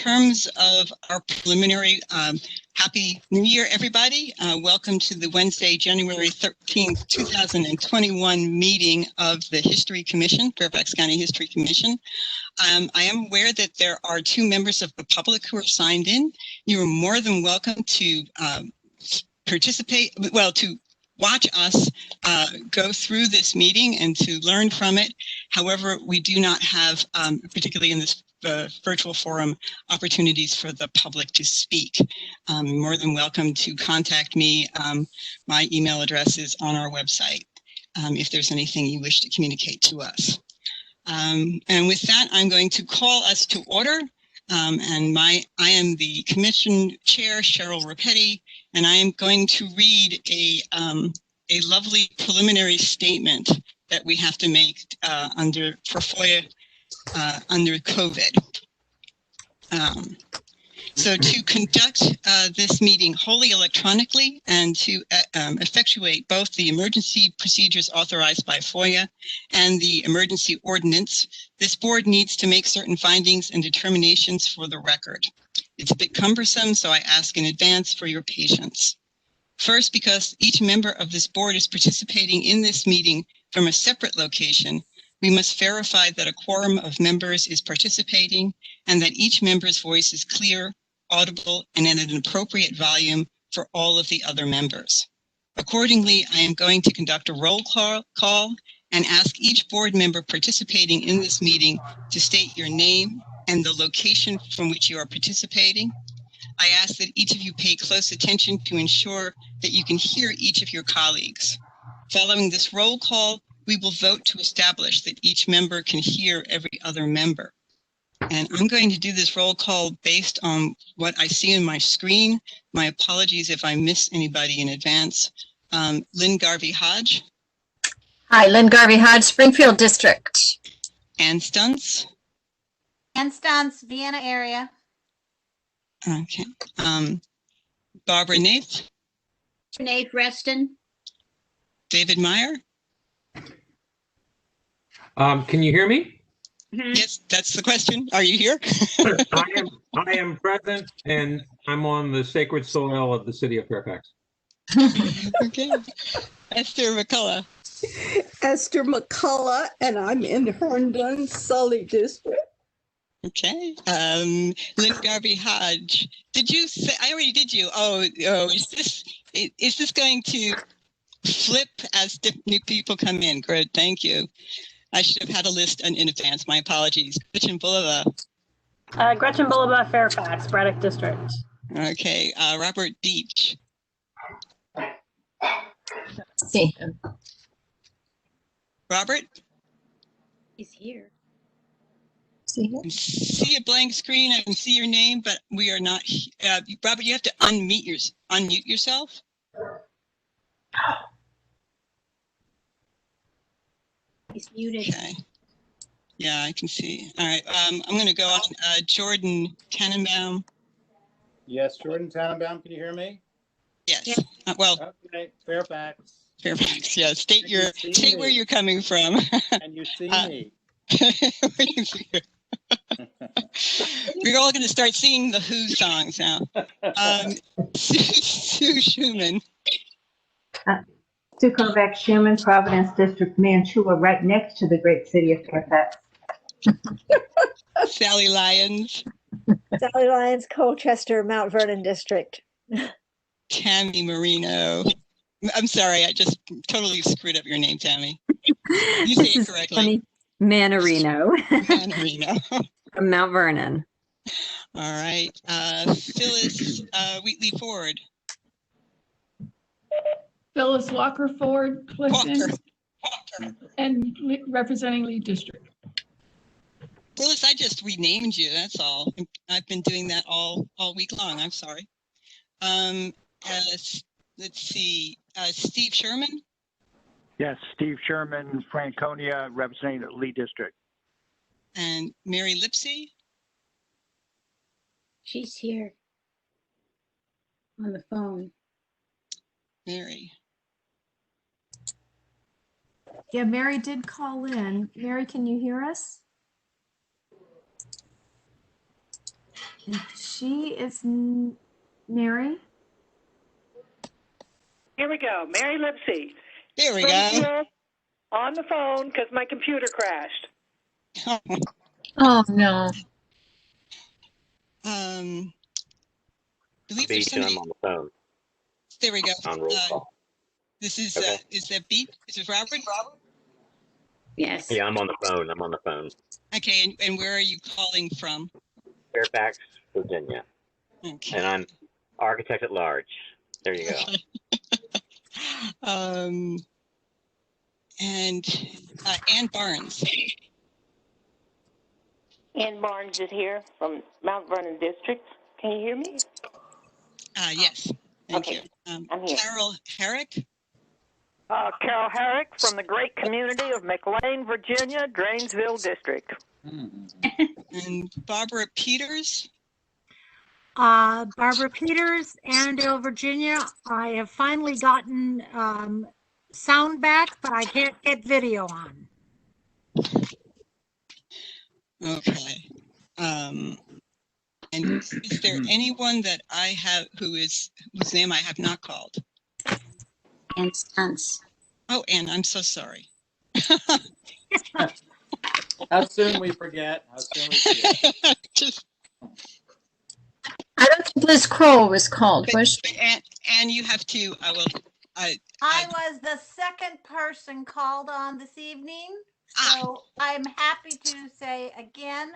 terms of our preliminary, Happy New Year, everybody. Welcome to the Wednesday, January 13th, 2021 meeting of the History Commission, Fairfax County History Commission. I am aware that there are 2 members of the public who are signed in. You are more than welcome to participate, well, to watch us go through this meeting and to learn from it. However, we do not have, particularly in this virtual forum, opportunities for the public to speak. More than welcome to contact me. My email address is on our website if there's anything you wish to communicate to us. And with that, I'm going to call us to order. I am the Commission Chair, Cheryl Rapetti, and I am going to read a lovely preliminary statement that we have to make for FOIA under COVID. So to conduct this meeting wholly electronically and to effectuate both the emergency procedures authorized by FOIA and the emergency ordinance, this board needs to make certain findings and determinations for the record. It's a bit cumbersome, so I ask in advance for your patience. First, because each member of this board is participating in this meeting from a separate location, we must verify that a quorum of members is participating and that each member's voice is clear, audible, and at an appropriate volume for all of the other members. Accordingly, I am going to conduct a roll call and ask each board member participating in this meeting to state your name and the location from which you are participating. I ask that each of you pay close attention to ensure that you can hear each of your colleagues. Following this roll call, we will vote to establish that each member can hear every other member. And I'm going to do this roll call based on what I see on my screen. My apologies if I miss anybody in advance. Lynn Garvey-Hodge. Hi, Lynn Garvey-Hodge, Springfield District. Ann Stuntz. Ann Stuntz, Vienna area. Okay. Barbara Nath. Renee Reston. David Meyer. Can you hear me? Yes, that's the question. Are you here? I am present, and I'm on the sacred soil of the city of Fairfax. Okay. Esther McCullough. Esther McCullough, and I'm in Herndon, Sully District. Okay. Lynn Garvey-Hodge. Did you say? I already did you. Oh. Is this going to flip as new people come in? Good. Thank you. I should have had a list in advance. My apologies. Gretchen Bulova. Gretchen Bulova, Fairfax, Braddock District. Okay. Robert Beach. See. Robert? He's here. See I see a blank screen. I can see your name, but we are not. Robert, you have to unmute yourself. He's muted. Okay. Yeah, I can see. All right. I'm going to go on. Jordan Tannenbaum. Yes, Jordan Tannenbaum. Can you hear me? Yes. Yeah. Well, okay. Fairfax. Fairfax. Yeah. State where you're coming from. And you see me. We're all going to start singing the Who songs now. Sue Schumann. Sue Kovacs, Schumann, Providence District, Mantua, right next to the great city of Fairfax. Sally Lyons. Sally Lyons, Colchester, Mount Vernon District. Tammy Marino. I'm sorry, I just totally screwed up your name, Tammy. You say it correctly. Manarino. Manarino. From Mount Vernon. All right. Phyllis Wheatley Ford. Phyllis Walker Ford, Clifton, Walker. and representing Lee District. Phyllis, I just renamed you. That's all. I've been doing that all week long. I'm sorry. Let's see. Steve Sherman. Yes, Steve Sherman, Franconia, representing Lee District. And Mary Lipsey. She's here on the phone. Mary. Yeah, Mary did call in. Mary, can you hear us? She is Mary. Here we go. Mary Lipsy. There we go. Springfield, on the phone because my computer crashed. Oh, no. Believe there's somebody. I'm on the phone. There we go. On roll call. This is, Okay. is that Beat? Is it Robert? Yes. Yeah, I'm on the phone. I'm on the phone. Okay, and where are you calling from? Fairfax, Virginia. Okay. And I'm architect at large. There you go. And Ann Barnes. Ann Barnes is here from Mount Vernon District. Can you hear me? Yes. Thank Okay. you. I'm here. Carol Herrick. Carol Herrick from the great community of McLean, Virginia, Drainsville District. And Barbara Peters. Barbara Peters, Annandale, Virginia. I have finally gotten sound back, but I can't get video on. Okay. And is there anyone that I have whose name I have not called? And stunts. Oh, Ann, I'm so sorry. How soon we forget. How soon we forget. Just, I don't think Liz Kroll was called, was she? and you have to. I was the second person called on this evening, so I'm happy to say again,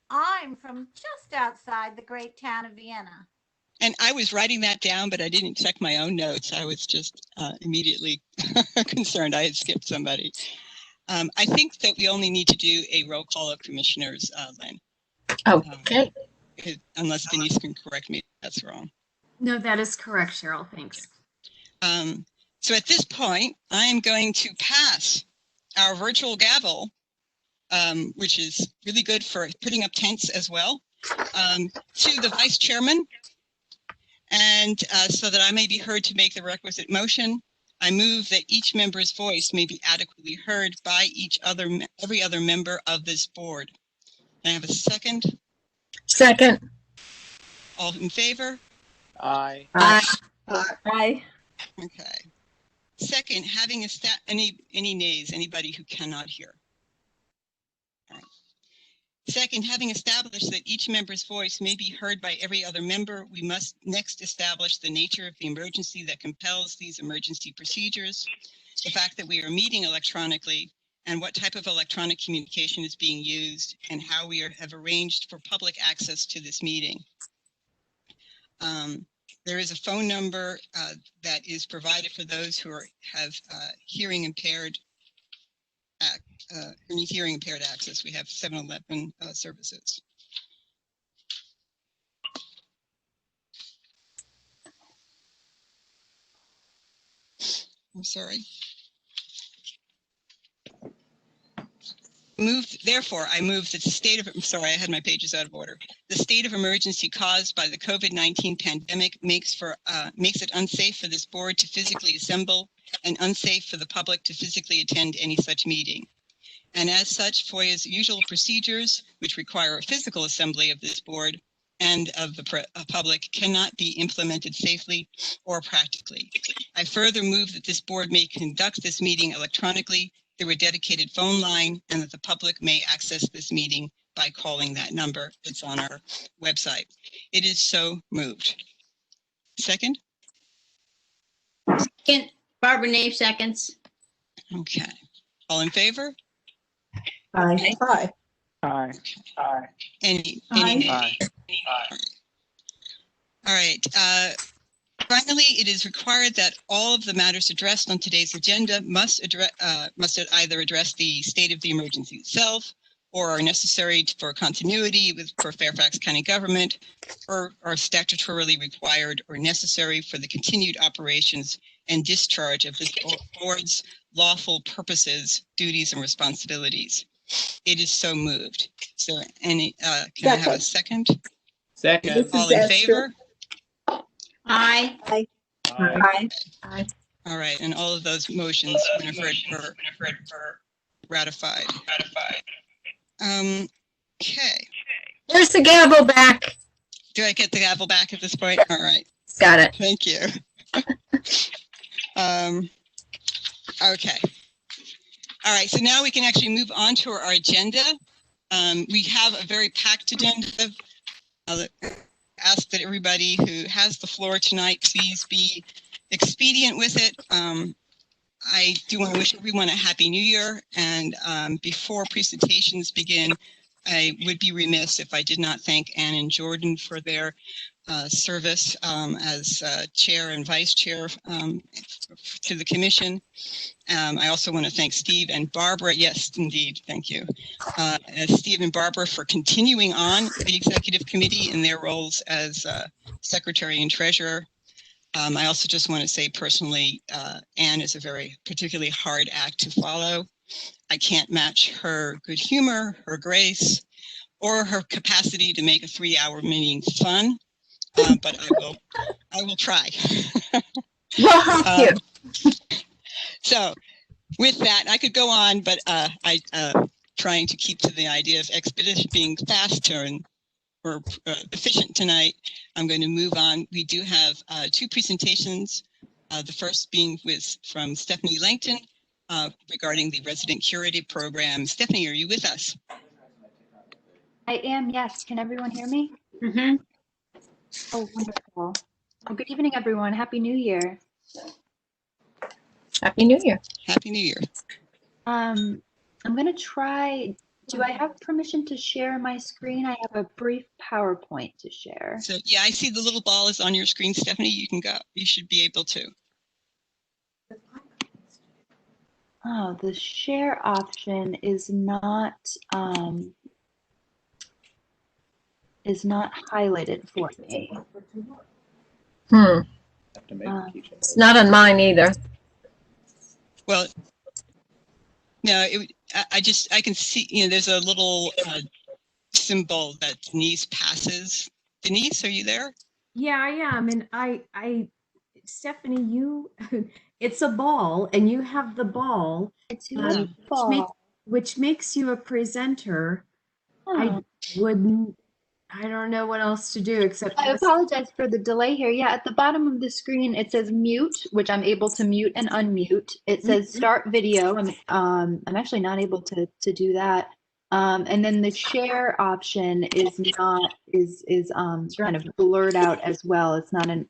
I'm from just outside the great town of Vienna. And I was writing that down, but I didn't check my own notes. I was just immediately concerned I had skipped somebody. I think that we only need to do a roll call of commissioners, Len. Okay. Unless Denise can correct me if that's wrong. No, that is correct, Cheryl. Thanks. So at this point, I am going to pass our virtual gavel, which is really good for putting up tents as well, to the vice chairman. And so that I may be heard to make the requisite motion, I move that each member's voice may be adequately heard by every other member of this board. Can I have a second? Second. All in favor? Aye. Aye. Aye. Okay. Second, having any nays, anybody who cannot hear. All right. Second, having established that each member's voice may be heard by every other member, we must next establish the nature of the emergency that compels these emergency procedures, the fact that we are meeting electronically, and what type of electronic communication is being used, and how we have arranged for public access to this meeting. There is a phone number that is provided for those who have hearing impaired access. We have 7-Eleven services. I'm sorry. Therefore, I move that the state of, I'm sorry, I had my pages out of order. The state of emergency caused by the COVID-19 pandemic makes it unsafe for this board to physically assemble and unsafe for the public to physically attend any such meeting. And as such, FOIA's usual procedures, which require a physical assembly of this board and of the public, cannot be implemented safely or practically. I further move that this board may conduct this meeting electronically through a dedicated phone line, and that the public may access this meeting by calling that number that's on our website. It is so moved. Second? Second. Barbara Nave seconds. Okay. All in favor? Aye. Aye. Aye. Aye. Any Aye. All right. Finally, it is required that all of the matters addressed on today's agenda must either address the state of the emergency itself, or are necessary for continuity for Fairfax County government, or are statutorily required or necessary for the continued operations and discharge of this board's lawful purposes, duties, and responsibilities. It is so moved. So, can I have a second? Second. All in favor? Aye. Aye. Aye. Aye. All right, and all of those motions, when I've read, are ratified. Okay. There's the gavel back. Do I get the gavel back at this point? All right. Got it. Thank you. Okay. All right. So now we can actually move on to our agenda. We have a very packed agenda. I'll ask that everybody who has the floor tonight, please be expedient with it. I do want to wish everyone a Happy New Year. And before presentations begin, I would be remiss if I did not thank Ann and Jordan for their service as chair and vice chair to the commission. I also want to thank Steve and Barbara. Yes, indeed. Thank you. Steve and Barbara for continuing on the executive committee in their roles as secretary and treasurer. I also just want to say personally, Anne is a very particularly hard act to follow. I can't match her good humor, her grace, or her capacity to make a 3-hour meeting fun, but I will try. We'll help you. So with that, I could go on, but trying to keep to the idea of expedition being faster and or efficient tonight, I'm going to move on. We do have 2 presentations. The first being from Stephanie Langton regarding the resident curator program. Stephanie, are you with us? I am, yes. Can everyone hear me? Mm-hmm. Oh, wonderful. Well, good evening, everyone. Happy New Year. Happy New Year. Happy New Year. I'm going to try. Do I have permission to share my screen? I have a brief PowerPoint to share. So yeah, I see the little ball is on your screen, Stephanie. You can go. You should be able to. Oh, the share option is not highlighted for me. It's not on mine either. Well, no, I can see, there's a little symbol that Denise passes. Denise, are you there? Yeah, I am. And Stephanie, it's a ball and you have the ball, which makes you a presenter. Oh. I don't know what else to do except. I apologize for the delay here. Yeah, at the bottom of the screen, it says mute, which I'm able to mute and unmute. It says start video. I'm actually not able to do that. And then the share option is kind of blurred out as well. It's not an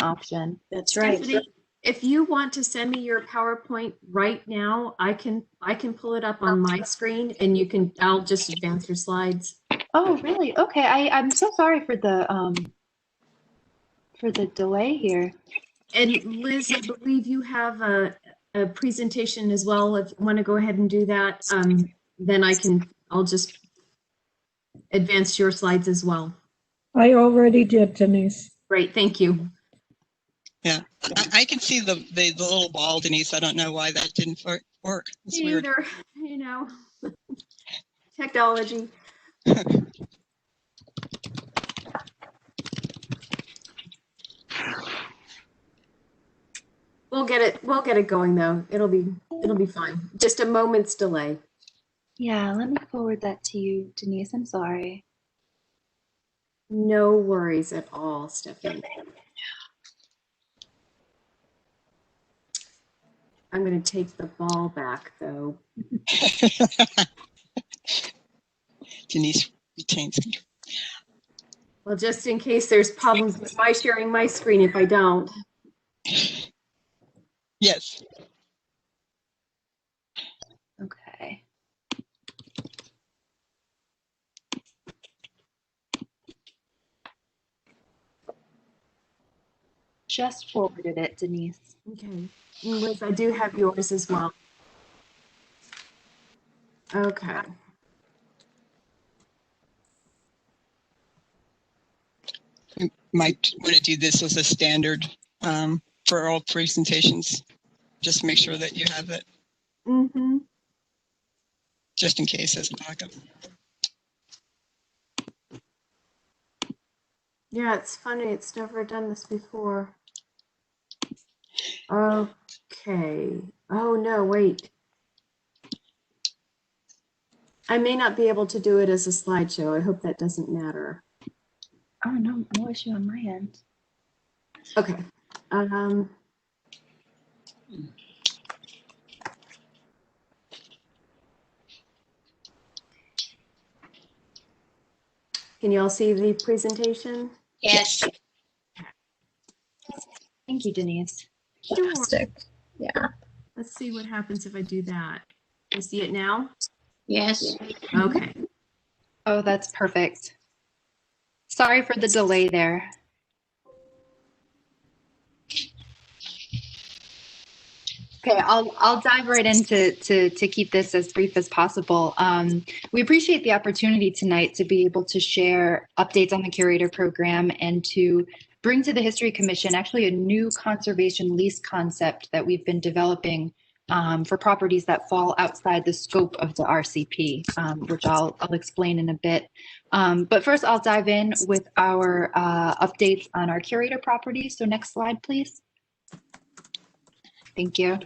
option. That's right. Stephanie, if you want to send me your PowerPoint right now, I can pull it up on my screen and I'll just advance your slides. Oh, really? Okay. I'm so sorry for the delay here. And Liz, I believe you have a presentation as well. If you want to go ahead and do that, then I'll just advance your slides as well. I already did, Denise. Great, thank you. Yeah, I can see the little ball, Denise. I don't know why that didn't work. It's weird. Either, technology. We'll get it going though. It'll be fine. Just a moment's delay. Yeah, let me forward that to you, Denise. I'm sorry. No worries at all, Stephanie. I'm going to take the ball back though. Denise retains control. Well, just in case there's problems with my sharing my screen if I don't. Yes. Okay. Just forwarded it, Denise. Okay. And Liz, I do have yours as well. Okay. We might want to do this as a standard for all presentations. Just make sure that you have it. Mm-hmm. Just in case as a backup. Yeah, it's funny. It's never done this before. Okay. Oh, no, wait. I may not be able to do it as a slideshow. I hope that doesn't matter. Oh, no, no issue on my end. Okay. Can you all see the presentation? Yes. Thank you, Denise. Fantastic. Yeah. Let's see what happens if I do that. You see it now? Yes. Okay. Oh, that's perfect. Sorry for the delay there. Okay, I'll dive right into to keep this as brief as possible. We appreciate the opportunity tonight to be able to share updates on the curator program and to bring to the History Commission actually a new conservation lease concept that we've been developing for properties that fall outside the scope of the RCP, which I'll explain in a bit. But first, I'll dive in with our updates on our curator properties. So next slide, please. Thank you.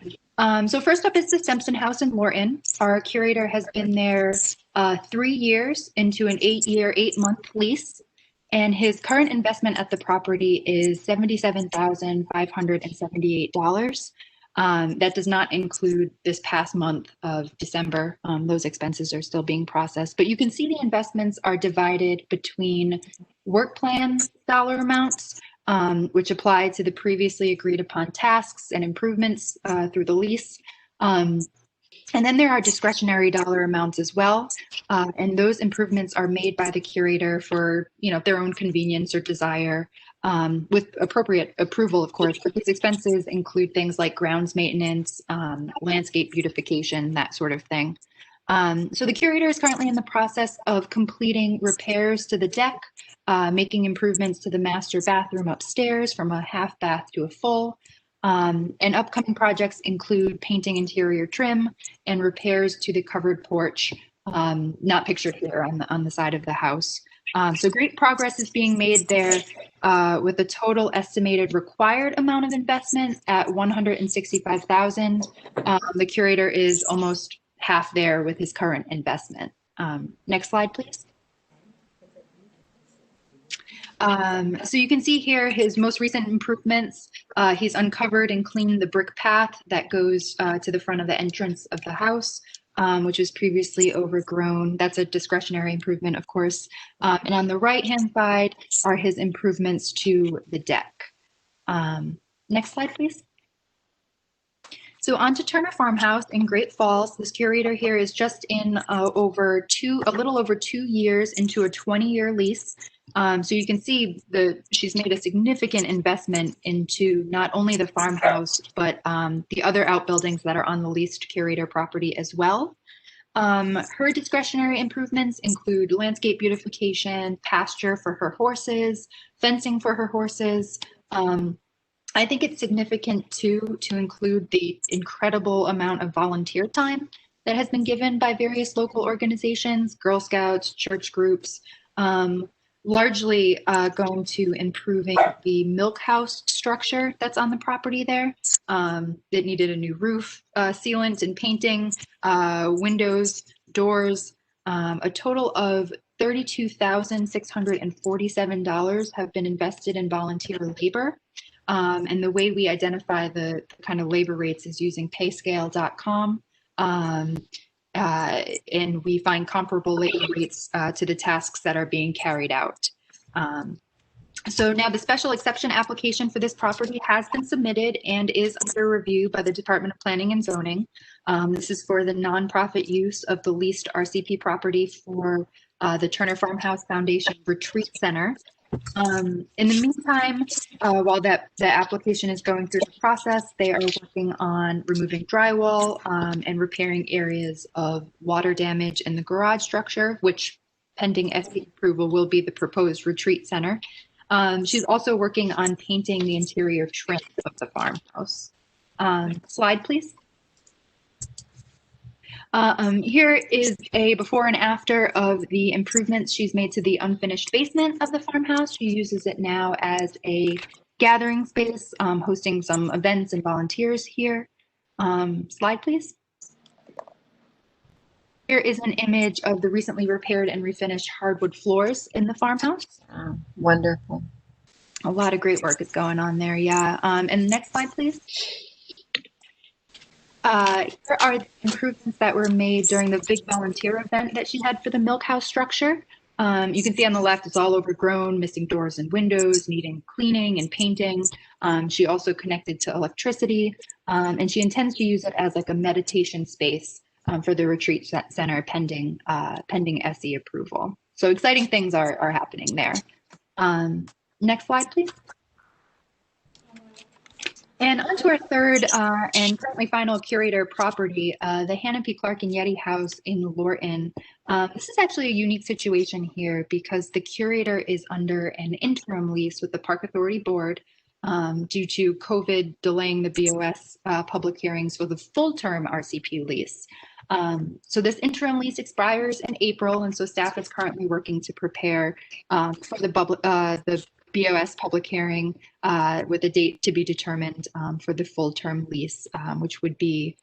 So first up is the Sempson House in Morton. Our curator has been there 3 years into an 8-year, 8-month lease. And his current investment at the property is $77,578. That does not include this past month of December. Those expenses are still being processed. But you can see the investments are divided between work plan dollar amounts, which apply to the previously agreed upon tasks and improvements through the lease. And then there are discretionary dollar amounts as well. And those improvements are made by the curator for, their own convenience or desire, with appropriate approval, of course. But these expenses include things like grounds maintenance, landscape beautification, that sort of thing. So the curator is currently in the process of completing repairs to the deck, making improvements to the master bathroom upstairs from a half bath to a full. And upcoming projects include painting interior trim and repairs to the covered porch, not pictured here on the side of the house. So great progress is being made there, with a total estimated required amount of investment at $165,000. The curator is almost half there with his current investment. Next slide, please. So you can see here his most recent improvements. He's uncovered and cleaned the brick path that goes to the front of the entrance of the house, which was previously overgrown. That's a discretionary improvement, of course. And on the right-hand side are his improvements to the deck. Next slide, please. So on to Turner Farmhouse in Great Falls. This curator here is just in a little over 2 years into a 20-year lease. So you can see she's made a significant investment into not only the farmhouse, but the other outbuildings that are on the leased curator property as well. Her discretionary improvements include landscape beautification, pasture for her horses, fencing for her horses. I think it's significant too to include the incredible amount of volunteer time that has been given by various local organizations, Girl Scouts, church groups, largely going to improving the milk house structure that's on the property there. It needed a new roof, sealant and painting, windows, doors. A total of $32,647 have been invested in volunteer labor. And the way we identify the kind of labor rates is using payscale.com. And we find comparable labor rates to the tasks that are being carried out. So now the special exception application for this property has been submitted and is under review by the Department of Planning and Zoning. This is for the nonprofit use of the leased RCP property for the Turner Farmhouse Foundation Retreat Center. In the meantime, while the application is going through the process, they are working on removing drywall and repairing areas of water damage in the garage structure, which, pending SC approval, will be the proposed retreat center. She's also working on painting the interior trim of the farmhouse. Slide, please. Here is a before and after of the improvements she's made to the unfinished basement of the farmhouse. She uses it now as a gathering space, hosting some events and volunteers here. Slide, please. Here is an image of the recently repaired and refinished hardwood floors in the farmhouse. Wonderful. A lot of great work is going on there, yeah. And next slide, please. Here are the improvements that were made during the big volunteer event that she had for the milk house structure. You can see on the left, it's all overgrown, missing doors and windows, needing cleaning and painting. She also connected to electricity, and she intends to use it as like a meditation space for the retreat center pending SE approval. So exciting things are happening there. Next slide, please. And on to our third and currently final curator property, the Hannah P. Clark and Yeti House in Lorton. This is actually a unique situation here because the curator is under an interim lease with the Park Authority Board due to COVID delaying the BOS public hearings for the full-term RCP lease. So this interim lease expires in April, and so staff is currently working to prepare for the BOS public hearing with a date to be determined for the full-term lease, which would be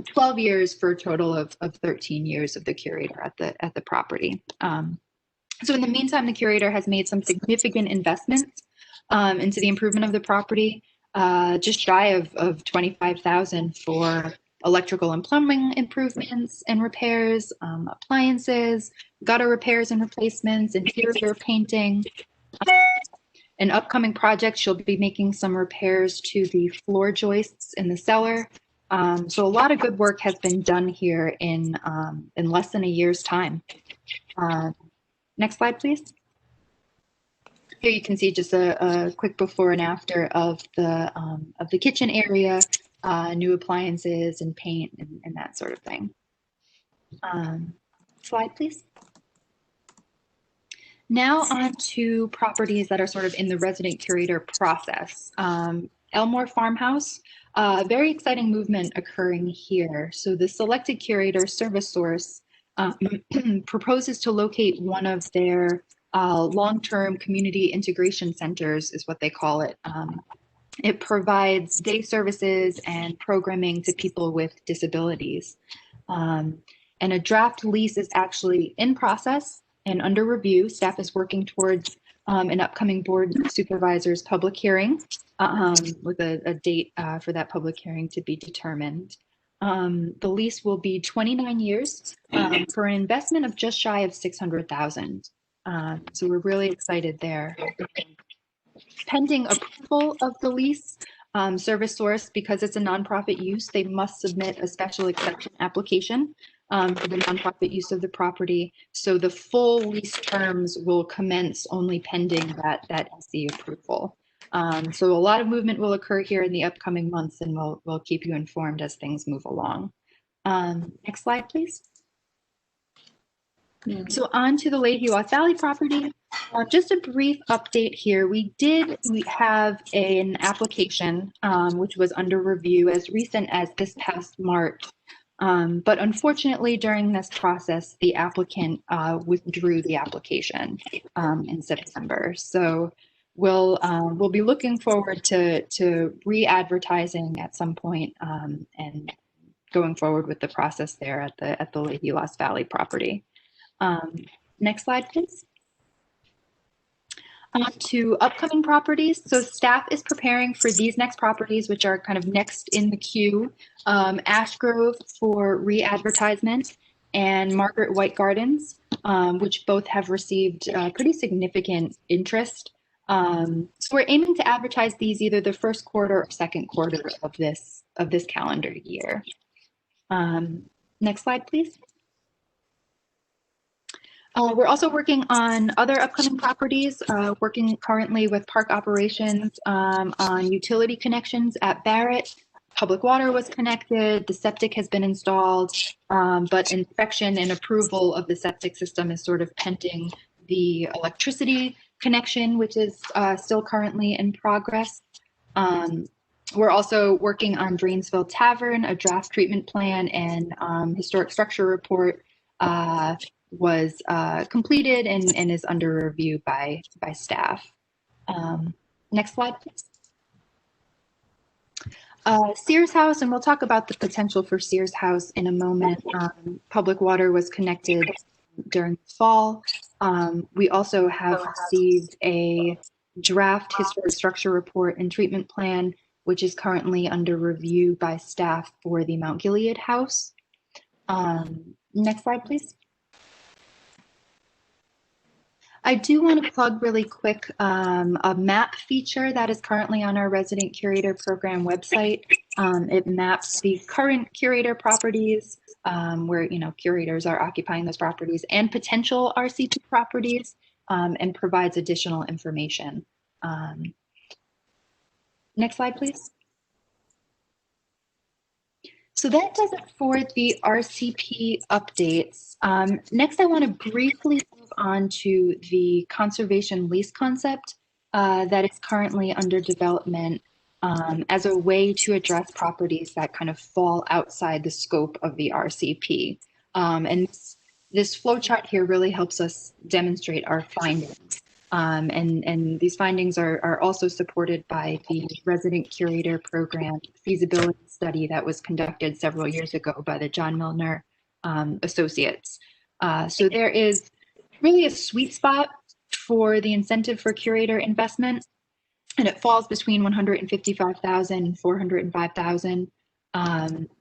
12 years for a total of 13 years of the curator at the property. So in the meantime, the curator has made some significant investments into the improvement of the property, just shy of $25,000 for electrical and plumbing improvements and repairs, appliances, gutter repairs and replacements, interior painting. An upcoming project, she'll be making some repairs to the floor joists in the cellar. So a lot of good work has been done here in less than a year's time. Next slide, please. Here you can see just a quick before and after of the kitchen area, new appliances and paint and that sort of thing. Slide, please. Now on to properties that are sort of in the resident curator process. Elmore Farmhouse, very exciting movement occurring here. So the selected curator, Service Source, proposes to locate one of their long-term community integration centers, is what they call it. It provides day services and programming to people with disabilities. And a draft lease is actually in process and under review. Staff is working towards an upcoming board supervisor's public hearing with a date for that public hearing to be determined. The lease will be 29 years for an investment of just shy of $600,000. So we're really excited there. Pending approval of the lease, Service Source, because it's a nonprofit use, they must submit a special exception application for the nonprofit use of the property. So the full lease terms will commence only pending that SE approval. So a lot of movement will occur here in the upcoming months, and we'll keep you informed as things move along. Next slide, please. So on to the Leahy-Lost Valley property. Just a brief update here. We have an application which was under review as recent as this past March. But unfortunately, during this process, the applicant withdrew the application in September. So we'll be looking forward to re-advertising at some point and going forward with the process there at the Leahy-Lost Valley property. Next slide, please. To upcoming properties. So staff is preparing for these next properties, which are kind of next in the queue. Ash Grove for re-advertisement and Margaret White Gardens, which both have received pretty significant interest. So we're aiming to advertise these either the first quarter or second quarter of this calendar year. Next slide, please. We're also working on other upcoming properties, working currently with park operations on utility connections at Barrett. Public water was connected, the septic has been installed, but inspection and approval of the septic system is sort of pending the electricity connection, which is still currently in progress. We're also working on Drainsville Tavern, a draft treatment plan and historic structure report was completed and is under review by staff. Next slide, please. Sears House, and we'll talk about the potential for Sears House in a moment. Public water was connected during the fall. We also have received a draft historic structure report and treatment plan, which is currently under review by staff for the Mount Gilead House. Next slide, please. I do want to plug really quick a map feature that is currently on our Resident Curator Program website. It maps the current curator properties where curators are occupying those properties and potential RCP properties and provides additional information. Next slide, please. So that does it for the RCP updates. Next, I want to briefly move on to the conservation lease concept that is currently under development as a way to address properties that kind of fall outside the scope of the RCP. And this flowchart here really helps us demonstrate our findings. And these findings are also supported by the Resident Curator Program feasibility study that was conducted several years ago by the John Milner Associates. So there is really a sweet spot for the incentive for curator investment, and it falls between 155,000 and 405,000.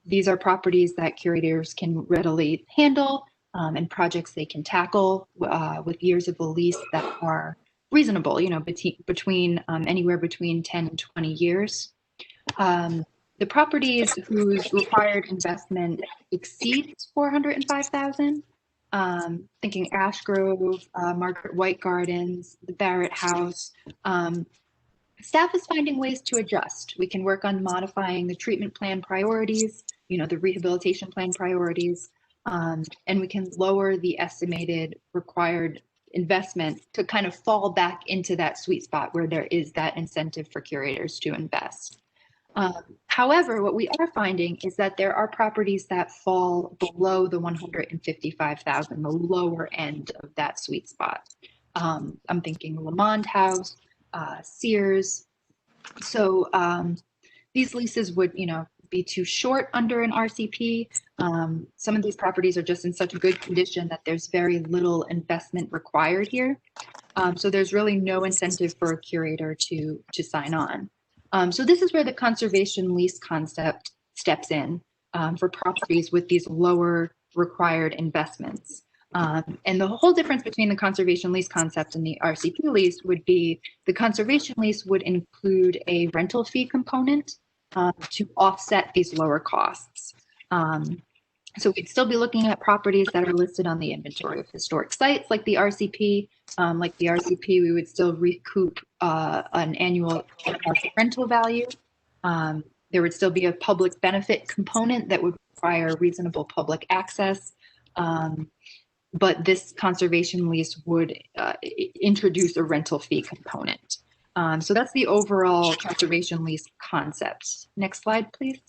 These are properties that curators can readily handle and projects they can tackle with years of a lease that are reasonable, between anywhere between 10 and 20 years. The properties whose required investment exceeds 405,000, thinking Ash Grove, Margaret White Gardens, the Barrett House, staff is finding ways to adjust. We can work on modifying the treatment plan priorities, the rehabilitation plan priorities, and we can lower the estimated required investment to kind of fall back into that sweet spot where there is that incentive for curators to invest. However, what we are finding is that there are properties that fall below the 155,000, the lower end of that sweet spot. I'm thinking Lamond House, Sears. So these leases would, be too short under an RCP. Some of these properties are just in such good condition that there's very little investment required here. So there's really no incentive for a curator to sign on. So this is where the conservation lease concept steps in for properties with these lower required investments. And the whole difference between the conservation lease concept and the RCP lease would be the conservation lease would include a rental fee component to offset these lower costs. So we'd still be looking at properties that are listed on the inventory of historic sites like the RCP. Like the RCP, we would still recoup an annual rental value. There would still be a public benefit component that would require reasonable public access. But this conservation lease would introduce a rental fee component. So that's the overall conservation lease concept. Next slide, please.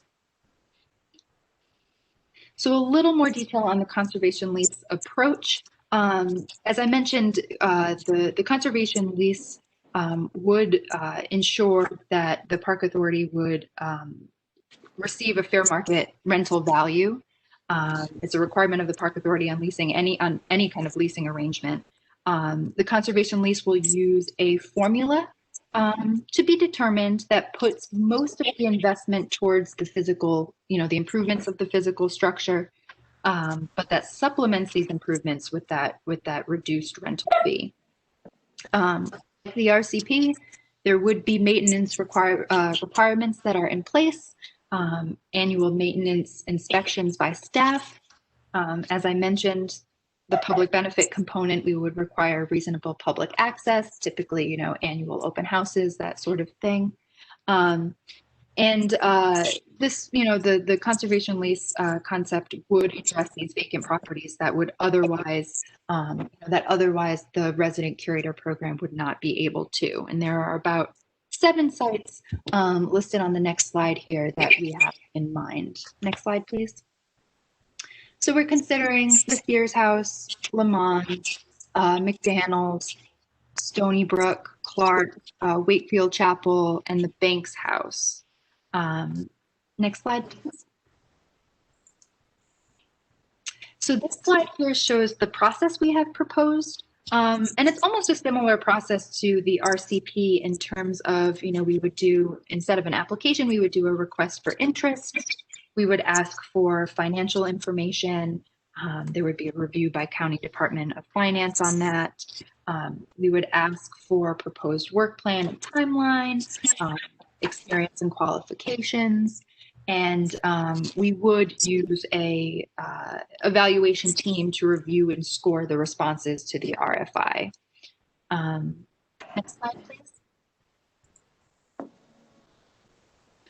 So a little more detail on the conservation lease approach. As I mentioned, the conservation lease would ensure that the Park Authority would receive a fair market rental value. It's a requirement of the Park Authority on leasing any kind of leasing arrangement. The conservation lease will use a formula to be determined that puts most of the investment towards the physical, the improvements of the physical structure, but that supplements these improvements with that reduced rental fee. The RCP, there would be maintenance requirements that are in place, annual maintenance inspections by staff. As I mentioned, the public benefit component, we would require reasonable public access, typically, annual open houses, that sort of thing. This, the conservation lease concept would address these vacant properties that would otherwise, the resident curator program would not be able to. And there are about 7 sites listed on the next slide here that we have in mind. Next slide, please. So we're considering the Sears House, Lamond, McDaniels, Stony Brook, Clark, Wakefield Chapel, and the Banks House. Next slide, please. So this slide here shows the process we have proposed. And it's almost a similar process to the RCP in terms of, we would do, instead of an application, we would do a request for interest. We would ask for financial information. There would be a review by County Department of Finance on that. We would ask for proposed work plan and timeline, experience and qualifications. And we would use a evaluation team to review and score the responses to the RFI. Next slide, please.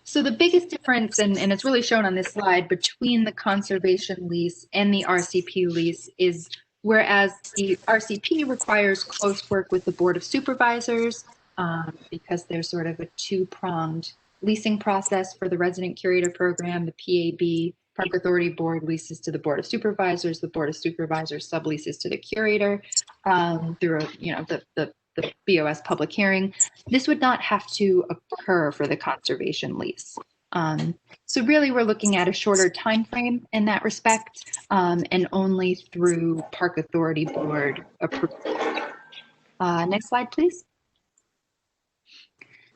So the biggest difference, and it's really shown on this slide, between the conservation lease and the RCP lease is whereas the RCP requires close work with the Board of Supervisors because there's sort of a two-pronged leasing process for the resident curator program. The PAB, Park Authority Board, leases to the Board of Supervisors. The Board of Supervisors subleases to the curator through the BOS public hearing. This would not have to occur for the conservation lease. So really, we're looking at a shorter time frame in that respect, and only through Park Authority Board approval. Next slide, please.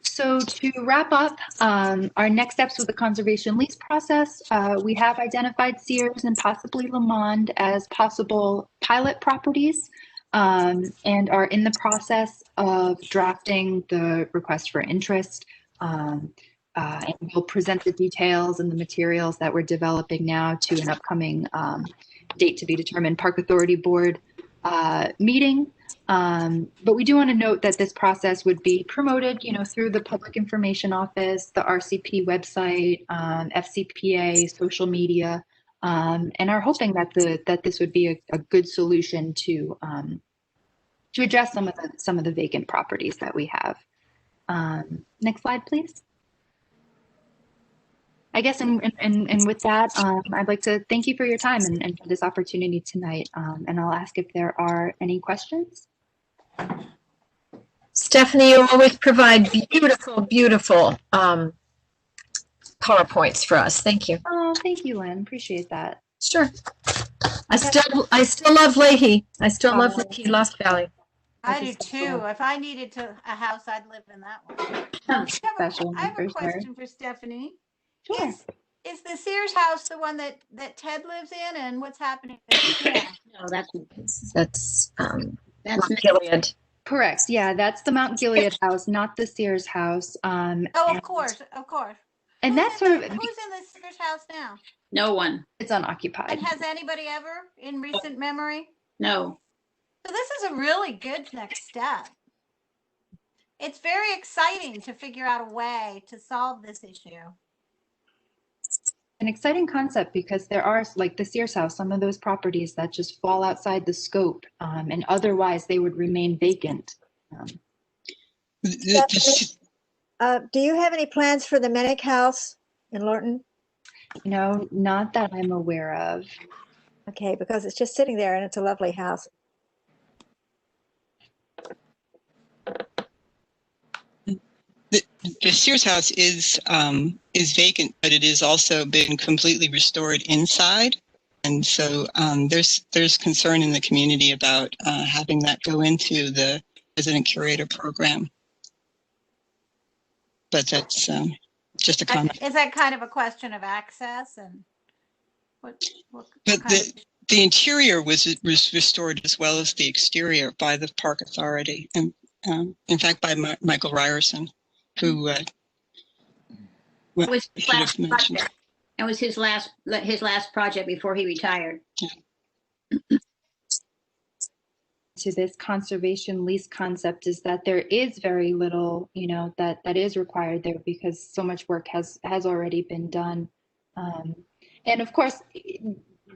So to wrap up, our next steps with the conservation lease process, we have identified Sears and possibly Lamond as possible pilot properties, and are in the process of drafting the request for interest. And we'll present the details and the materials that we're developing now to an upcoming date to be determined Park Authority Board meeting. But we do want to note that this process would be promoted, through the Public Information Office, the RCP website, FCPA, social media, and are hoping that this would be a good solution to address some of the vacant properties that we have. Next slide, please. I guess, and with that, I'd like to thank you for your time and for this opportunity tonight. And I'll ask if there are any questions. Stephanie, you always provide beautiful, beautiful PowerPoints for us. Thank you. Oh, thank you, Lynn. Appreciate that. Sure. I still love Leahy. I still love Leahy, Lost Valley. I do too. If I needed a house, I'd live in that one. I have a question for Stephanie. Sure. Is the Sears house the one that Ted lives in, and what's happening? No, that's Mount Gilead. Correct. Yeah, that's the Mount Gilead house, not the Sears house. Of course. And that's who's in the Sears house now? No one. It's unoccupied. And has anybody ever in recent memory? No. So this is a really good next step. It's very exciting to figure out a way to solve this issue. An exciting concept because there are, like the Sears house, some of those properties that just fall outside the scope, and otherwise they would remain vacant. Do you have any plans for the Minnick house in Lorton? No, not that I'm aware of. Okay, because it's just sitting there and it's a lovely house. The Sears house is vacant, but it is also been completely restored inside, and so there's concern in the community about having that go into the resident curator program. But that's just a comment. Is that kind of a question of access and what the interior was restored as well as the exterior by the Park Authority, and in fact by Michael Ryerson, who it was his last project. It was his last project before he retired. Yeah. To this conservation lease concept is that there is very little, that is required there because so much work has already been done. And of course,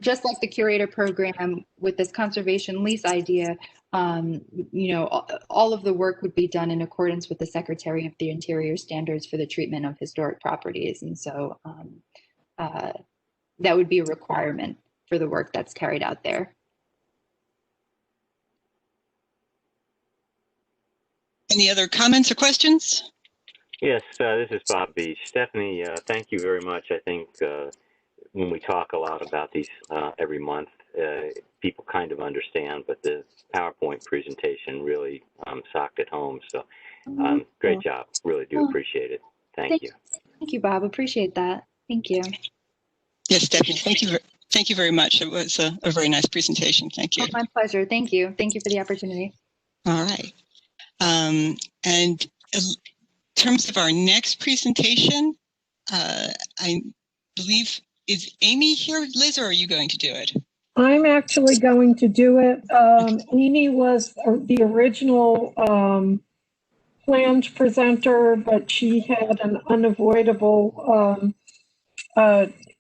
just like the curator program with this conservation lease idea, all of the work would be done in accordance with the Secretary of the Interior standards for the treatment of historic properties. And so that would be a requirement for the work that's carried out there. Any other comments or questions? Yes, this is Bob Beach. Stephanie, thank you very much. I think when we talk a lot about these every month, people kind of understand, but the PowerPoint presentation really socked it home. So great job. Really do appreciate it. Thank you. Thank you, Bob. Appreciate that. Thank you. Yes, Stephanie, thank you. Thank you very much. It was a very nice presentation. Thank you. Oh, my pleasure. Thank you. Thank you for the opportunity. All right. And in terms of our next presentation, I believe, is Amy here, Liz, or are you going to do it? I'm actually going to do it. Amy was the original planned presenter, but she had an unavoidable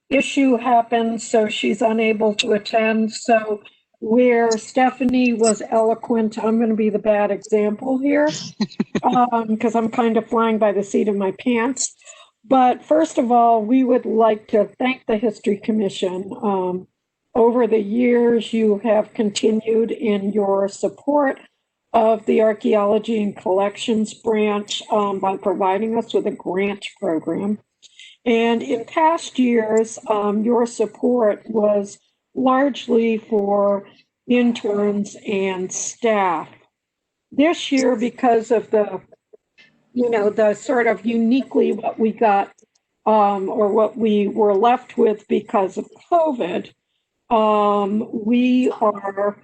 issue happen, so she's unable to attend. So where Stephanie was eloquent, I'm going to be the bad example here because I'm kind of flying by the seat of my pants. But first of all, we would like to thank the History Commission. Over the years, you have continued in your support of the Archaeology and Collections branch by providing us with a grant program. And in past years, your support was largely for interns and staff. This year, because of the sort of uniquely what we got or what we were left with because of COVID, we are,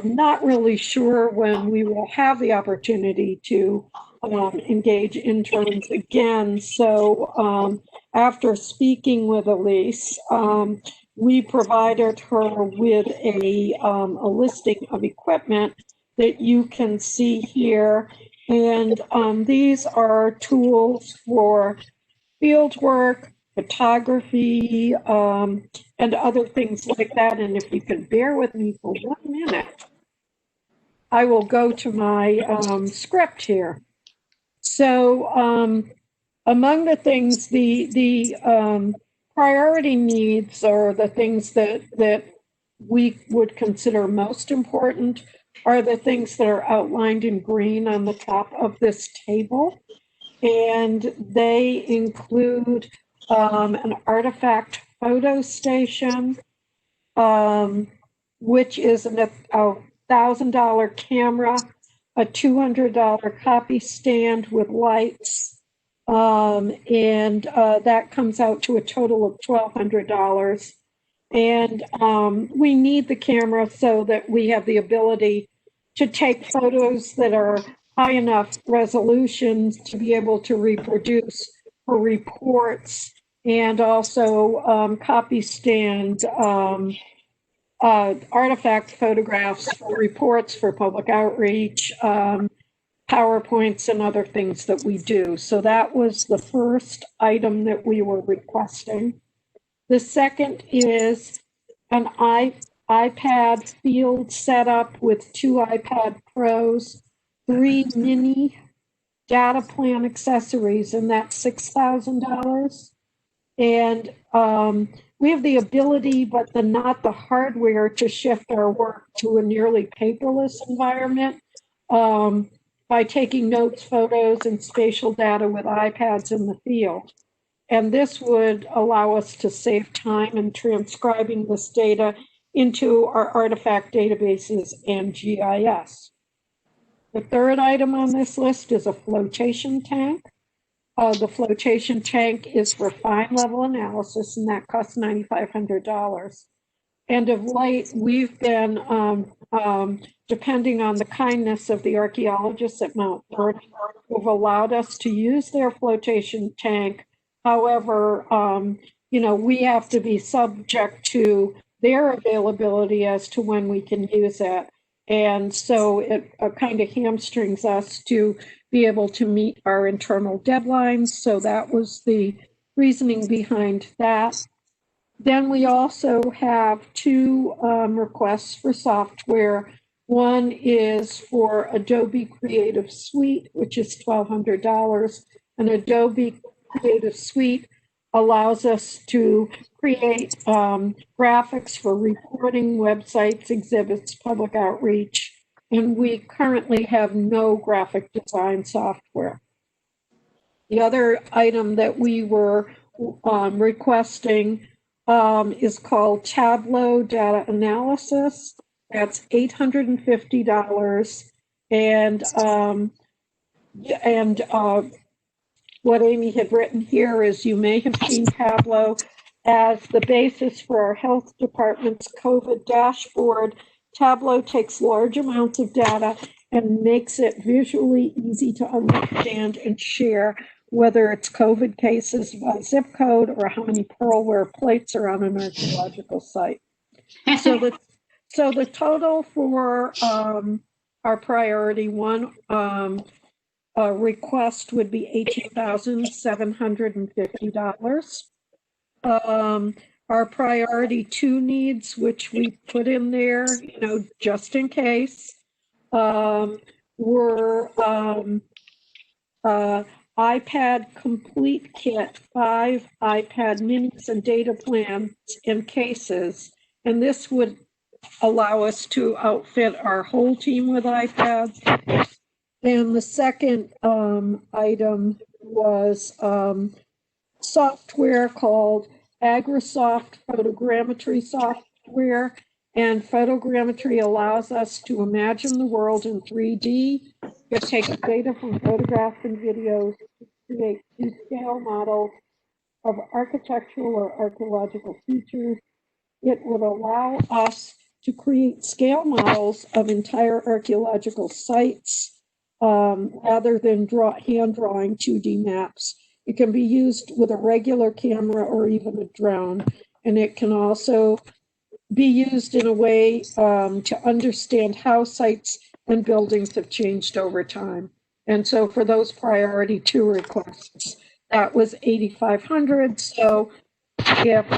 not really sure when we will have the opportunity to engage interns again. So after speaking with Elise, we provided her with a listing of equipment that you can see here. And these are tools for field work, photography, and other things like that. And if you could bear with me for 1 minute, I will go to my script here. So among the things, the priority needs or the things that we would consider most important are the things that are outlined in green on the top of this table. And they include an artifact photo station, which is a $1,000 camera, a $200 copy stand with lights, and that comes out to a total of $1,200. And we need the camera so that we have the ability to take photos that are high enough resolutions to be able to reproduce for reports, and also copy stand artifact photographs for reports for public outreach, PowerPoints and other things that we do. So that was the first item that we were requesting. The second is an iPad field setup with 2 iPad Pros, 3 mini data plan accessories, and that's $6,000. And we have the ability, but not the hardware, to shift our work to a nearly paperless environment by taking notes, photos, and spatial data with iPads in the field. And this would allow us to save time in transcribing this data into our artifact databases and GIS. The third item on this list is a flotation tank. The flotation tank is for fine level analysis, and that costs $9,500. And of late, we've been, depending on the kindness of the archaeologists at Mount Vernon, who've allowed us to use their flotation tank. However, we have to be subject to their availability as to when we can use it. And so it kind of hamstrings us to be able to meet our internal deadlines. So that was the reasoning behind that. Then we also have 2 requests for software. One is for Adobe Creative Suite, which is $1,200. And Adobe Creative Suite allows us to create graphics for reporting, websites, exhibits, public outreach, and we currently have no graphic design software. The other item that we were requesting is called Tableau Data Analysis. That's $850. And what Amy had written here is you may have seen Tableau as the basis for our health department's COVID dashboard. Tableau takes large amounts of data and makes it visually easy to understand and share, whether it's COVID cases by zip code or how many pearlware plates are on an archaeological site. So the total for our priority one request would be $18,750. Our priority two needs, which we put in there, just in case, were iPad complete kit, 5 iPad minis and data plans in cases. And this would allow us to outfit our whole team with iPads. And the second item was software called AgriSoft photogrammetry software. And photogrammetry allows us to imagine the world in 3D. It takes data from photographs and videos to create 2-scale models of architectural or archaeological features. It would allow us to create scale models of entire archaeological sites rather than hand drawing 2D maps. It can be used with a regular camera or even a drone, and it can also be used in a way to understand how sites and buildings have changed over time. And so for those priority two requests, that was $8,500. So if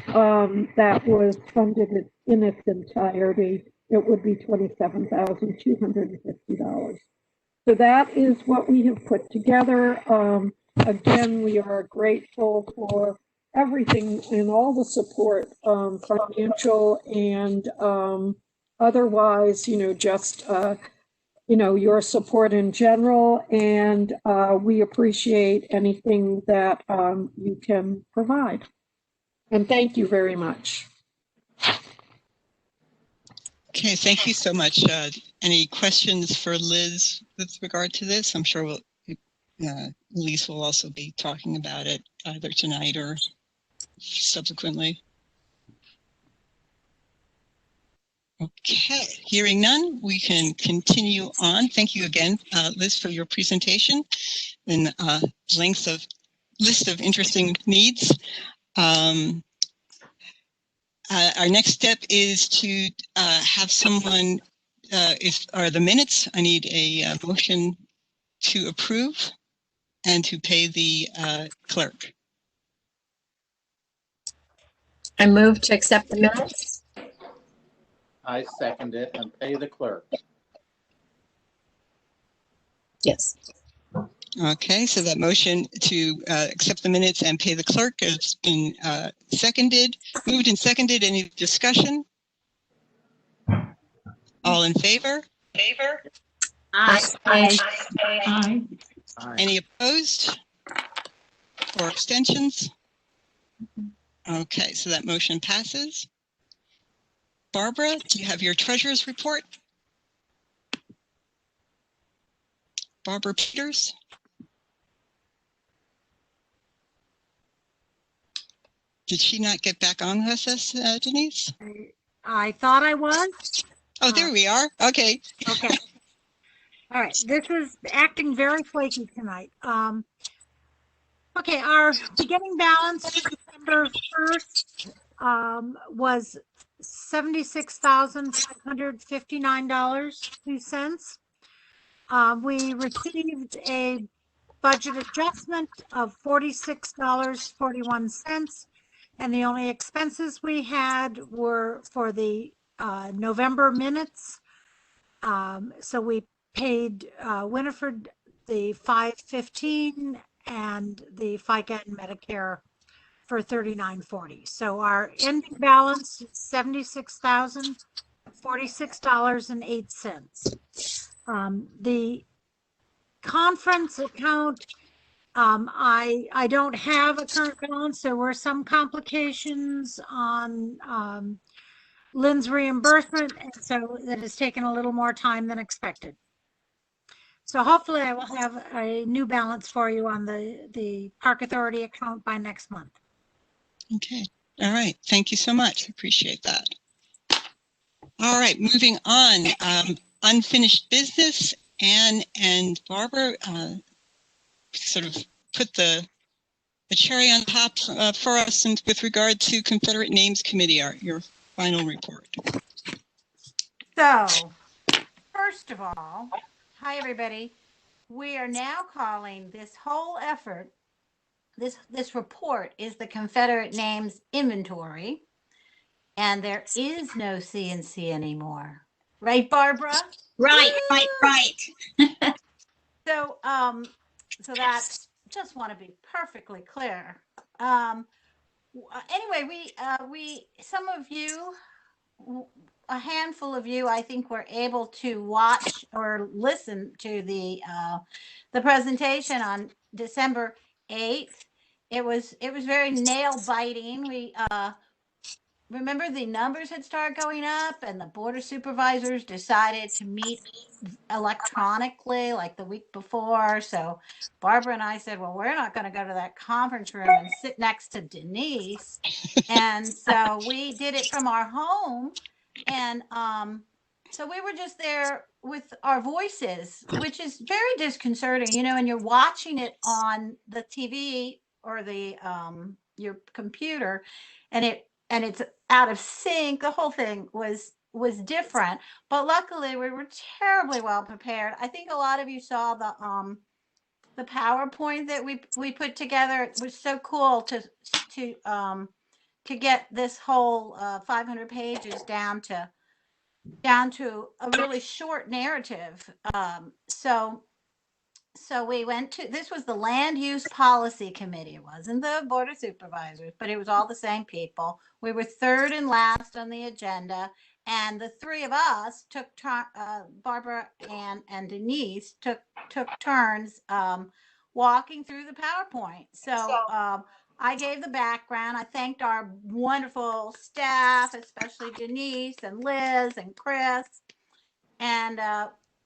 that was funded in its entirety, it would be $27,250. So that is what we have put together. Again, we are grateful for everything and all the support, financial and otherwise, just, your support in general. And we appreciate anything that you can provide. And thank you very much. Okay, thank you so much. Any questions for Liz with regard to this? I'm sure Elise will also be talking about it either tonight or subsequently. Okay, hearing none, we can continue on. Thank you again, Liz, for your presentation and list of interesting needs. Our next step is to have someone, are the minutes. I need a motion to approve and to pay the clerk. I move to accept the minutes. I second it and pay the clerk. Yes. Okay, so that motion to accept the minutes and pay the clerk has been moved and seconded. Any discussion? All in favor? Aye. Aye. Aye. Any opposed or abstentions? Okay, so that motion passes. Barbara, do you have your treasurer's report? Barbara Peters? Did she not get back on with us, Denise? I thought I was. Oh, there we are. Okay. Okay. All right. This is acting very flaky tonight. Okay, our beginning balance for December 1st was $76,559.02. We received a budget adjustment of $46.41, and the only expenses we had were for the November minutes. So we paid Winifred the $515 and the FICA and Medicare for $39.40. So our ending balance is $76,046.08. The conference account I don't have a current balance. There were some complications on Lynn's reimbursement, and so that has taken a little more time than expected. So hopefully I will have a new balance for you on the Park Authority account by next month. Okay. All right. Thank you so much. Appreciate that. All right. Moving on. Unfinished business. Anne and Barbara sort of put the cherry on top for us and with regard to Confederate Names Committee, your final report. So, first of all, hi everybody. We are now calling this whole effort, this report is the Confederate Names Inventory, and there is no CNC anymore. Right, Barbara? Right. So, so that's, just want to be perfectly clear. Anyway, some of you, a handful of you, I think, were able to watch or listen to the presentation on December 8th. It was very nail biting. We remember the numbers had started going up, and the board of supervisors decided to meet electronically like the week before. So Barbara and I said, well, we're not going to go to that conference room and sit next to Denise. And so we did it from our home. And so we were just there with our voices, which is very disconcerting, you know, and you're watching it on the TV or the your computer, and it's out of sync. The whole thing was different, but luckily we were terribly well prepared. I think a lot of you saw the PowerPoint that we put together. It was so cool to get this whole 500 pages down to a really short narrative. So we went to, this was the Land Use Policy Committee. It wasn't the Board of Supervisors, but it was all the same people. We were third and last on the agenda, and the three of us took Barbara and Denise took turns walking through the PowerPoint. So I gave the background. I thanked our wonderful staff, especially Denise and Liz and Chris, and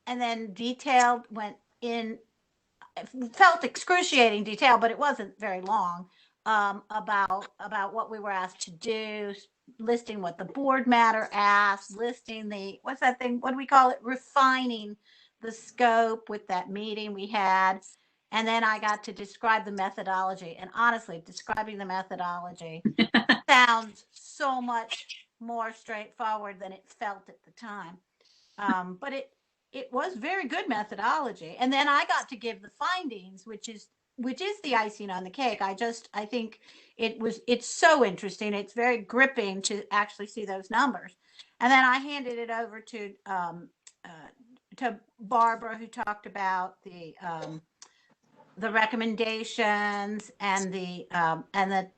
then detailed went in. It felt excruciating detail, but it wasn't very long, about what we were asked to do, listing what the board matter asked, listing the, what's that thing, what do we call it, refining the scope with that meeting we had. And then I got to describe the methodology, and honestly, describing the methodology sounds so much more straightforward than it felt at the time. But it was very good methodology. And then I got to give the findings, which is the icing on the cake. I think it's so interesting. It's very gripping to actually see those numbers. And then I handed it over to Barbara, who talked about the recommendations and the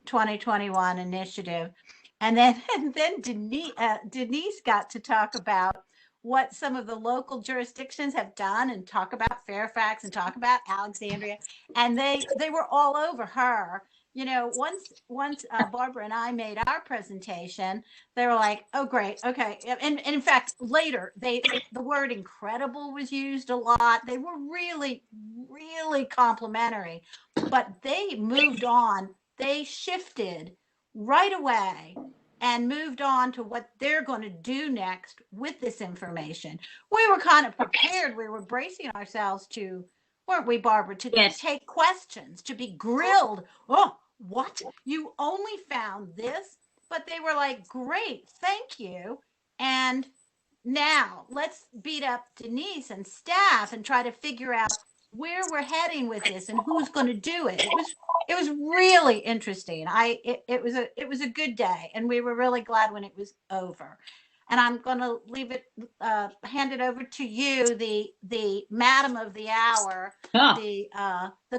2021 initiative. And then Denise got to talk about what some of the local jurisdictions have done, and talk about Fairfax and talk about Alexandria. And they were all over her. You know, once Barbara and I made our presentation, they were like, oh, great. Okay. And in fact, later, the word incredible was used a lot. They were really, really complimentary, but they moved on. They shifted right away and moved on to what they're going to do next with this information. We were kind of prepared. We were bracing ourselves to, weren't we, Barbara, to take questions, to be grilled. Oh, what? You only found this? But they were like, great, thank you. And now let's beat up Denise and staff and try to figure out where we're heading with this and who's going to do it. It was really interesting. It was a good day, and we were really glad when it was over. And I'm going to hand it over to you, the madam of the hour, the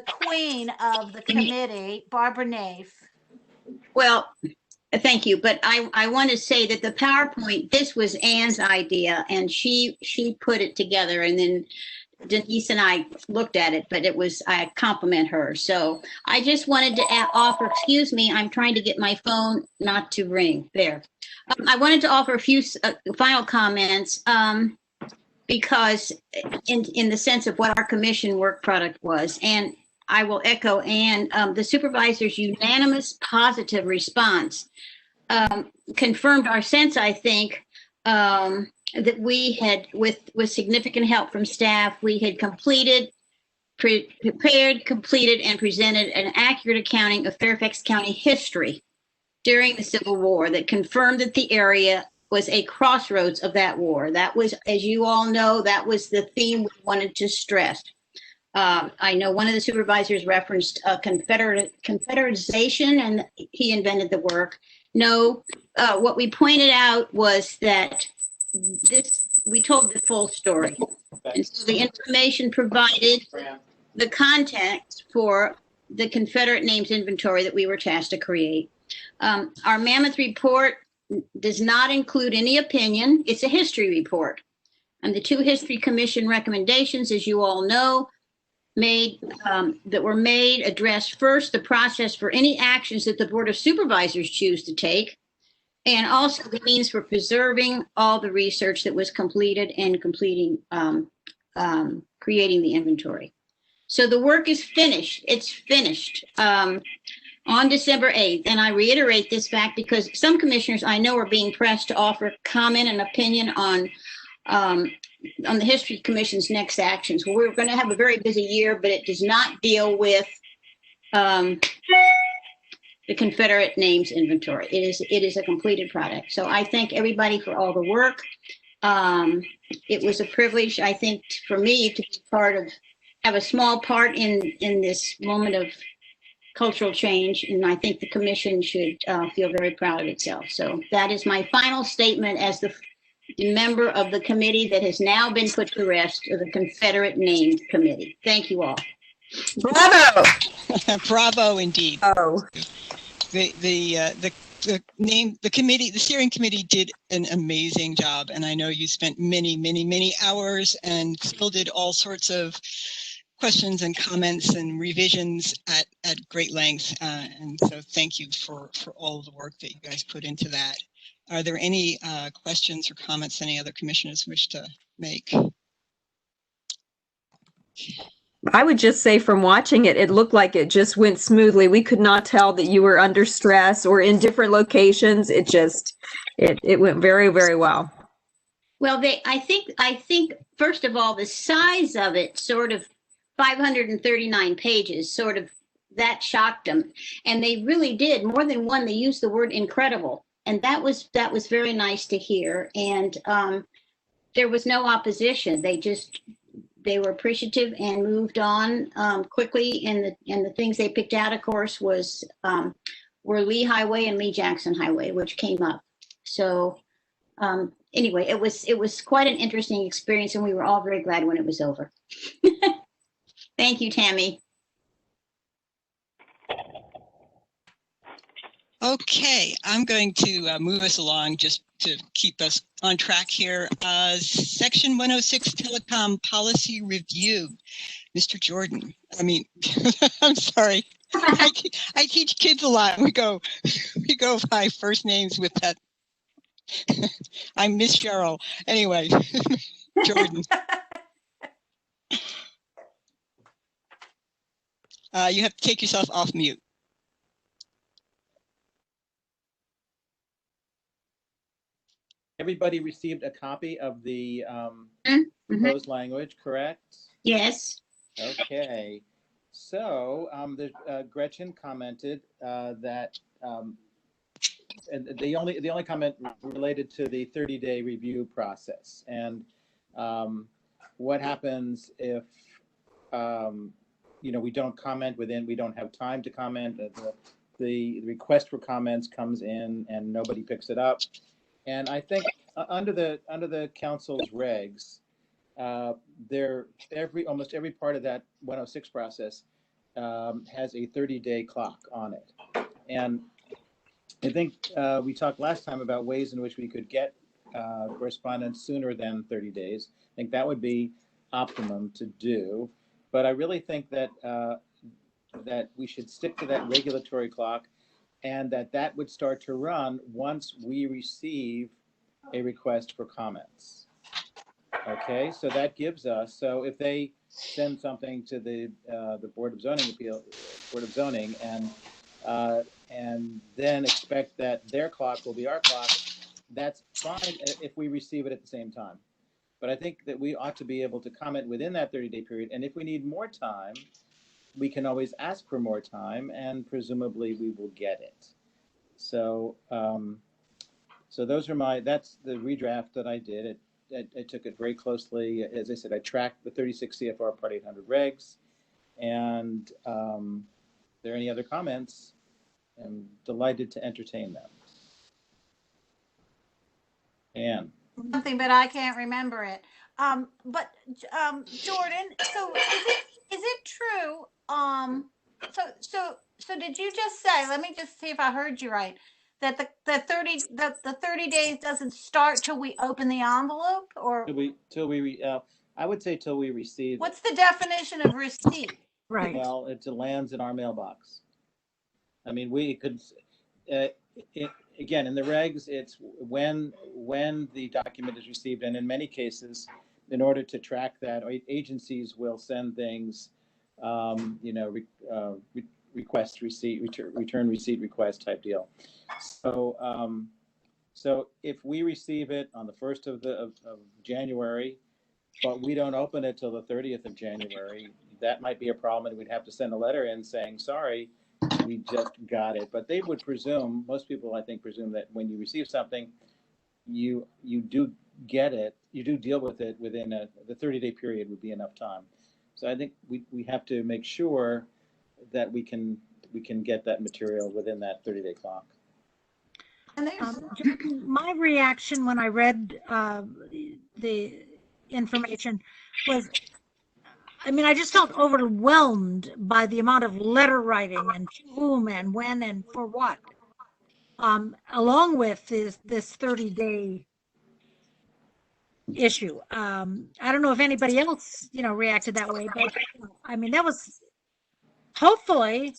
queen of the committee, Barbara Naif. Well, thank you. But I want to say that the PowerPoint, this was Anne's idea, and she put it together. And then Denise and I looked at it, but I compliment her. So I just wanted to offer, excuse me, I'm trying to get my phone not to ring. There. I wanted to offer a few final comments because in the sense of what our commission work product was. And I will echo Ann, the supervisor's unanimous positive response confirmed our sense, I think, that we had, with significant help from staff, we had prepared, completed, and presented an accurate accounting of Fairfax County history during the Civil War that confirmed that the area was a crossroads of that war. That was, as you all know, that was the theme we wanted to stress. I know one of the supervisors referenced confederation, and he invented the work. No, what we pointed out was that we told the full story. And so the information provided the context for the Confederate names inventory that we were tasked to create. Our Mammoth report does not include any opinion. It's a history report. And the 2 History Commission recommendations, as you all know, address first the process for any actions that the Board of Supervisors choose to take, and also the means for preserving all the research that was completed and creating the inventory. So the work is finished. It's finished on December 8th. And I reiterate this fact because some commissioners I know are being pressed to offer comment and opinion on the History Commission's next actions. Well, we're going to have a very busy year, but it does not deal with the Confederate names inventory. It is a completed product. So I thank everybody for all the work. It was a privilege, I think, for me to be have a small part in this moment of cultural change, and I think the commission should feel very proud of itself. So that is my final statement as the member of the committee that has now been put to rest of the Confederate Names Committee. Thank you all. Bravo! Bravo, indeed. Oh. The steering committee did an amazing job, and I know you spent many hours and still did all sorts of questions and comments and revisions at great length, and so thank you for all of the work that you guys put into that. Are there any questions or comments any other commissioners wish to make? I would just say from watching it, it looked like it just went smoothly. We could not tell that you were under stress or in different locations. It went very, very well. Well, I think first of all, the size of it, sort of 539 pages, sort of that shocked them. And they really did more than one. They used the word incredible. And that was very nice to hear. And there was no opposition. They were appreciative and moved on quickly. And the things they picked out, of course, were Lee Highway and Lee Jackson Highway, which came up. So anyway, it was quite an interesting experience, and we were all very glad when it was over. Thank you, Tammy. Okay, I'm going to move us along just to keep us on track here. Section 106 Telecom Policy Review. Mr. Jordan, I'm sorry. I teach kids a lot. We go by first names with that. I'm Miss Cheryl. Anyway, Jordan. You have to take yourself off mute. Everybody received a copy of the proposed language, correct? Yes. Okay. So Gretchen commented that and the only comment related to the 30-day review process and what happens if we don't comment we don't have time to comment. The request for comments comes in and nobody picks it up. And I think under the council's regs, almost every part of that 106 process has a 30-day clock on it. And I think we talked last time about ways in which we could get correspondence sooner than 30 days. I think that would be optimum to do. But I really think that that we should stick to that regulatory clock, and that would start to run once we receive a request for comments. Okay, so that gives us, so if they send something to the Board of Zoning and then expect that their clock will be our clock, that's fine if we receive it at the same time. But I think that we ought to be able to comment within that 30-day period, and if we need more time, we can always ask for more time, and presumably we will get it. So, so those are that's the redraft that I did. I took it very closely. As I said, I tracked the 36 CFR Part 800 regs. And are there any other comments? I'm delighted to entertain them. Anne. Something, but I can't remember it. But Jordan, so is it true? So did you just say? Let me just see if I heard you right. That the 30 days doesn't start till we open the envelope, or I would say till we receive. What's the definition of receipt? Right. Well, it lands in our mailbox. I mean, we could. Again, in the regs, it's when the document is received, and in many cases, in order to track that, agencies will send things, request receipt, return receipt request type deal. So, so if we receive it on the 1st of January, but we don't open it till the 30th of January, that might be a problem, and we'd have to send a letter in saying, sorry, we just got it. But they would presume, most people I think presume that when you receive something, you do get it, you do deal with it within the 30-day period would be enough time. So I think we have to make sure that we can get that material within that 30-day clock. My reaction when I read the information was, I mean, I just felt overwhelmed by the amount of letter writing and to whom and when and for what, along with this 30-day issue. I don't know if anybody else, reacted that way, but I mean, that was, hopefully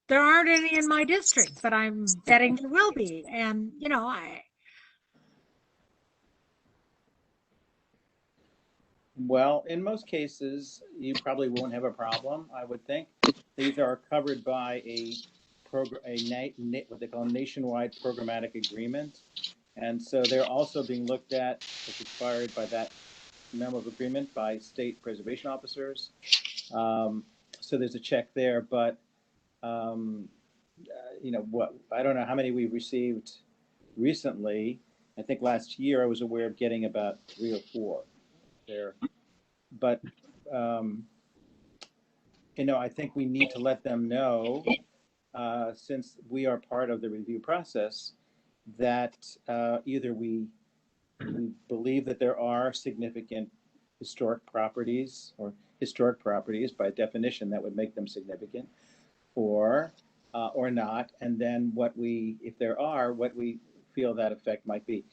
there aren't any in my district, but I'm betting there will be. And, Well, in most cases, you probably won't have a problem, I would think. These are covered by a program, what they call a nationwide programmatic agreement. And so they're also being looked at as required by that memo of agreement by state preservation officers. So there's a check there, but I don't know how many we've received recently. I think last year I was aware of getting about 3 or 4 there. But, I think we need to let them know, since we are part of the review process, that either we believe that there are significant historic properties, or historic properties by definition that would make them significant, or not, and then if there are, what we feel that effect might be.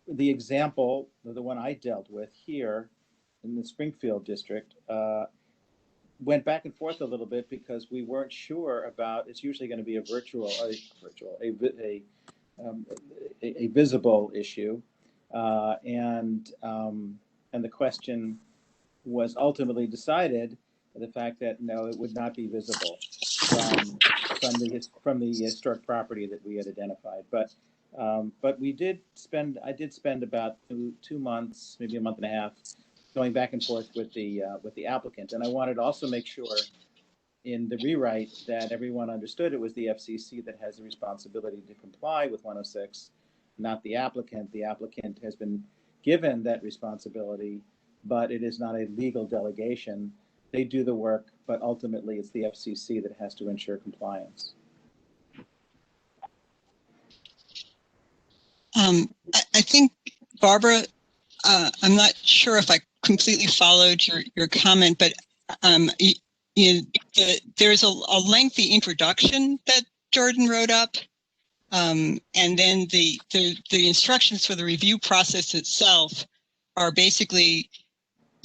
The example, the one I dealt with here in the Springfield district, went back and forth a little bit because we weren't sure about. It's usually going to be a visible issue, and the question was ultimately decided the fact that no, it would not be visible from the historic property that we had identified. But I did spend about 2 months, maybe a month and a half, going back and forth with the applicant, and I wanted to also make sure in the rewrite that everyone understood it was the FCC that has the responsibility to comply with 106, not the applicant. The applicant has been given that responsibility, but it is not a legal delegation. They do the work, but ultimately it's the FCC that has to ensure compliance. I think, Barbara, I'm not sure if I completely followed your comment, but there's a lengthy introduction that Jordan wrote up, and then the instructions for the review process itself are basically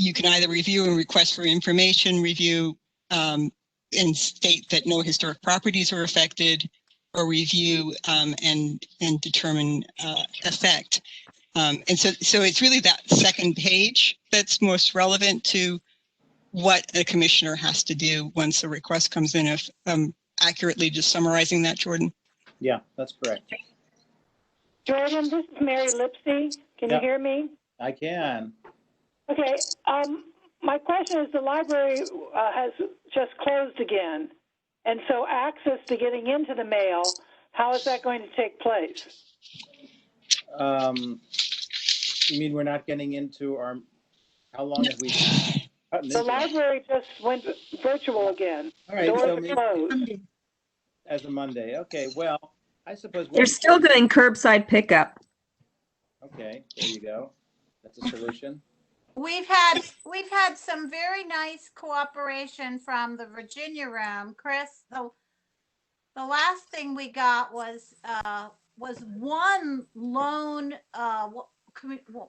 you can either review and request for information, review and state that no historic properties are affected, or review and determine effect. And so it's really that second page that's most relevant to what a commissioner has to do once a request comes in. If accurately just summarizing that, Jordan. Yeah, that's correct. Jordan, this is Mary Lipsey. Can you hear me? I can. Okay. My question is, the library has just closed again, and so access to getting into the mail, how is that going to take place? You mean we're not getting into our? How long have we? The library just went virtual again. All right, Doors so are maybe closed. as a Monday. Okay, well, I suppose They're still doing curbside pickup. Okay, there you go. That's a solution. We've had some very nice cooperation from the Virginia room. Chris, the last thing we got was one lone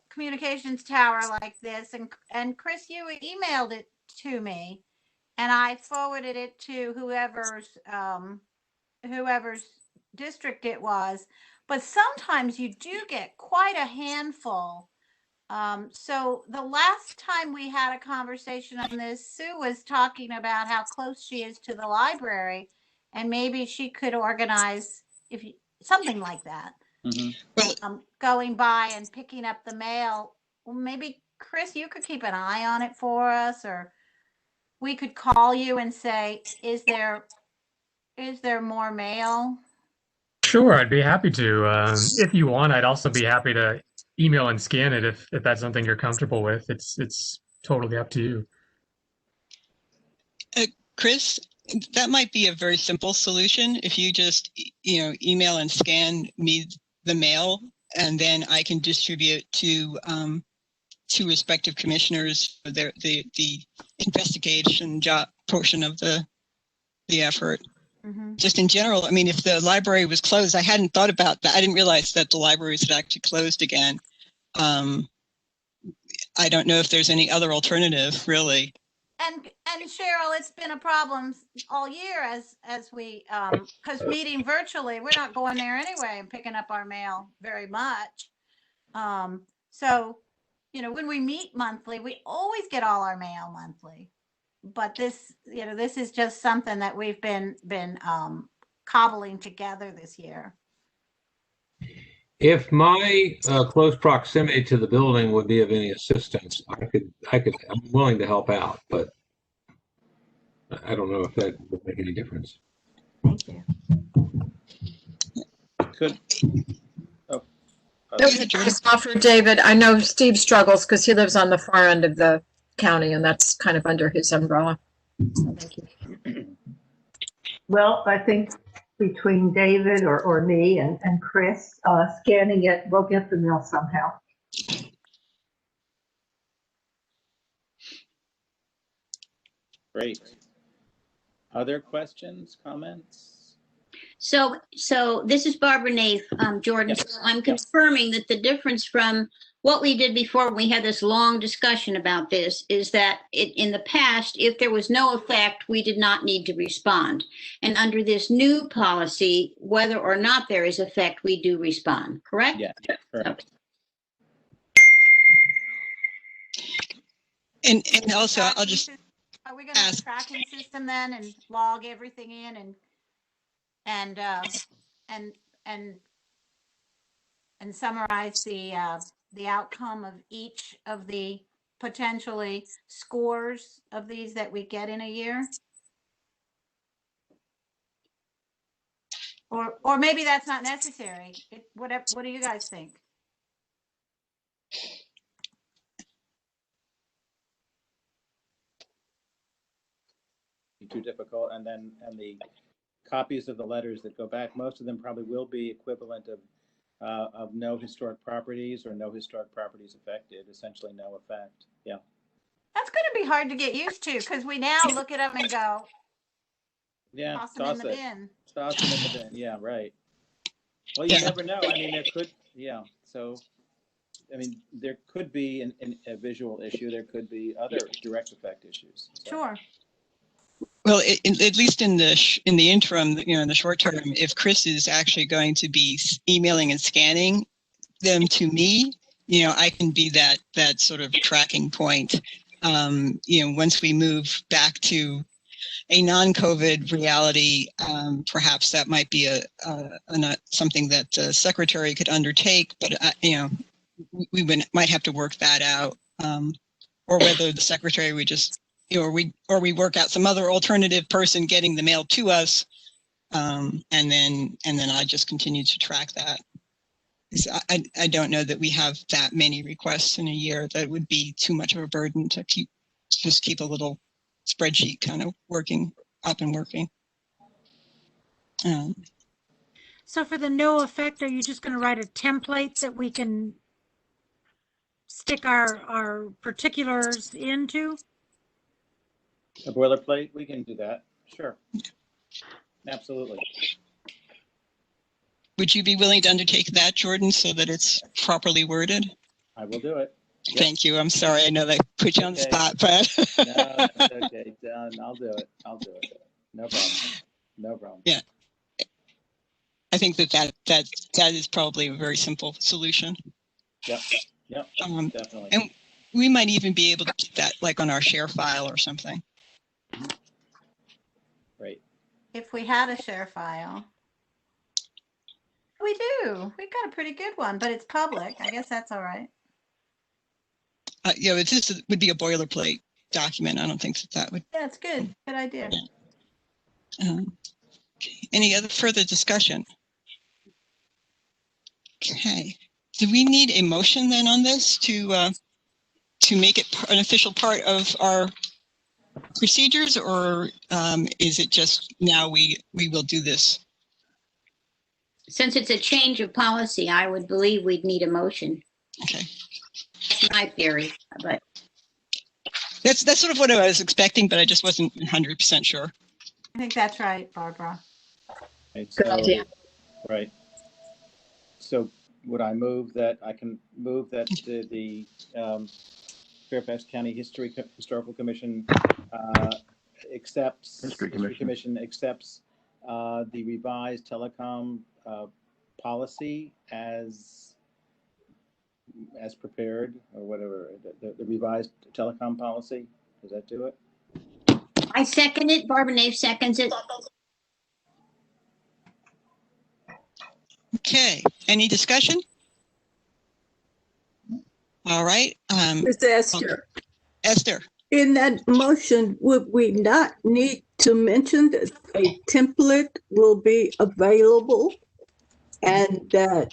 communications tower like this, and Chris, you emailed it to me, and I forwarded it to whoever's district it was. But sometimes you do get quite a handful. So the last time we had a conversation on this, Sue was talking about how close she is to the library, and maybe she could organize something like that. Mm-hmm. Going by and picking up the mail. Well, maybe Chris, you could keep an eye on it for us, or we could call you and say, is there more mail? Sure, I'd be happy to. If you want, I'd also be happy to email and scan it if that's something you're comfortable with. It's totally up to you. Chris, that might be a very simple solution. If you just email and scan me the mail, and then I can distribute to respective commissioners for the investigation job portion of the effort. Mm-hmm. Just in general, I mean, if the library was closed, I hadn't thought about that. I didn't realize that the libraries had actually closed again. I don't know if there's any other alternative, really. And Cheryl, it's been a problem all year as we because meeting virtually, we're not going there anyway and picking up our mail very much. So when we meet monthly, we always get all our mail monthly. But this is just something that we've been cobbling together this year. If my close proximity to the building would be of any assistance, I'm willing to help out, but I don't know if that would make any difference. Thank you. Could. Just offer David. I know Steve struggles because he lives on the far end of the county, and that's kind of under his umbrella. So thank you. Well, I think between David or me and Chris scanning it, we'll get the mail somehow. Great. Other questions, comments? So this is Barbara Naif, Jordan. Yep. So I'm confirming that the difference from what we did before when we had this long discussion about this is that in the past, if there was no effect, we did not need to respond. And under this new policy, whether or not there is effect, we do respond, correct? Yeah, correct. And also, I'll just Are we going to have a tracking system then and log everything in and summarize the outcome of each of the potentially scores of these that we get in a year? Or maybe that's not necessary. What do you guys think? Too difficult, and the copies of the letters that go back, most of them probably will be equivalent of no historic properties or no historic properties affected, essentially no effect. Yeah. That's going to be hard to get used to because we now look at them and go, yeah, toss them in the bin. Toss them in the bin. Yeah, right. Well, you never know. I mean, there could. Yeah. So I mean, there could be a visual issue. There could be other direct effect issues. So. Sure. Well, at least in the interim, in the short term, if Chris is actually going to be emailing and scanning them to me, I can be that sort of tracking point. Once we move back to a non-COVID reality, perhaps that might be something that the secretary could undertake, but we might have to work that out, or whether the secretary would just, or we work out some other alternative person getting the mail to us, and then I just continue to track that. I don't know that we have that many requests in a year. That would be too much of a burden to just keep a little spreadsheet kind of working up and working. So for the no effect, are you just going to write a template that we can stick our particulars into? A boilerplate, we can do that. Sure. Absolutely. Would you be willing to undertake that, Jordan, so that it's properly worded? I will do it. Yep. Thank you. I'm sorry. I know that put you on the spot, but no, that's okay. Done. I'll do it. No problem. No problem. Yeah. I think that is probably a very simple solution. Yep. Definitely. And we might even be able to keep that like on our share file or something. Right. If we had a share file. We do. We got a pretty good one, but it's public. I guess that's all right. It would be a boilerplate document. I don't think that would. Yeah, it's good. Good idea. Any other further discussion? Okay. Do we need a motion then on this to make it an official part of our procedures, or is it just now we will do this? Since it's a change of policy, I would believe we'd need a motion. Okay. That's my theory, but. That's sort of what I was expecting, but I just wasn't 100% sure. I think that's right, Barbara. Right, Good idea. Right. So would I move that, I can move that the Fairfax County Historical Commission accepts, History Commission accepts the revised telecom policy as prepared, or whatever, the revised telecom policy. Does that do it? I second it. Barbara Nave seconds it. Okay. Any discussion? All right. Ms. Esther. Esther. In that motion, would we not need to mention that a template will be available and that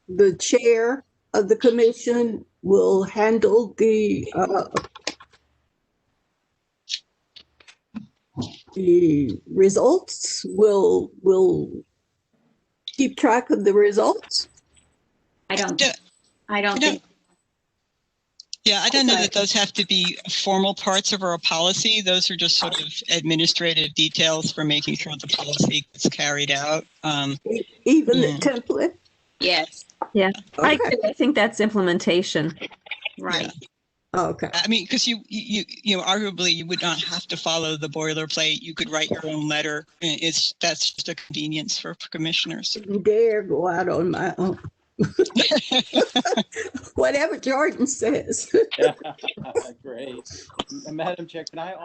the chair of the commission will handle the results, will keep track of the results? I don't think. Yeah, I don't know that those have to be formal parts of our policy. Those are just sort of administrative details for making sure the policy gets carried out. Even the template? Yes. Yeah, Okay. I think that's implementation. Right. Yeah. Okay. I mean, because you arguably you would not have to follow the boilerplate. You could write your own letter. That's just a convenience for commissioners. Dare go out on my own. Whatever Jordan says. Great. Madam Chair, can I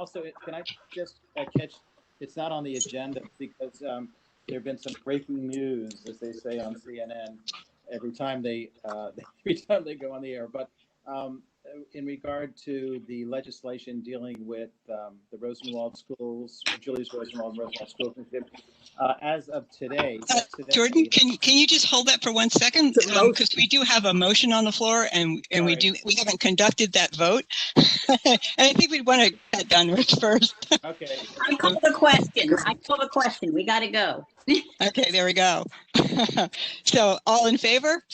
just catch, it's not on the agenda because there have been some breaking news, as they say on CNN, every time they go on the air. But in regard to the legislation dealing with the Rosenwald schools, Julius Rosenwald School Initiative, as of today, Jordan, can you just hold that for 1 second? Because we do have a motion on the floor, and we haven't conducted that vote, and I think we'd want to get that done first. Okay. I call the question. We got to go. Okay, there we go. So, all in favor?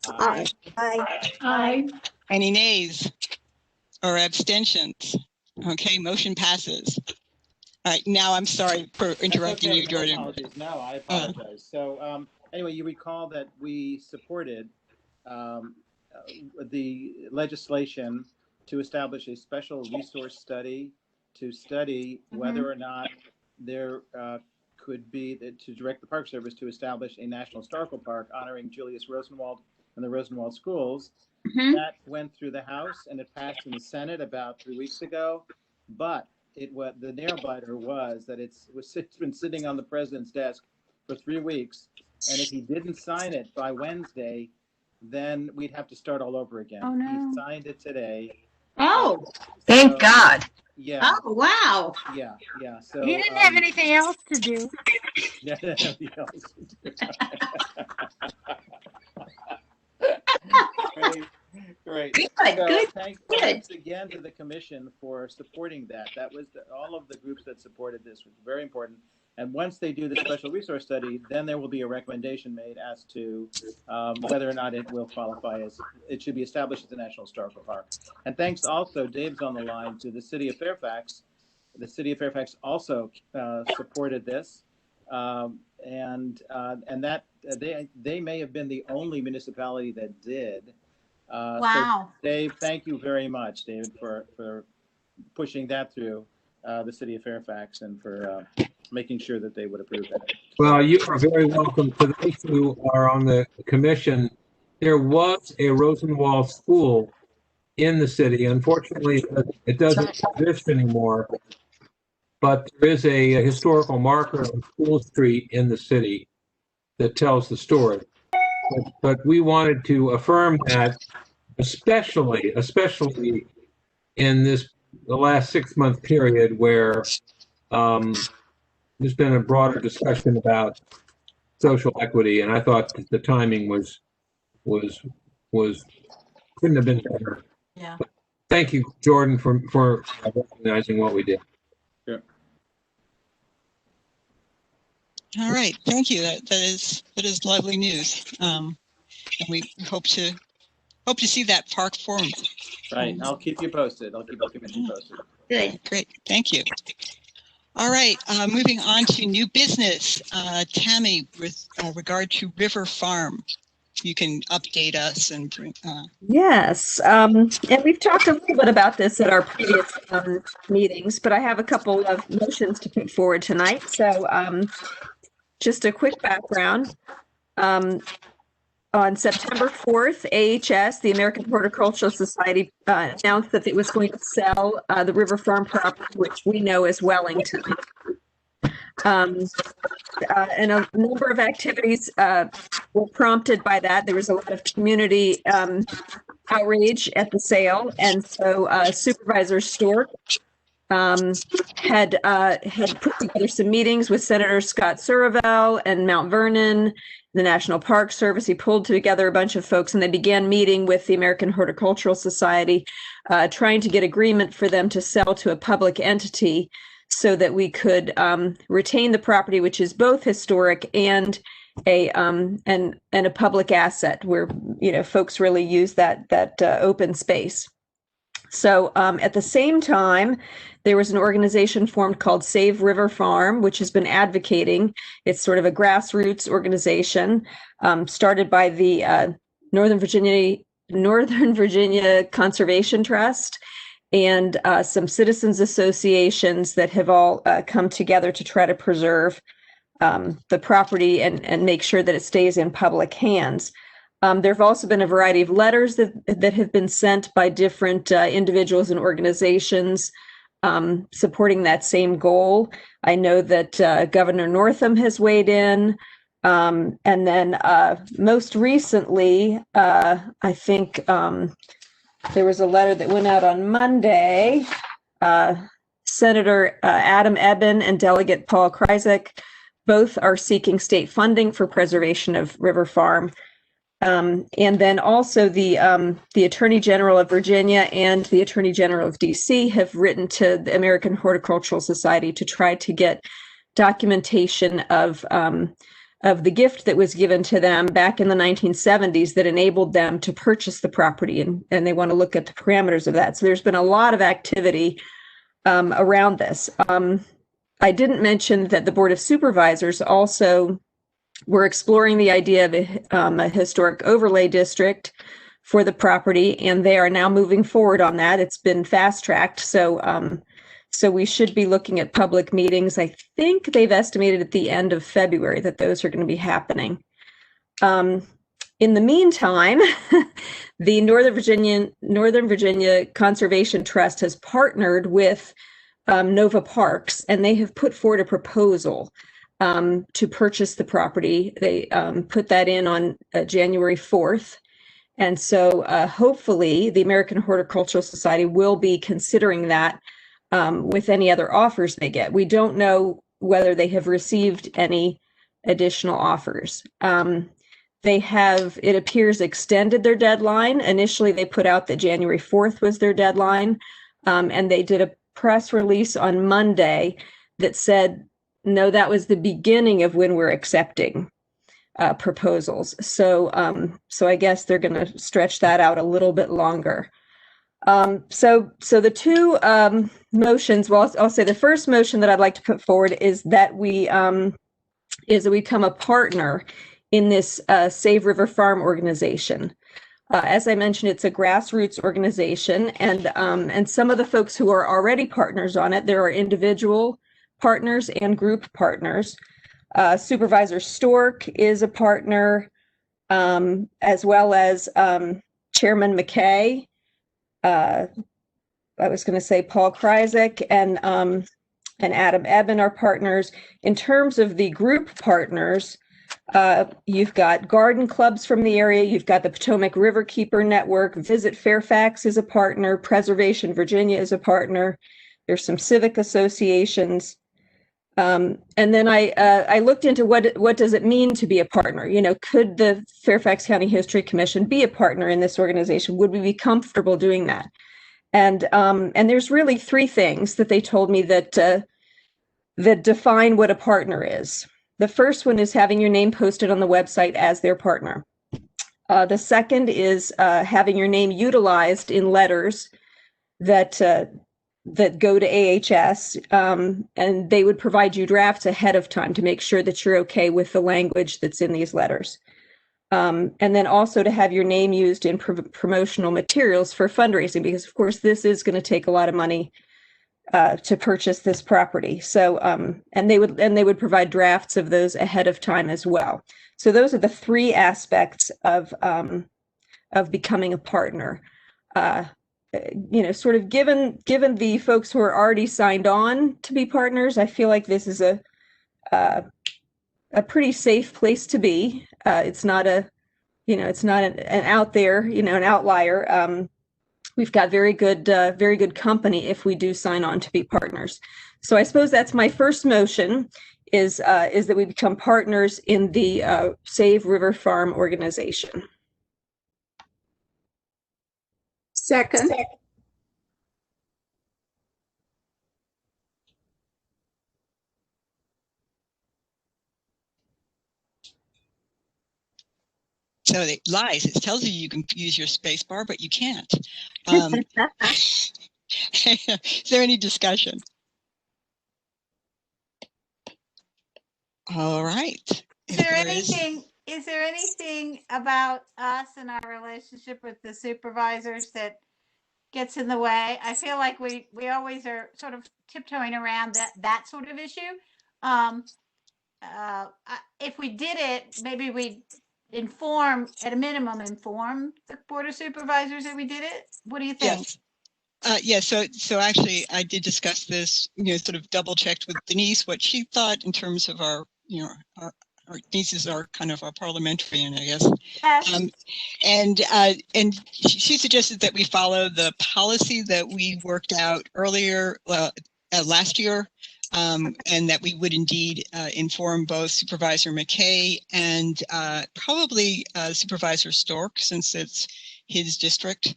Aye. Aye. Aye. Any nays or abstentions? Okay, motion passes. All right, now I'm sorry for interrupting you, Jordan. No, I apologize. So anyway, you recall that we supported the legislation to establish a special resource study to study whether or not there could be, to direct the Park Service to establish a National Historical Park honoring Julius Rosenwald and the Rosenwald schools. That went through the House and it passed in the Senate about 3 weeks ago. But the nail biter was that it's been sitting on the president's desk for 3 weeks. And if he didn't sign it by Wednesday, then we'd have to start all over again. Oh, no. He signed it today. Oh, Thank God. Yeah. oh, wow. Yeah. So He didn't have anything else to do. Yeah, nothing else to do. Great. Good, So good, thanks again to the commission for supporting that. That was all of the groups that supported this was very important. And once they do the special resource study, then there will be a recommendation made as to whether or not it will qualify as, it should be established as a National Historical Park. And thanks also, Dave's on the line, to the city of Fairfax. The city of Fairfax also supported this. And that they may have been the only municipality that did. Wow. So Dave, thank you very much, David, for pushing that through the city of Fairfax and for making sure that they would approve that. Well, you are very welcome. To those who are on the commission, there was a Rosenwald school in the city. Unfortunately, it doesn't exist anymore. But there is a historical marker on School Street in the city that tells the story. But we wanted to affirm that, especially in the last 6-month period where there's been a broader discussion about social equity, and I thought that the timing was couldn't have been better. Yeah. But thank you, Jordan, for recognizing what we did. All right, thank you. That is lovely news, and we hope to see that park formed. Right, I'll keep you posted. I'll keep the commission posted. Good, great, thank you. All right, moving on to new business. Tammy, with regard to River Farm, you can update us and bring. Yes, and we've talked a little bit about this at our previous meetings, but I have a couple of motions to put forward tonight. So just a quick background. On September 4th, AHS, the American Horticultural Society, announced that it was going to sell the River Farm property, which we know as Wellington. And a number of activities were prompted by that. There was a lot of community outrage at the sale, and so Supervisor Stork had put together some meetings with Senator Scott Suravel and Mount Vernon, the National Park Service. He pulled together a bunch of folks, and they began meeting with the American Horticultural Society, trying to get agreement for them to sell to a public entity so that we could retain the property, which is both historic and a public asset where folks really use that open space. So at the same time, there was an organization formed called Save River Farm, which has been advocating. It's sort of a grassroots organization started by the Northern Virginia Conservation Trust and some citizens associations that have all come together to try to preserve the property and make sure that it stays in public hands. There have also been a variety of letters that have been sent by different individuals and organizations supporting that same goal. I know that Governor Northam has weighed in. And then most recently, I think there was a letter that went out on Monday. Senator Adam Eben and Delegate Paul Kryzak both are seeking state funding for preservation of River Farm. And then also the Attorney General of Virginia and the Attorney General of DC have written to the American Horticultural Society to try to get documentation of the gift that was given to them back in the 1970s that enabled them to purchase the property, and they want to look at the parameters of that. So there's been a lot of activity around this. I didn't mention that the Board of Supervisors also we're exploring the idea of a historic overlay district for the property, and they are now moving forward on that. It's been fast tracked, so we should be looking at public meetings. I think they've estimated at the end of February that those are going to be happening. In the meantime, the Northern Virginia Conservation Trust has partnered with Nova Parks, and they have put forward a proposal to purchase the property. They put that in on January 4th. And so hopefully the American Horticultural Society will be considering that with any other offers they get. We don't know whether they have received any additional offers. They have, it appears, extended their deadline. Initially, they put out that January 4th was their deadline, and they did a press release on Monday that said, no, that was the beginning of when we're accepting proposals. So I guess they're going to stretch that out a little bit longer. So the two motions, well, I'll say the first motion that I'd like to put forward is that we become a partner in this Save River Farm organization. As I mentioned, it's a grassroots organization, and some of the folks who are already partners on it, there are individual partners and group partners. Supervisor Stork is a partner, as well as Chairman McKay. I was going to say Paul Kryzak and Adam Eben are partners. In terms of the group partners, you've got garden clubs from the area. You've got the Potomac Riverkeeper Network. Visit Fairfax is a partner. Preservation Virginia is a partner. There's some civic associations. And then I looked into what does it mean to be a partner? You know, could the Fairfax County History Commission be a partner in this organization? Would we be comfortable doing that? And there's really three things that they told me that define what a partner is. The first one is having your name posted on the website as their partner. The second is having your name utilized in letters that go to AHS, and they would provide you drafts ahead of time to make sure that you're okay with the language that's in these letters. And then also to have your name used in promotional materials for fundraising, because of course this is going to take a lot of money to purchase this property. So, and they would provide drafts of those ahead of time as well. So those are the three aspects of becoming a partner. You know, sort of given the folks who are already signed on to be partners, I feel like this is a pretty safe place to be. It's not it's not an out there, an outlier. We've got very good company if we do sign on to be partners. So I suppose that's my first motion is that we become partners in the Save River Farm organization. Second. So it lies. It tells you you can use your space bar, but you can't. Is there any discussion? All right. Is there anything about us and our relationship with the supervisors that gets in the way? I feel like we always are sort of tiptoeing around that sort of issue. If we did it, maybe we'd at a minimum inform the Board of Supervisors that we did it. What do you think? Yes. So actually I did discuss this, sort of double checked with Denise what she thought in terms of our Denise are kind of our parliamentarian, I guess. Yes. And she suggested that we follow the policy that we worked out earlier last year, and that we would indeed inform both Supervisor McKay and probably Supervisor Stork, since it's his district.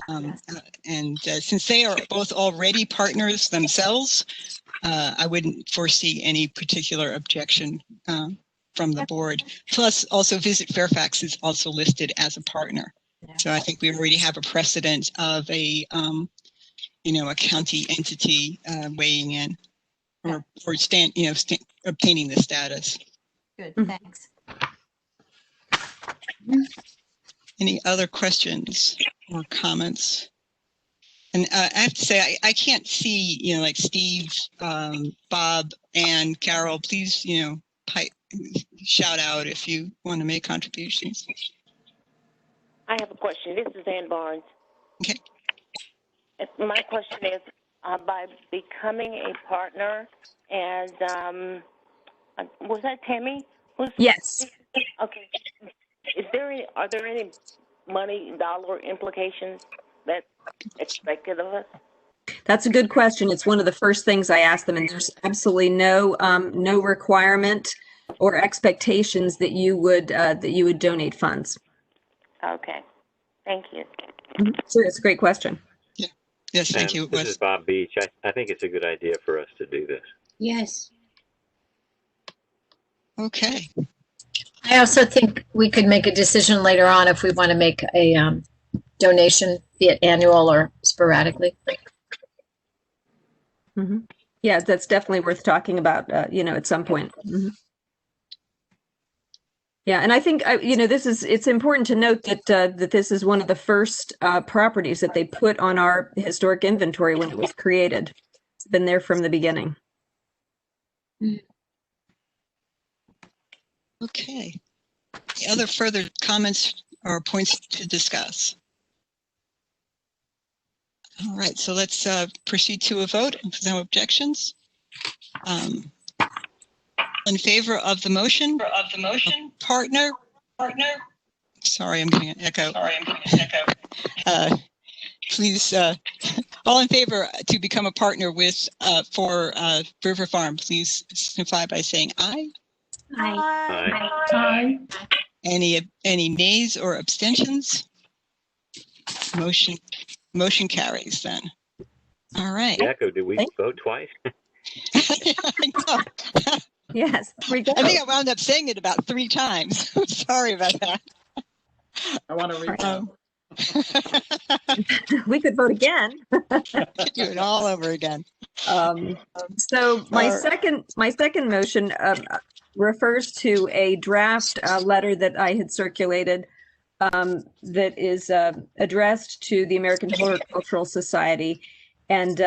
And since they are both already partners themselves, I wouldn't foresee any particular objection from the board. Plus, also Visit Fairfax is also listed as a partner. Yeah. So I think we already have a precedent of a county entity weighing in or obtaining the status. Good, thanks. Any other questions or comments? And I have to say, I can't see, like Steve, Bob, and Carol. Please, shout out if you want to make contributions. I have a question. This is Ann Barnes. Okay. My question is, by becoming a partner, and was that Tammy? Yes. Okay. Are there any money dollar implications that's expected of us? That's a good question. It's one of the first things I ask them, and there's absolutely no requirement or expectations that you would donate funds. Okay, thank you. Sure, it's a great question. Yeah. Yes, thank you. This is Bob Beach. I think it's a good idea for us to do this. Yes. Okay. I also think we could make a decision later on if we want to make a donation, be it annual or sporadically. Mm-hmm. Yeah, that's definitely worth talking about, at some point. Mm-hmm. Yeah, and I think, it's important to note that this is one of the first properties that they put on our historic inventory when it was created. It's been there from the beginning. Okay. Any other further comments or points to discuss? All right, so let's proceed to a vote. If there's no objections. In favor of the motion? Partner. Sorry, I'm getting an echo. Please, all in favor to become a partner with for River Farm, please signify by saying aye. Aye. Any nays or abstentions? Motion carries then. All right. Echo, did we vote twice? I know. Yes. I think I wound up saying it about 3 times. Sorry about that. I want to read We could vote again. Do it all over again. So my second motion refers to a draft letter that I had circulated that is addressed to the American Horticultural Society, and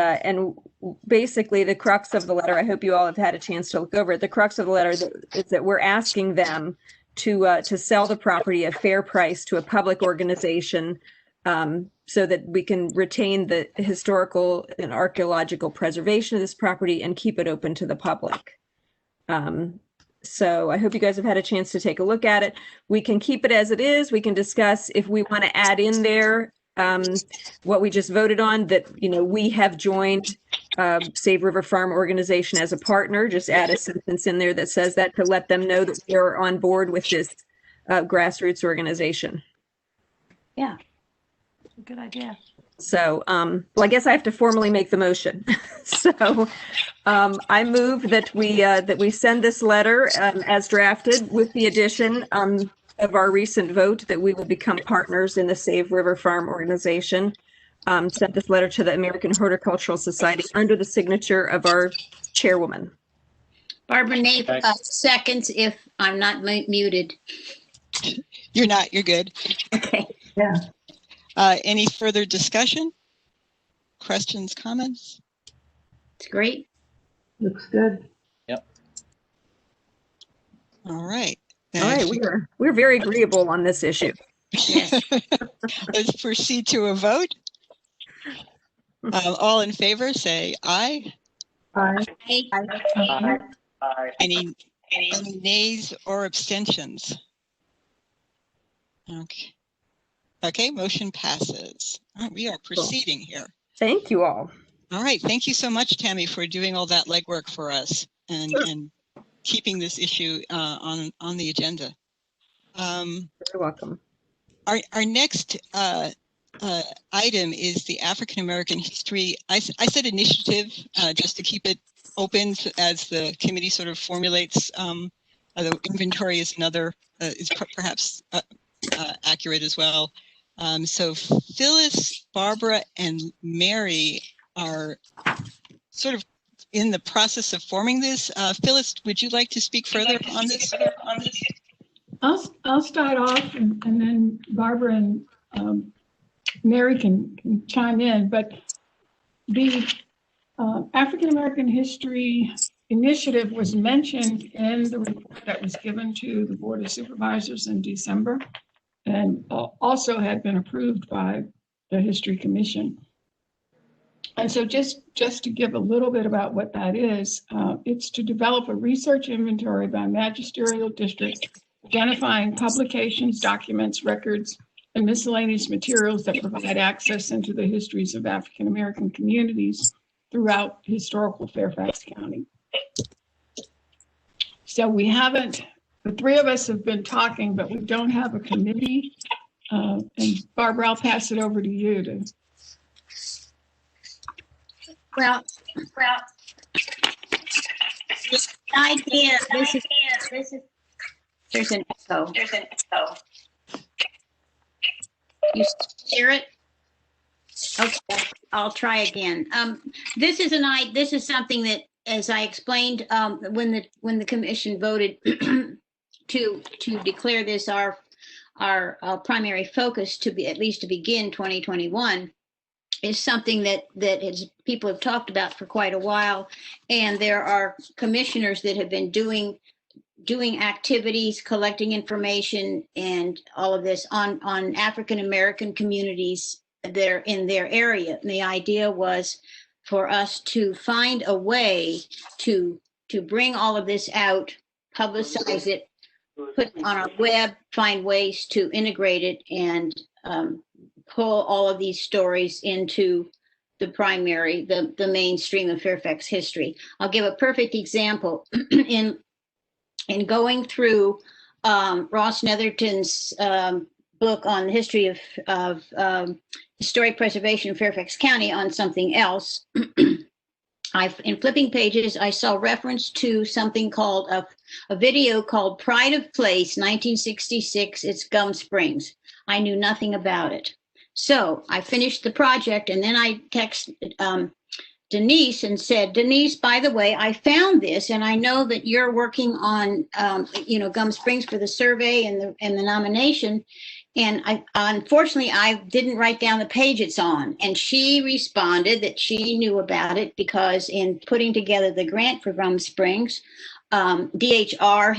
basically the crux of the letter. I hope you all have had a chance to look over it. The crux of the letter is that we're asking them to sell the property at a fair price to a public organization, so that we can retain the historical and archaeological preservation of this property and keep it open to the public. So I hope you guys have had a chance to take a look at it. We can keep it as it is. We can discuss if we want to add in there what we just voted on, that, we have joined Save River Farm organization as a partner. Just add a sentence in there that says that, to let them know that we're on board with this grassroots organization. Yeah. Good idea. So, I guess I have to formally make the motion. So, I move that we send this letter as drafted, with the addition of our recent vote that we will become partners in the Save River Farm organization. Sent this letter to the American Horticultural Society under the signature of our chairwoman. Barbara Nape, seconds if I'm not muted. You're not. You're good. Okay. Yeah. Any further discussion? Questions, comments? It's great. Looks good. Yep. All right. All right, we're very agreeable on this issue. Let's proceed to a vote. All in favor, say aye. Aye. Any nays or abstentions? Okay, motion passes. All right, we are proceeding here. Thank you all. All right, thank you so much, Tammy, for doing all that legwork for us and keeping this issue on the agenda. You're welcome. Our next item is the African American history. I said initiative just to keep it open as the committee sort of formulates. The inventory is another is perhaps accurate as well. So Phyllis, Barbara, and Mary are sort of in the process of forming this. Phyllis, would you like to speak further on this? I'll start off and then Barbara and Mary can chime in. But the African American History Initiative was mentioned in the report that was given to the Board of Supervisors in December, and also had been approved by the History Commission. And so just to give a little bit about what that is, it's to develop a research inventory by magisterial district, identifying publications, documents, records, and miscellaneous materials that provide access into the histories of African American communities throughout historical Fairfax County. So we haven't, the three of us have been talking, but we don't have a committee. And Barbara, I'll pass it over to you to. Well, this idea, this is, there's an echo. You hear it? Okay, I'll try again. This is something that, as I explained, when the commission voted to declare this our primary focus to be, at least to begin 2021, is something that people have talked about for quite a while, and there are commissioners that have been doing activities, collecting information, and all of this on African American communities that are in their area. And the idea was for us to find a way to bring all of this out, publicize it, put it on our web, find ways to integrate it, and pull all of these stories into the primary, the mainstream of Fairfax history. I'll give a perfect example. In going through Ross Netherton's book on the history of historic preservation in Fairfax County on something else, in flipping pages, I saw reference to something called a video called Pride of Place, 1966, it's Gum Springs. I knew nothing about it. So I finished the project, and then I texted Denise and said, Denise, by the way, I found this, and I know that you're working on, Gum Springs for the survey and the nomination. And unfortunately, I didn't write down the page it's on. And she responded that she knew about it because in putting together the grant for Gum Springs, DHR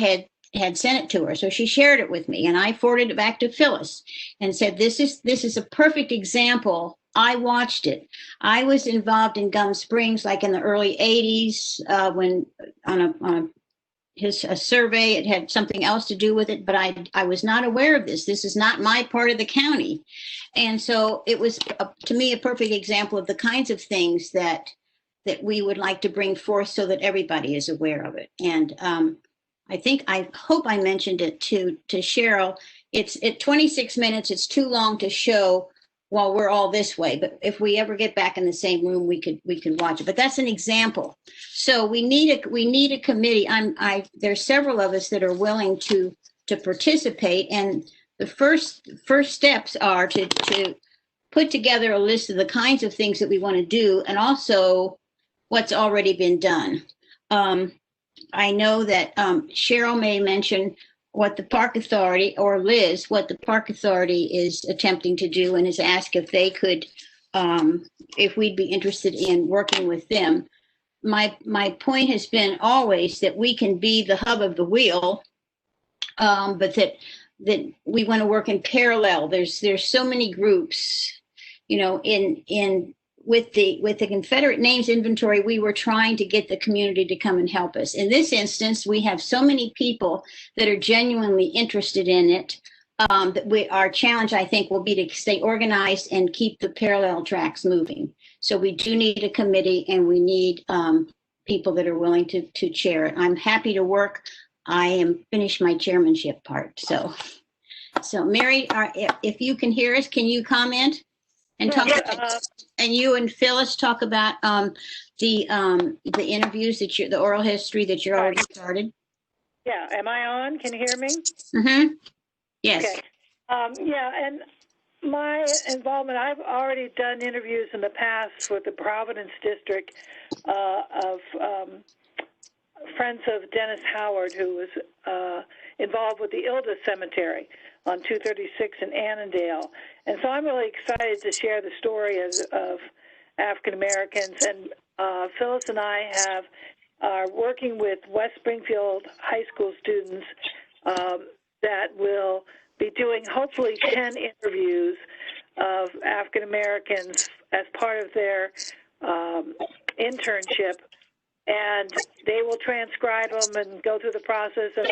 had sent it to her. So she shared it with me, and I forwarded it back to Phyllis and said, this is a perfect example. I watched it. I was involved in Gum Springs like in the early 80s when on a survey, it had something else to do with it, but I was not aware of this. This is not my part of the county. And so it was, to me, a perfect example of the kinds of things that we would like to bring forth so that everybody is aware of it. And I hope I mentioned it to Cheryl. It's at 26 minutes. It's too long to show while we're all this way, but if we ever get back in the same room, we could watch it. But that's an example. So we need a committee. There's several of us that are willing to participate, and the first steps are to put together a list of the kinds of things that we want to do, and also what's already been done. I know that Cheryl may mention what the Park Authority, or Liz, what the Park Authority is attempting to do, and has asked if they could, if we'd be interested in working with them. My point has been always that we can be the hub of the wheel, but that we want to work in parallel. There's so many groups, with the Confederate names inventory, we were trying to get the community to come and help us. In this instance, we have so many people that are genuinely interested in it that our challenge, I think, will be to stay organized and keep the parallel tracks moving. So we do need a committee, and we need people that are willing to chair it. I'm happy to work. I am finished my chairmanship part. So Mary, if you can hear us, can you comment? And talk about, and you and Phyllis talk about the interviews the oral history that you're already started. Yeah, am I on? Can you hear me? Mm-hmm. Yes. Okay. And my involvement, I've already done interviews in the past with the Providence District of Friends of Dennis Howard, who was involved with the Ilda Cemetery on 236 in Annandale. And so I'm really excited to share the story of African Americans. And Phyllis and I are working with West Springfield High School students that will be doing hopefully 10 interviews of African Americans as part of their internship, and they will transcribe them and go through the process of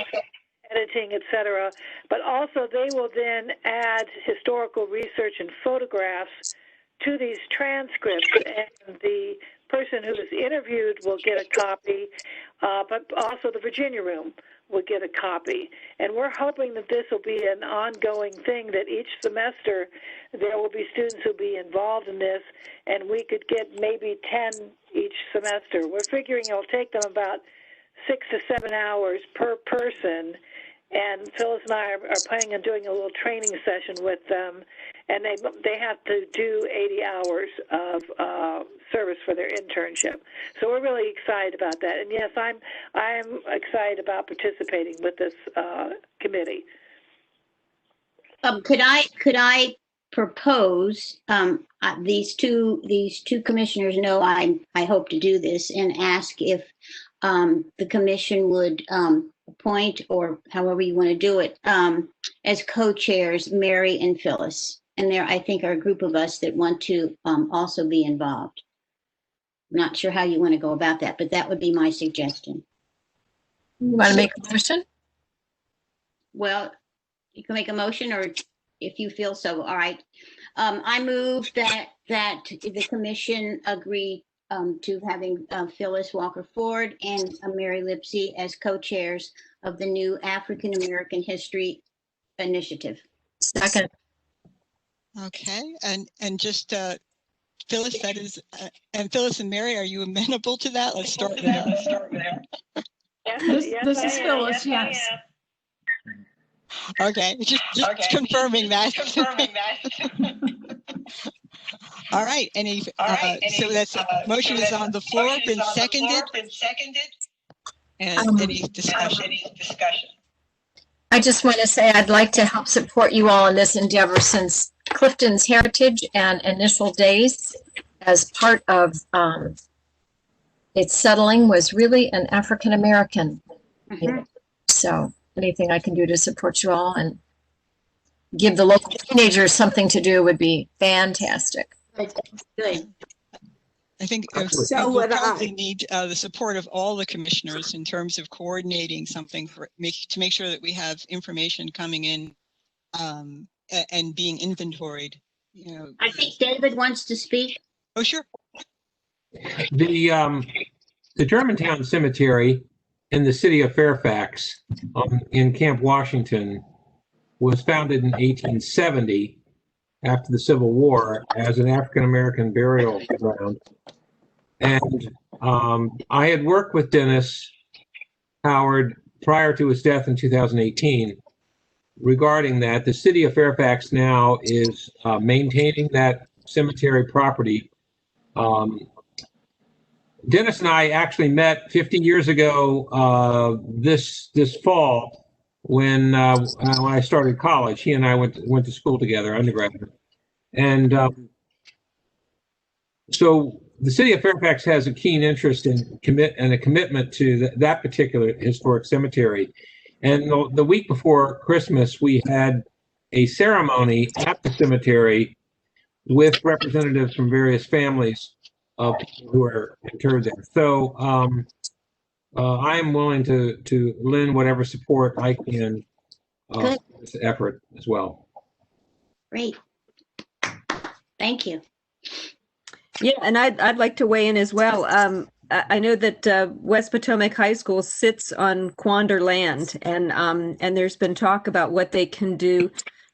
editing, etc. But also they will then add historical research and photographs to these transcripts, and the person who is interviewed will get a copy, but also the Virginia Room will get a copy. And we're hoping that this will be an ongoing thing, that each semester there will be students who will be involved in this, and we could get maybe 10 each semester. We're figuring it'll take them about 6 to 7 hours per person, and Phyllis and I are planning on doing a little training session with them, and they have to do 80 hours of service for their internship. So we're really excited about that. And yes, I'm excited about participating with this committee. Could I propose, these two commissioners know I hope to do this, and ask if the commission would appoint, or however you want to do it, as co-chairs Mary and Phyllis. And there, I think, are a group of us that want to also be involved. I'm not sure how you want to go about that, but that would be my suggestion. You want to make a motion? Well, you can make a motion, or if you feel so. All right. I move that the commission agree to having Phyllis Walker Ford and Mary Lipsey as co-chairs of the new African American History Initiative. Second. Okay, and just Phyllis, that is, and Phyllis and Mary, are you amenable to that? Let's start there. This is Phyllis, yes. Okay, just confirming that. All right, any, so that's, motion is on the floor, been seconded. And any discussion? I just want to say I'd like to help support you all in this endeavor, since Clifton's heritage and initial days as part of its settling was really an African American. So anything I can do to support you all and give the local teenagers something to do would be fantastic. Good. I think So we'll would probably I. need the support of all the commissioners in terms of coordinating something to make sure that we have information coming in and being inventoried. You know, I think David wants to speak. Oh, sure. The Germantown Cemetery in the city of Fairfax in Camp Washington was founded in 1870 after the Civil War as an African-American burial ground. And I had worked with Dennis Howard prior to his death in 2018 regarding that. The city of Fairfax now is maintaining that cemetery property. Dennis and I actually met 50 years ago this fall when I started college. He and I went to school together, undergraduate. And so the city of Fairfax has a keen interest in a commitment to that particular historic cemetery. And the week before Christmas, we had a ceremony at the cemetery with representatives from various families of people who are interred there. So I am willing to lend whatever support I can for this effort as well. Great. Thank you. Yeah, and I'd like to weigh in as well. I know that West Potomac High School sits on Quander land, and there's been talk about what they can do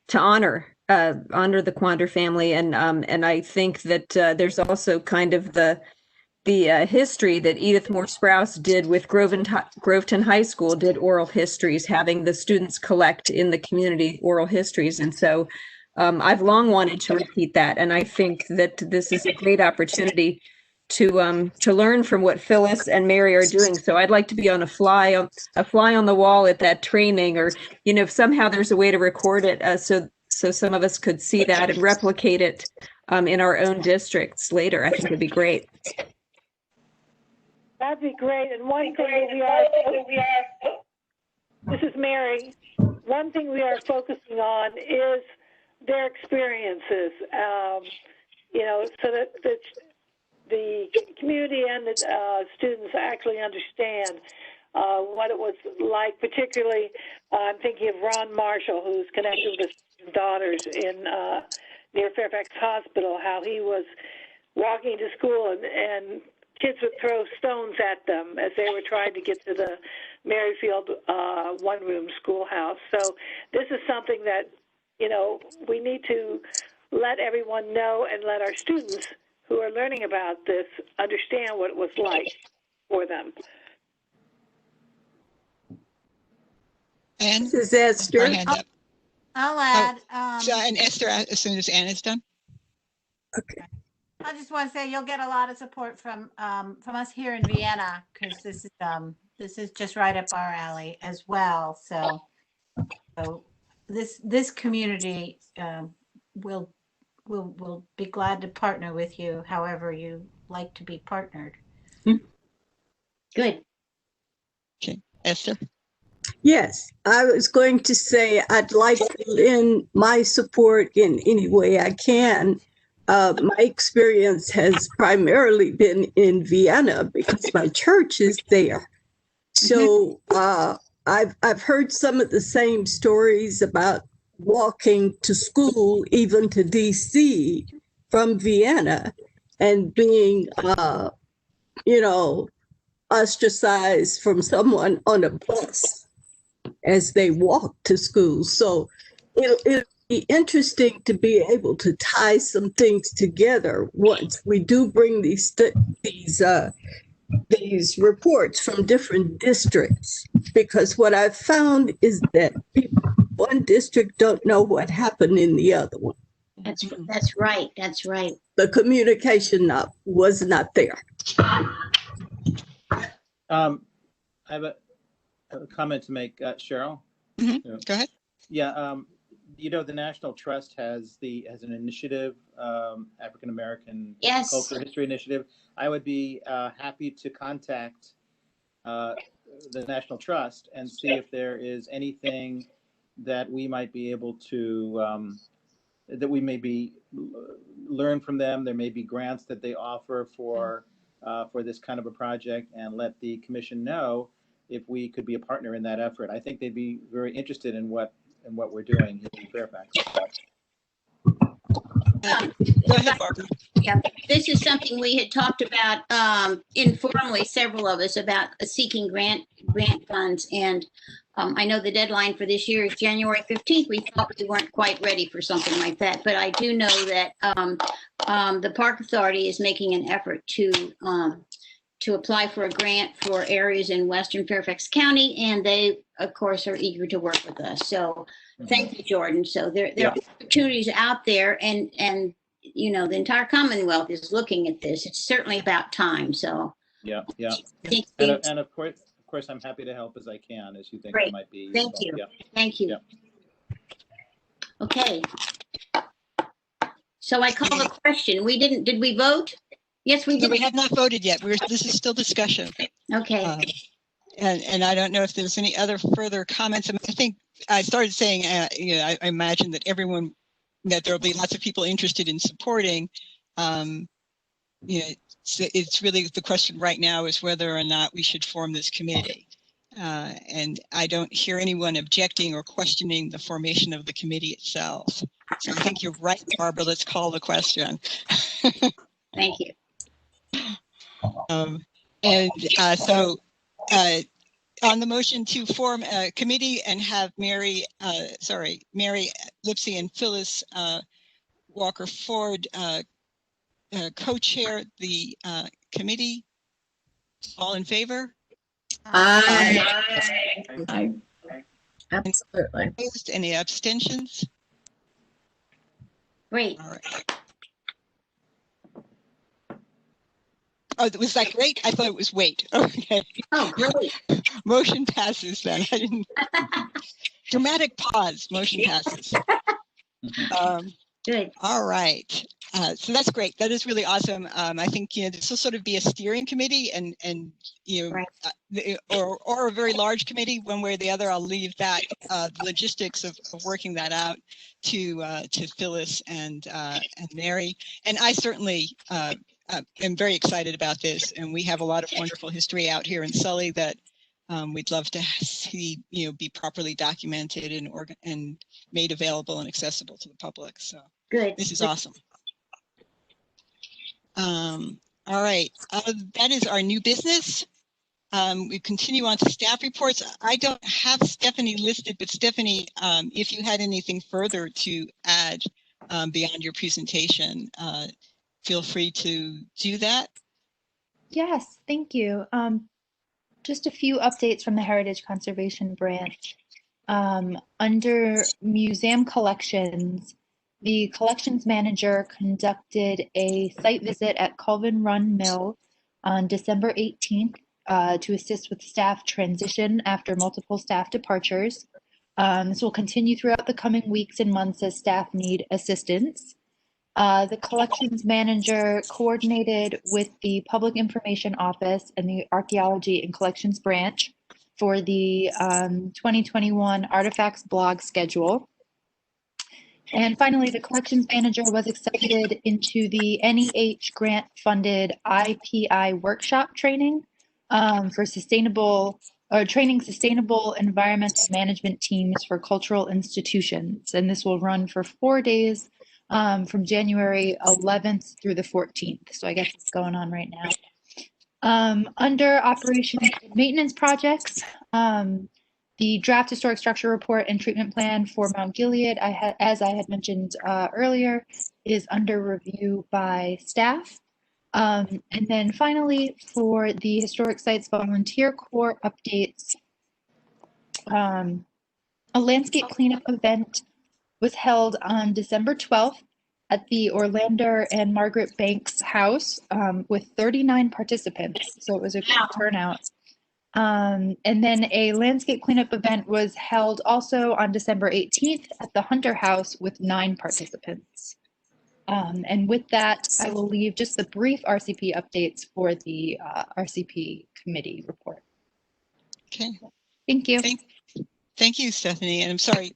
to honor the Quander family, and I think that there's also kind of the history that Edith Moore Sprouse did with Groveton High School, did oral histories, having the students collect in the community oral histories, and so I've long wanted to repeat that, and I think that this is a great opportunity to learn from what Phyllis and Mary are doing. So I'd like to be on a fly on the wall at that training, or if somehow there's a way to record it, so some of us could see that and replicate it in our own districts later. I think it'd be great. That'd be great. And one thing this is Mary. One thing we are focusing on is their experiences. So that the community and the students actually understand what it was like. Particularly, I'm thinking of Ron Marshall, who's connected with his daughters in near Fairfax Hospital, how he was walking to school and kids would throw stones at them as they were trying to get to the Maryfield one-room schoolhouse. So this is something that, we need to let everyone know and let our students who are learning about this understand what it was like for them. Anne? This is Esther. I'll add. And Esther, as soon as Anne is done. Okay. I just want to say you'll get a lot of support from us here in Vienna, because this is just right up our alley as well. So this community will be glad to partner with you however you like to be partnered. Good. Okay, Esther. Yes, I was going to say I'd like to lend my support in any way I can. My experience has primarily been in Vienna because my church is there. So I've heard some of the same stories about walking to school, even to DC from Vienna, and being, ostracized from someone on a bus as they walk to school. So it'll be interesting to be able to tie some things together once we do bring these reports from different districts, because what I've found is that people in one district don't know what happened in the other one. That's right. That's right. The communication was not there. I have a comment to make, Cheryl. Mm-hmm. Go ahead. Yeah, the National Trust has an initiative, African American Cultural History Initiative. I would be happy to contact the National Trust and see if there is anything that we might be able to learn from them. There may be grants that they offer for this kind of a project, and let the commission know if we could be a partner in that effort. I think they'd be very interested in what we're doing in Fairfax. Go ahead, Barbara. Yeah, this is something we had talked about informally, several of us, about seeking grant funds. And I know the deadline for this year is January 15th. We thought we weren't quite ready for something like that, but I do know that the Park Authority is making an effort to apply for a grant for areas in Western Fairfax County, and they, of course, are eager to work with us. So thank you, Jordan. So there are opportunities out there, and the entire Commonwealth is looking at this. It's certainly about time. So yeah. And of course, I'm happy to help as I can, as you think Great. I might be. Thank you. Yeah. Thank you. Yeah. Okay. So I call the question. Did we vote? Yes, we did. No, we have not voted yet. This is still discussion. Okay. And I don't know if there's any other further comments. I think I started saying, I imagine that that there'll be lots of people interested in supporting. It's really the question right now is whether or not we should form this committee. And I don't hear anyone objecting or questioning the formation of the committee itself. So I think you're right, Barbara. Let's call the question. Thank you. So on the motion to form a committee and have Mary Lipsey and Phyllis Walker Ford co-chair the committee, all in favor? Aye. Absolutely. Opposed? Any abstentions? Great. All right. was that great? I thought it was wait. Okay. Oh, great. Motion passes then. I didn't. Dramatic pause. Motion passes. Good. All right. So that's great. That is really awesome. I think this will sort of be a steering committee, and right. Or a very large committee, one way or the other. I'll leave that the logistics of working that out to Phyllis and Mary. And I certainly am very excited about this. And we have a lot of wonderful history out here in Sully that we'd love to see be properly documented and made available and accessible to the public. So good. This is awesome. All right, that is our new business. We continue on to staff reports. I don't have Stephanie listed, but Stephanie, if you had anything further to add beyond your presentation, feel free to do that. Yes, thank you. Just a few updates from the Heritage Conservation Branch. Under museum collections, the collections manager conducted a site visit at Colvin Run Mill on December 18th to assist with staff transition after multiple staff departures. This will continue throughout the coming weeks and months as staff need assistance. The collections manager coordinated with the Public Information Office and the Archaeology and Collections Branch for the 2021 Artifacts blog schedule. And finally, the collections manager was accepted into the NEH grant-funded IPI workshop training for training sustainable environmental management teams for cultural institutions. And this will run for 4 days from January 11th through the 14th. So I guess it's going on right now. Under operations and maintenance projects, the draft historic structure report and treatment plan for Mount Gilead, as I had mentioned earlier, is under review by staff. And then finally, for the Historic Sites Volunteer Corps updates, a landscape cleanup event was held on December 12th at the Orlando and Margaret Banks house with 39 participants. So it was a great turnout. And then a landscape cleanup event was held also on December 18th at the Hunter House with 9 participants. And with that, I will leave just the brief RCP updates for the RCP committee report. Okay. Thank you. Thank you, Stephanie. And I'm sorry,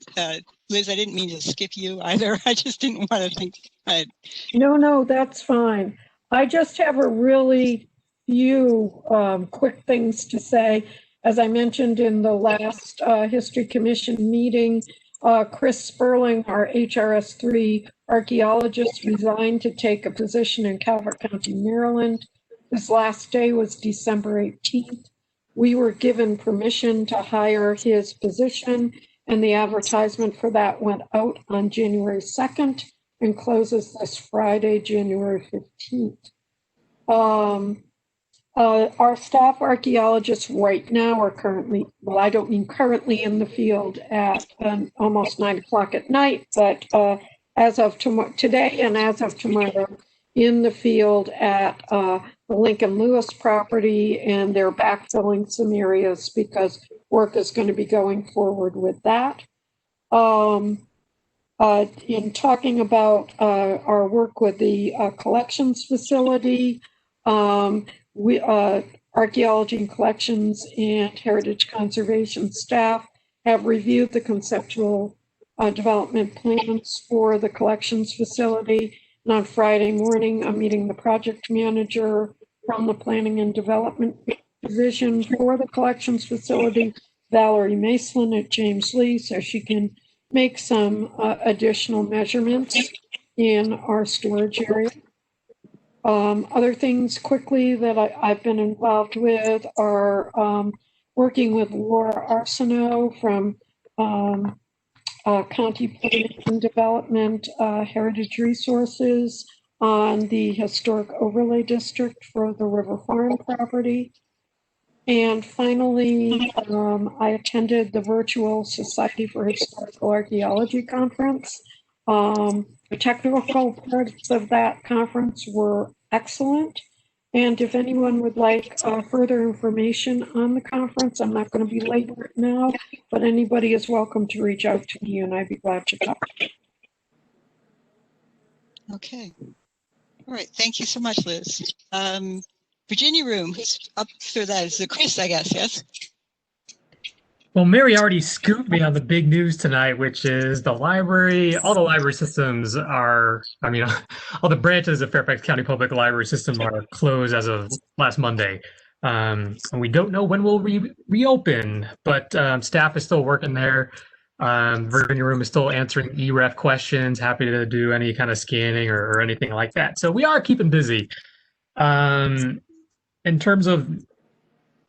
Liz, I didn't mean to skip you either. I just didn't want to think. No, that's fine. I just have a really few quick things to say. As I mentioned in the last History Commission meeting, Chris Sperling, our HRS3 archaeologist, resigned to take a position in Calvert County, Maryland. His last day was December 18th. We were given permission to hire his position, and the advertisement for that went out on January 2nd and closes this Friday, January 15th. Our staff archaeologists right now are currently, well, I don't mean currently in the field at almost 9 o'clock at night, but as of today and as of tomorrow, in the field at the Lincoln Lewis property, and they're backfilling some areas because work is going to be going forward with that. In talking about our work with the collections facility, we Archaeology and Collections and Heritage Conservation staff have reviewed the conceptual development plans for the collections facility. And on Friday morning, I'm meeting the project manager from the Planning and Development Division for the collections facility, Valerie Maslin at James Lee, so she can make some additional measurements in our storage area. Other things quickly that I've been involved with are working with Laura Arsenault from County Planning and Development Heritage Resources on the Historic Overlay District for the River Farm property. And finally, I attended the virtual Society for Historical Archaeology conference. The technical parts of that conference were excellent. And if anyone would like further information on the conference, I'm not going to belabor it now, but anybody is welcome to reach out to me and I'd be glad to talk. Okay. All right. Thank you so much, Liz. Virginia Room, who's up for that? Is it Chris, I guess, yes? Well, Mary already scooped me on the big news tonight, which is the library, all the library systems are, I mean, all the branches of Fairfax County Public Library System are closed as of last Monday. And we don't know when we'll reopen, but staff is still working there. Virginia Room is still answering EREF questions, happy to do any kind of scanning or anything like that. So we are keeping busy. In terms of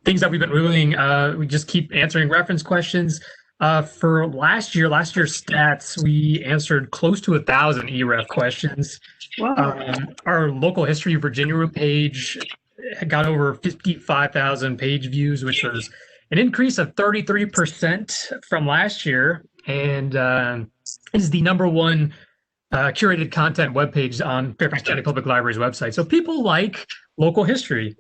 things that we've been doing, we just keep answering reference questions. For last year's stats, we answered close to 1,000 EREF questions. Wow. Our local history Virginia Room page got over 55,000 page views, which was an increase of 33% from last year, and is the #1 curated content webpage on Fairfax County Public Library's website. So people like local history.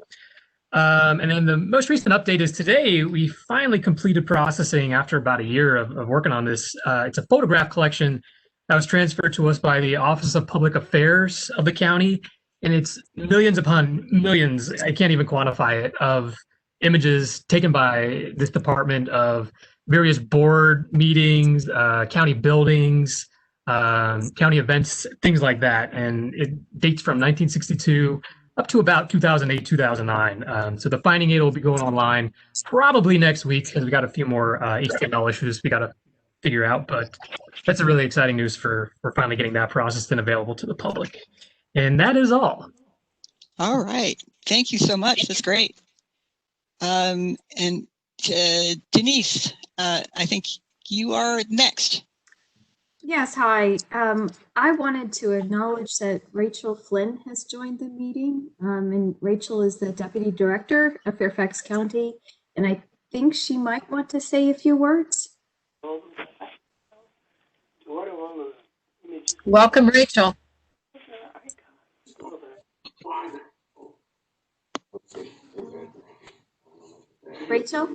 And then the most recent update is today we finally completed processing after about a year of working on this. It's a photograph collection that was transferred to us by the Office of Public Affairs of the county. And it's millions upon millions, I can't even quantify it, of images taken by this department of various board meetings, county buildings, county events, things like that. And it dates from 1962 up to about 2008, 2009. So the finding aid will be going online probably next week because we got a few more HTML issues we got to figure out. But that's a really exciting news for finally getting that processed and available to the public. And that is all. All right. Thank you so much. That's great. And Denise, I think you are next. Yes, hi. I wanted to acknowledge that Rachel Flynn has joined the meeting, and Rachel is the Deputy Director of Fairfax County, and I think she might want to say a few words. Welcome, Rachel. Rachel?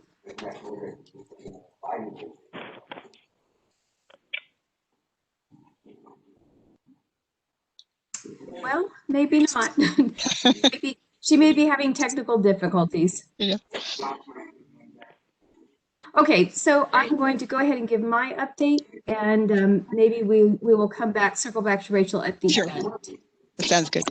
Well, maybe not. Maybe she may be having technical difficulties. Yeah. Okay, so I'm going to go ahead and give my update, and maybe we will circle back to Rachel at the end. That sounds good.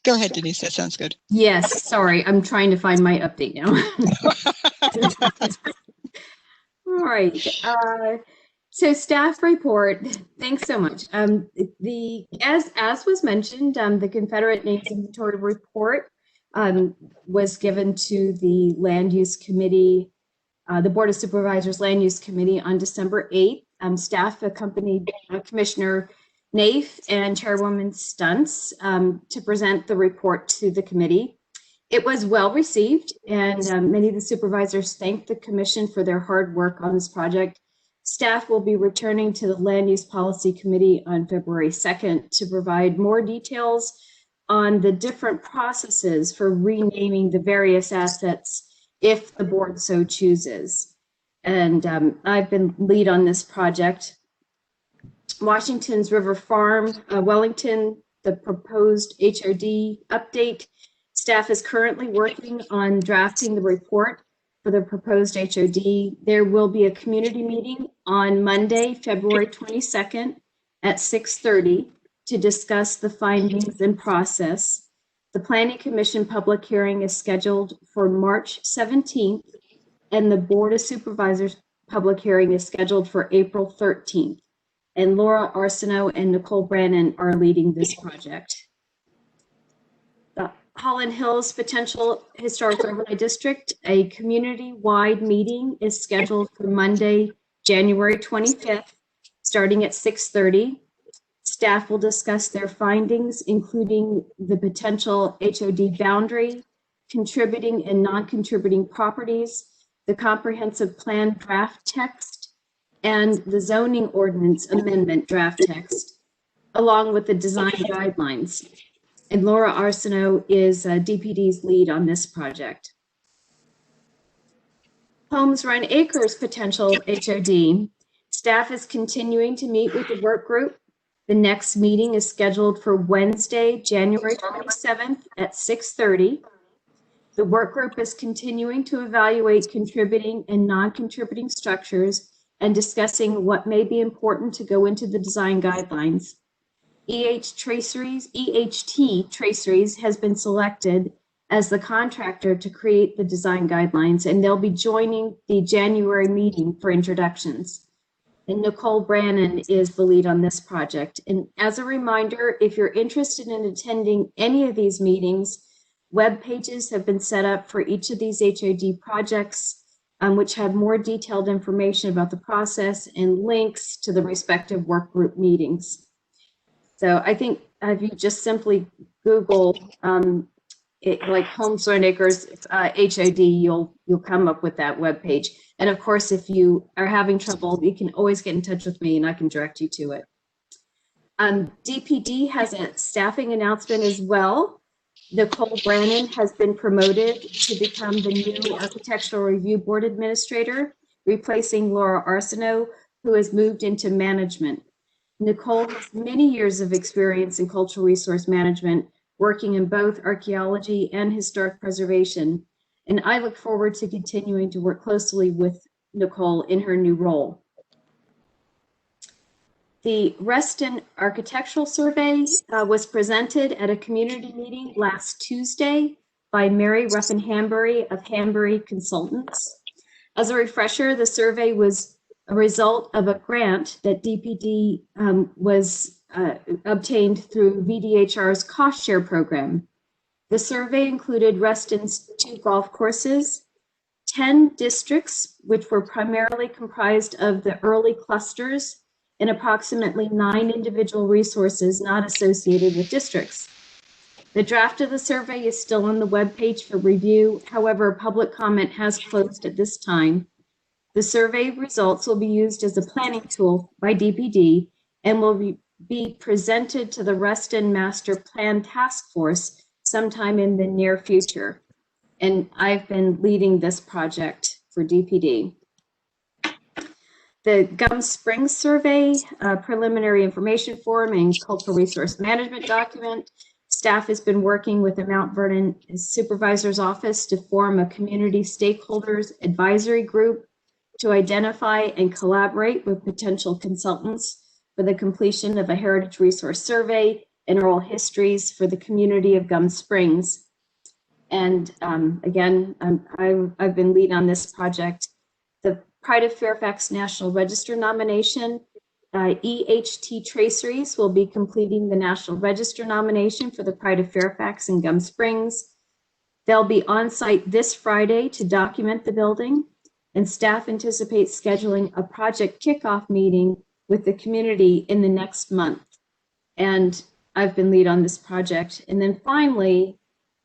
Go ahead, Denise. That sounds good. Yes, sorry. I'm trying to find my update now. All right. So staff report. Thanks so much. As was mentioned, the Confederate Names Inventory report was given to the Land Use Committee, the Board of Supervisors Land Use Committee on December 8th. Staff accompanied Commissioner Naif and Chairwoman Stuntz to present the report to the committee. It was well received, and many of the supervisors thanked the commission for their hard work on this project. Staff will be returning to the Land Use Policy Committee on February 2nd to provide more details on the different processes for renaming the various assets if the board so chooses. And I've been lead on this project. Washington's River Farm, Wellington, the proposed HOD update. Staff is currently working on drafting the report for the proposed HOD. There will be a community meeting on Monday, February 22nd at 6:30 to discuss the findings and process. The Planning Commission public hearing is scheduled for March 17th, and the Board of Supervisors public hearing is scheduled for April 13th. And Laura Arsenault and Nicole Brannon are leading this project. The Holland Hills Potential Historic Overlay District, a community-wide meeting is scheduled for Monday, January 25th, starting at 6:30. Staff will discuss their findings, including the potential HOD boundary, contributing and non-contributing properties, the comprehensive plan draft text, and the zoning ordinance amendment draft text. along with the design guidelines. And Laura Arsenault is DPD's lead on this project. Homes Run Acres potential HOD. Staff is continuing to meet with the work group. The next meeting is scheduled for Wednesday, January 27th at 6:30. The work group is continuing to evaluate contributing and non-contributing structures and discussing what may be important to go into the design guidelines. EHT Traceries has been selected as the contractor to create the design guidelines, and they'll be joining the January meeting for introductions. And Nicole Brannon is the lead on this project. And as a reminder, if you're interested in attending any of these meetings, web pages have been set up for each of these HOD projects, which have more detailed information about the process and links to the respective work group meetings. So I think if you just simply Google like Homes Run Acres HOD, you'll come up with that web page. And of course, if you are having trouble, you can always get in touch with me and I can direct you to it. DPD has a staffing announcement as well. Nicole Brannon has been promoted to become the new Architectural Review Board Administrator, replacing Laura Arsenault, who has moved into management. Nicole has many years of experience in cultural resource management, working in both archaeology and historic preservation, and I look forward to continuing to work closely with Nicole in her new role. The Reston Architectural Survey was presented at a community meeting last Tuesday by Mary Ruffin-Hambury of Hambury Consultants. As a refresher, the survey was a result of a grant that DPD obtained through VDHR's cost share program. The survey included Reston's 2 golf courses, 10 districts, which were primarily comprised of the early clusters, and approximately 9 individual resources not associated with districts. The draft of the survey is still on the webpage for review. However, public comment has closed at this time. The survey results will be used as a planning tool by DPD and will be presented to the Reston Master Plan Task Force sometime in the near future. And I've been leading this project for DPD. The Gum Springs Survey, preliminary information form and cultural resource management document. Staff has been working with the Mount Vernon Supervisor's Office to form a community stakeholders advisory group to identify and collaborate with potential consultants for the completion of a heritage resource survey and oral histories for the community of Gum Springs. And again, I've been lead on this project. The Pride of Fairfax National Register nomination. EHT Traceries will be completing the National Register nomination for the Pride of Fairfax and Gum Springs. They'll be on site this Friday to document the building, and staff anticipates scheduling a project kickoff meeting with the community in the next month. And I've been lead on this project. And then finally,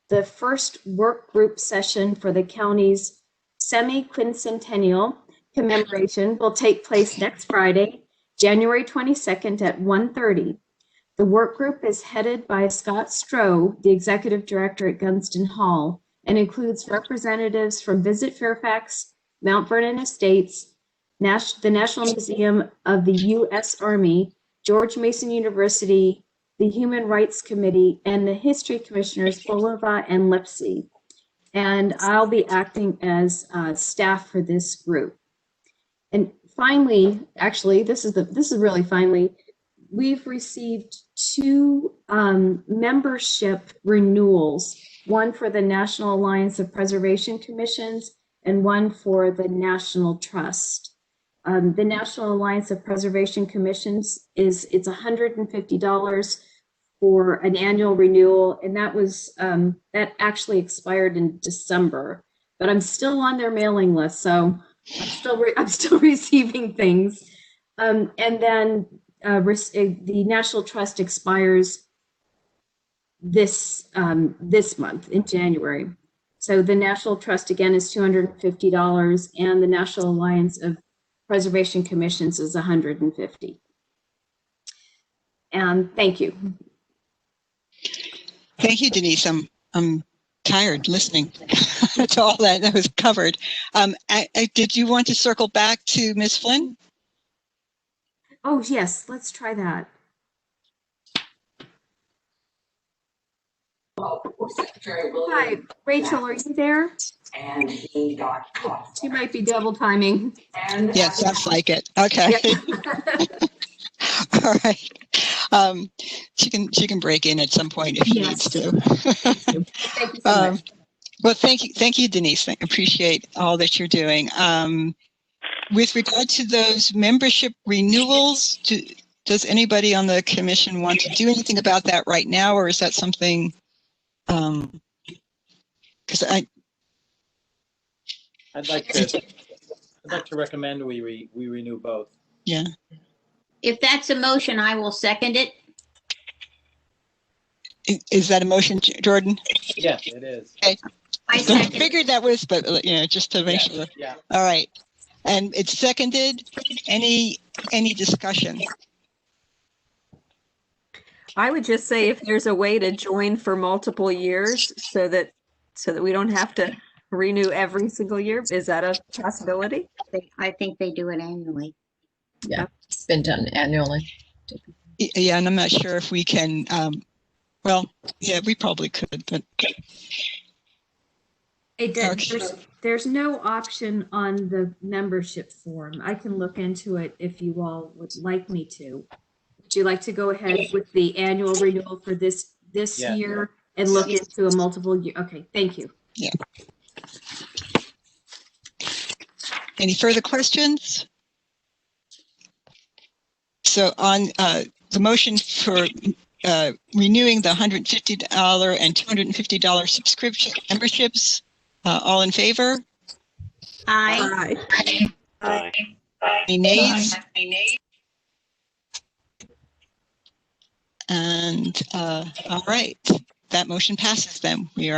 the first work group session for the county's semi-quincentennial commemoration will take place next Friday, January 22nd at 1:30. The work group is headed by Scott Stroh, the executive director at Gunston Hall, and includes representatives from Visit Fairfax, Mount Vernon Estates, the National Museum of the U.S. Army, George Mason University, the Human Rights Committee, and the History Commissioners Bolova and Lipsy. And I'll be acting as staff for this group. And finally, actually, this is really finally, we've received 2 membership renewals, one for the National Alliance of Preservation Commissions and one for the National Trust. The National Alliance of Preservation Commissions it's $150 for an annual renewal, and that was that actually expired in December, but I'm still on their mailing list, so I'm still receiving things. And then the National Trust expires this month in January. So the National Trust again is $250, and the National Alliance of Preservation Commissions is $150. And thank you. Thank you, Denise. I'm tired listening to all that was covered. Did you want to circle back to Ms. Flynn? Oh, yes, let's try that. Hi, Rachel, are you there? And he got caught. She might be double timing. Yeah, sounds like it. Okay. All right. She can break in at some point if she needs to. Thank you so much. Well, thank you, Denise. I appreciate all that you're doing. With regard to those membership renewals, does anybody on the commission want to do anything about that right now, or is that something? Because I'd like to recommend we renew both. Yeah. If that's a motion, I will second it. Is that a motion, Jordan? Yes, it is. Okay. I figured that was, but just to make sure. Yeah. All right. And it's seconded. Any discussion? I would just say if there's a way to join for multiple years so that we don't have to renew every single year, is that a possibility? I think they do it annually. Yeah, it's been done annually. Yeah, and I'm not sure if we can. Well, yeah, we probably could, but. There's no option on the membership form. I can look into it if you all would like me to. Would you like to go ahead with the annual renewal for this year and look into a multiple year? Okay, thank you. Yeah. Any further questions? So on the motion for renewing the $150 and $250 subscription memberships, all in favor? Aye. Aye. Any nays? And all right, that motion passes then. We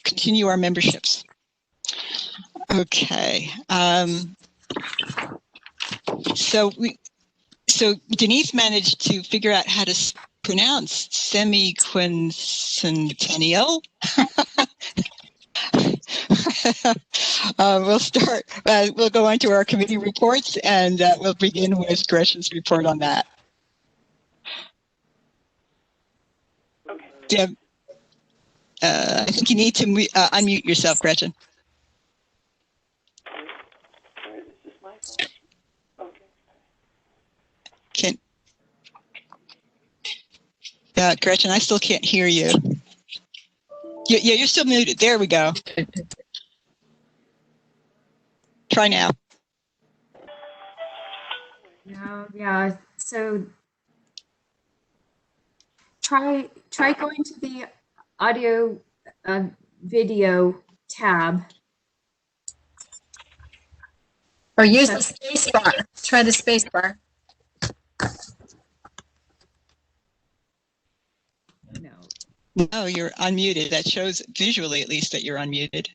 continue our memberships. Okay. So Denise managed to figure out how to pronounce semi-quincentennial. We'll start. We'll go on to our committee reports, and we'll begin with Gretchen's report on that. Deb, I think you need to unmute yourself, Gretchen. Gretchen, I still can't hear you. Yeah, you're still muted. There we go. Try now. Yeah. So try going to the audio video tab. Or use the space bar. Try the space bar. No, you're unmuted. That shows visually, at least, that you're unmuted.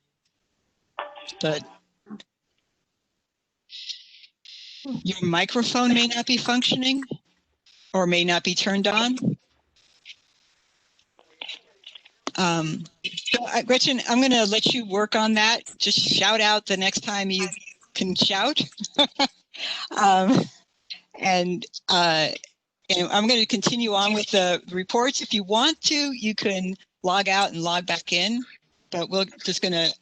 But your microphone may not be functioning or may not be turned on. Gretchen, I'm going to let you work on that. Just shout out the next time you can shout. And I'm going to continue on with the reports. If you want to, you can log out and log back in. But we're just going to,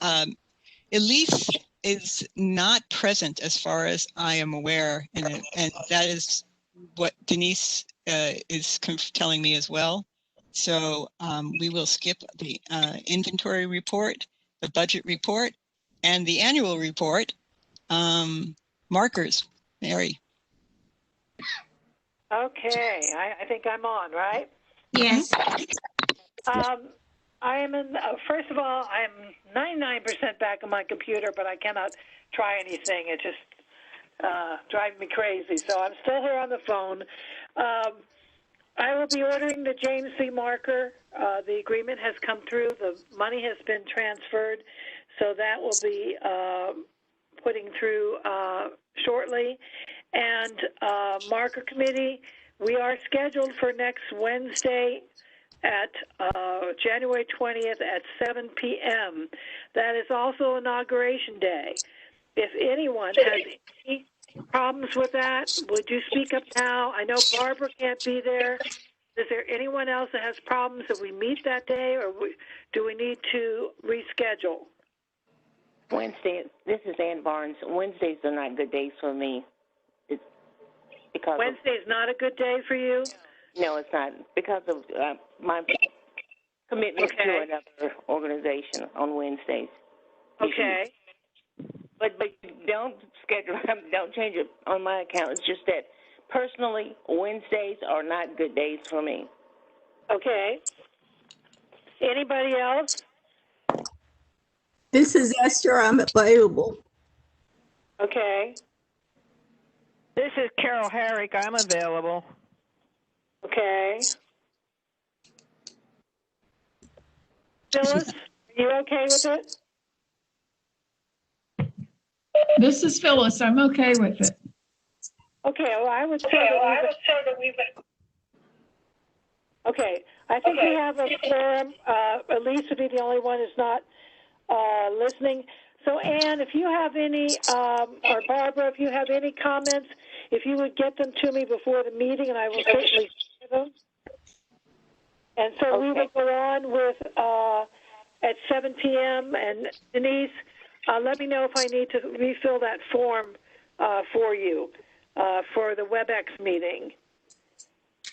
Elise is not present as far as I am aware. And that is what Denise is telling me as well. So we will skip the inventory report, the budget report, and the annual report. Markers, Mary. Okay, I think I'm on, right? Yes. I am in, first of all, I'm 99% back on my computer, but I cannot try anything. It just drives me crazy. So I'm still here on the phone. I will be ordering the James C. marker. The agreement has come through. The money has been transferred. So that will be putting through shortly. And marker committee, we are scheduled for next Wednesday at January 20th at 7 p.m. That is also Inauguration Day. If anyone has any problems with that, would you speak up now? I know Barbara can't be there. Is there anyone else that has problems that we meet that day, or do we need to reschedule? Wednesday, this is Ann Barnes. Wednesdays are not good days for me. Because Wednesday is not a good day for you? No, it's not. Because of my commitment to another organization on Wednesdays. Okay. But don't schedule, don't change it on my account. It's just that personally, Wednesdays are not good days for me. Okay. Anybody else? This is Esther. I'm available. Okay. This is Carol Herrick. I'm available. Okay. Phyllis, are you okay with it? This is Phyllis. I'm okay with it. Okay, well, I would say that we've... Okay, I think we have a forum. Elise would be the only one who's not listening. So, Ann, if you have any, or Barbara, if you have any comments, if you would get them to me before the meeting, and I will certainly share them. And so we will go on with at 7 p.m. And Denise, let me know if I need to refill that form for you for the WebEx meeting.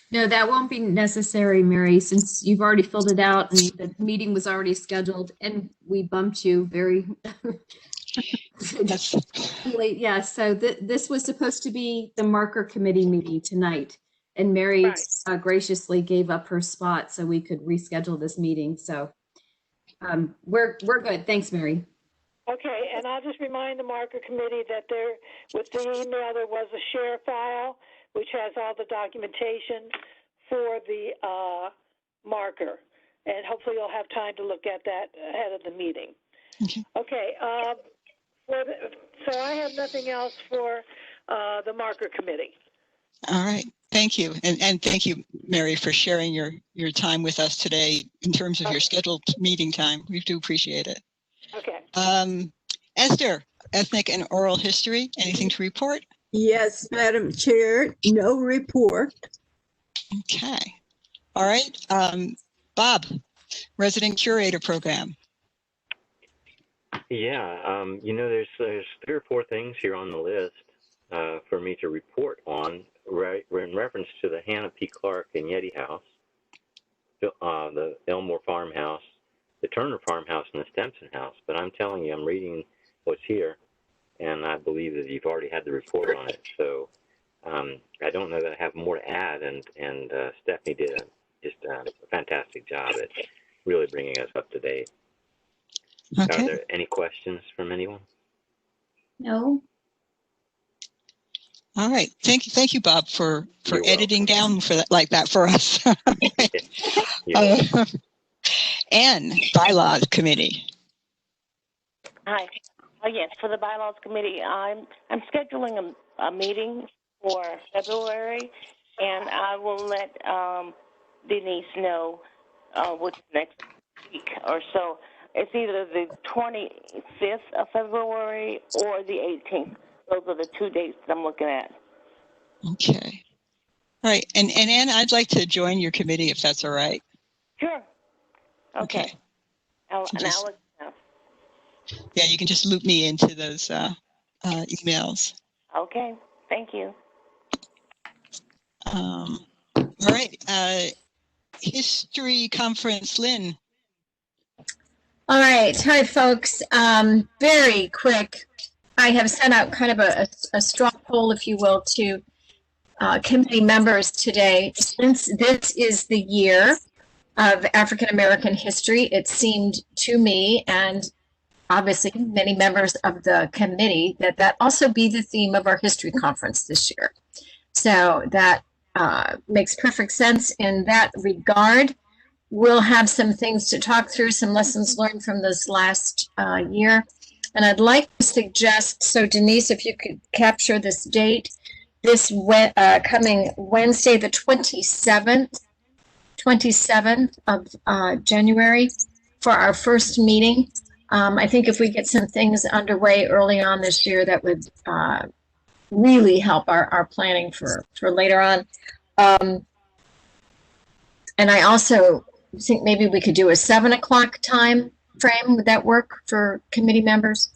No, that won't be necessary, Mary, since you've already filled it out and the meeting was already scheduled and we bumped you very late. Yeah, so this was supposed to be the marker committee meeting tonight. And Mary graciously gave up her spot so we could reschedule this meeting. So we're good. Thanks, Mary. Okay, and I'll just remind the marker committee that with the email, there was a share file which has all the documentation for the marker. And hopefully you'll have time to look at that ahead of the meeting. Okay, so I have nothing else for the marker committee. All right, thank you. And thank you, Mary, for sharing your time with us today in terms of your scheduled meeting time. We do appreciate it. Okay. Esther, ethnic and oral history, anything to report? Yes, Madam Chair, no report. Okay. All right. Bob, resident curator program. Yeah, you know, there's 3 or 4 things here on the list for me to report on, right? We're in reference to the Hannah P. Clark and Yeti House, the Elmore Farmhouse, the Turner Farmhouse, and the Stemson House. But I'm telling you, I'm reading what's here, and I believe that you've already had the report on it. So I don't know that I have more to add, and Stephanie did just a fantastic job at really bringing us up to date. Okay. Are there any questions from anyone? No. All right. Thank you, Bob, for editing down for that like that for us. And bylaws committee. Hi. Yes, for the bylaws committee, I'm scheduling a meeting for February, and I will let Denise know what's next week or so. It's either the 25th of February or the 18th. Those are the 2 dates that I'm looking at. Okay. All right. And Ann, I'd like to join your committee if that's all right. Sure. Okay. I'll let you know. Yeah, you can just loop me into those emails. Okay. Thank you. All right. History conference, Lynn. All right. Hi, folks. Very quick. I have sent out kind of a straw poll, if you will, to committee members today. Since this is the year of African American history, it seemed to me, and obviously many members of the committee, that also be the theme of our history conference this year. So that makes perfect sense in that regard. We'll have some things to talk through, some lessons learned from this last year. And I'd like to suggest, so Denise, if you could capture this date, this coming Wednesday, the 27th of January, for our first meeting. I think if we get some things underway early on this year, that would really help our planning for later on. And I also think maybe we could do a 7 o'clock time frame. Would that work for committee members?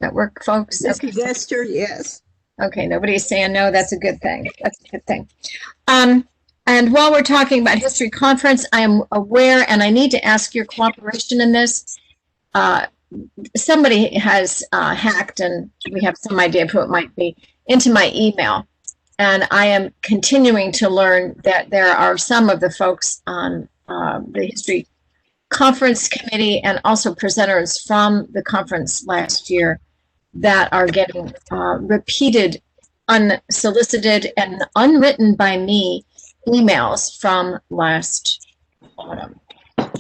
That work, folks? Okay. Gesture, yes. Okay, nobody's saying no. That's a good thing. That's a good thing. And while we're talking about History Conference, I am aware, and I need to ask your cooperation in this. Somebody has hacked, and we have some idea of who it might be, into my email. And I am continuing to learn that there are some of the folks on the History Conference Committee and also presenters from the conference last year that are getting repeated, unsolicited, and unwritten by me emails from last autumn.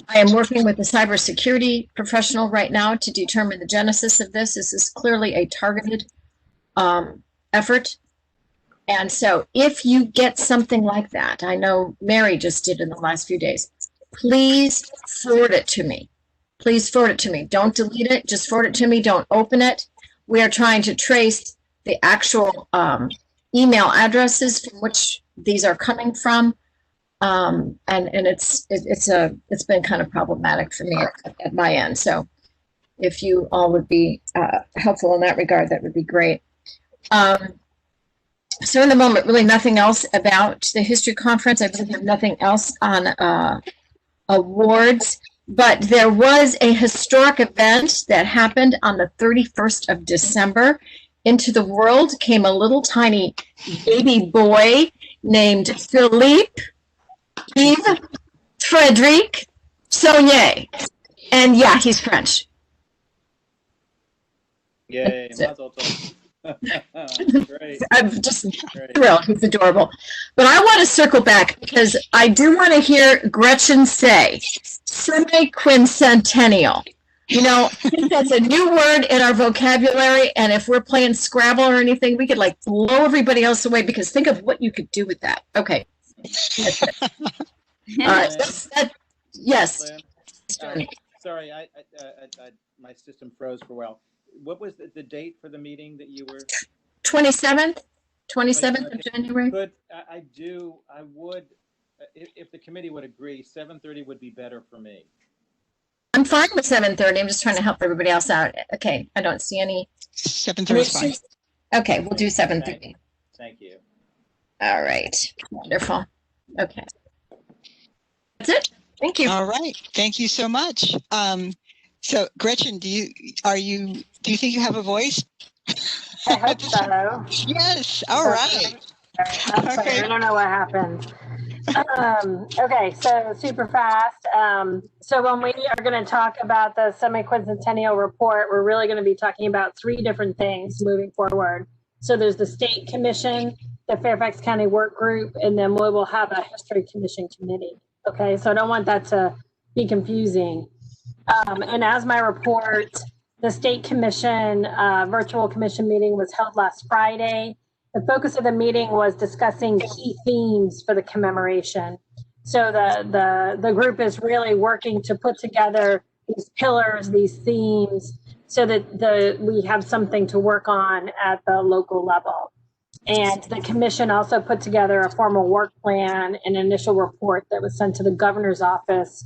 I am working with a cybersecurity professional right now to determine the genesis of this. This is clearly a targeted effort. And so if you get something like that, I know Mary just did in the last few days, please forward it to me. Please forward it to me. Don't delete it. Just forward it to me. Don't open it. We are trying to trace the actual email addresses from which these are coming from. And it's been kind of problematic for me at my end. So if you all would be helpful in that regard, that would be great. So in the moment, really nothing else about the History Conference. I really have nothing else on awards, but there was a historic event that happened on the 31st of December. Into the world came a little tiny baby boy named Philippe Yves Frederic Saunier. And yeah, he's French. Yay, mazel tov. Great. I'm just thrilled. He's adorable. But I want to circle back because I do want to hear Gretchen say semi-quincentennial. You know, I think that's a new word in our vocabulary. And if we're playing Scrabble or anything, we could like blow everybody else away because think of what you could do with that. Okay. That's it. All right. Yes. Sorry, my system froze for a while. What was the date for the meeting that you were? 27th of January. But I would, if the committee would agree, 7:30 would be better for me. I'm fine with 7:30. I'm just trying to help everybody else out. Okay, I don't see any. 7:30 is fine. Okay, we'll do 7:30. Thank you. All right, wonderful. Okay, that's it. Thank you. All right, thank you so much. So Gretchen, do you think you have a voice? I hope so. Yes. All right. I'm sorry, I don't know what happened. Okay, so super fast. So when we are going to talk about the semi-quincentennial report, we're really going to be talking about 3 different things moving forward. So there's the State Commission, the Fairfax County Work Group, and then we will have a History Commission committee. Okay, so I don't want that to be confusing. And as my report, the State Commission virtual commission meeting was held last Friday. The focus of the meeting was discussing key themes for the commemoration. So the group is really working to put together these pillars, these themes, so that we have something to work on at the local level. And the commission also put together a formal work plan, an initial report that was sent to the governor's office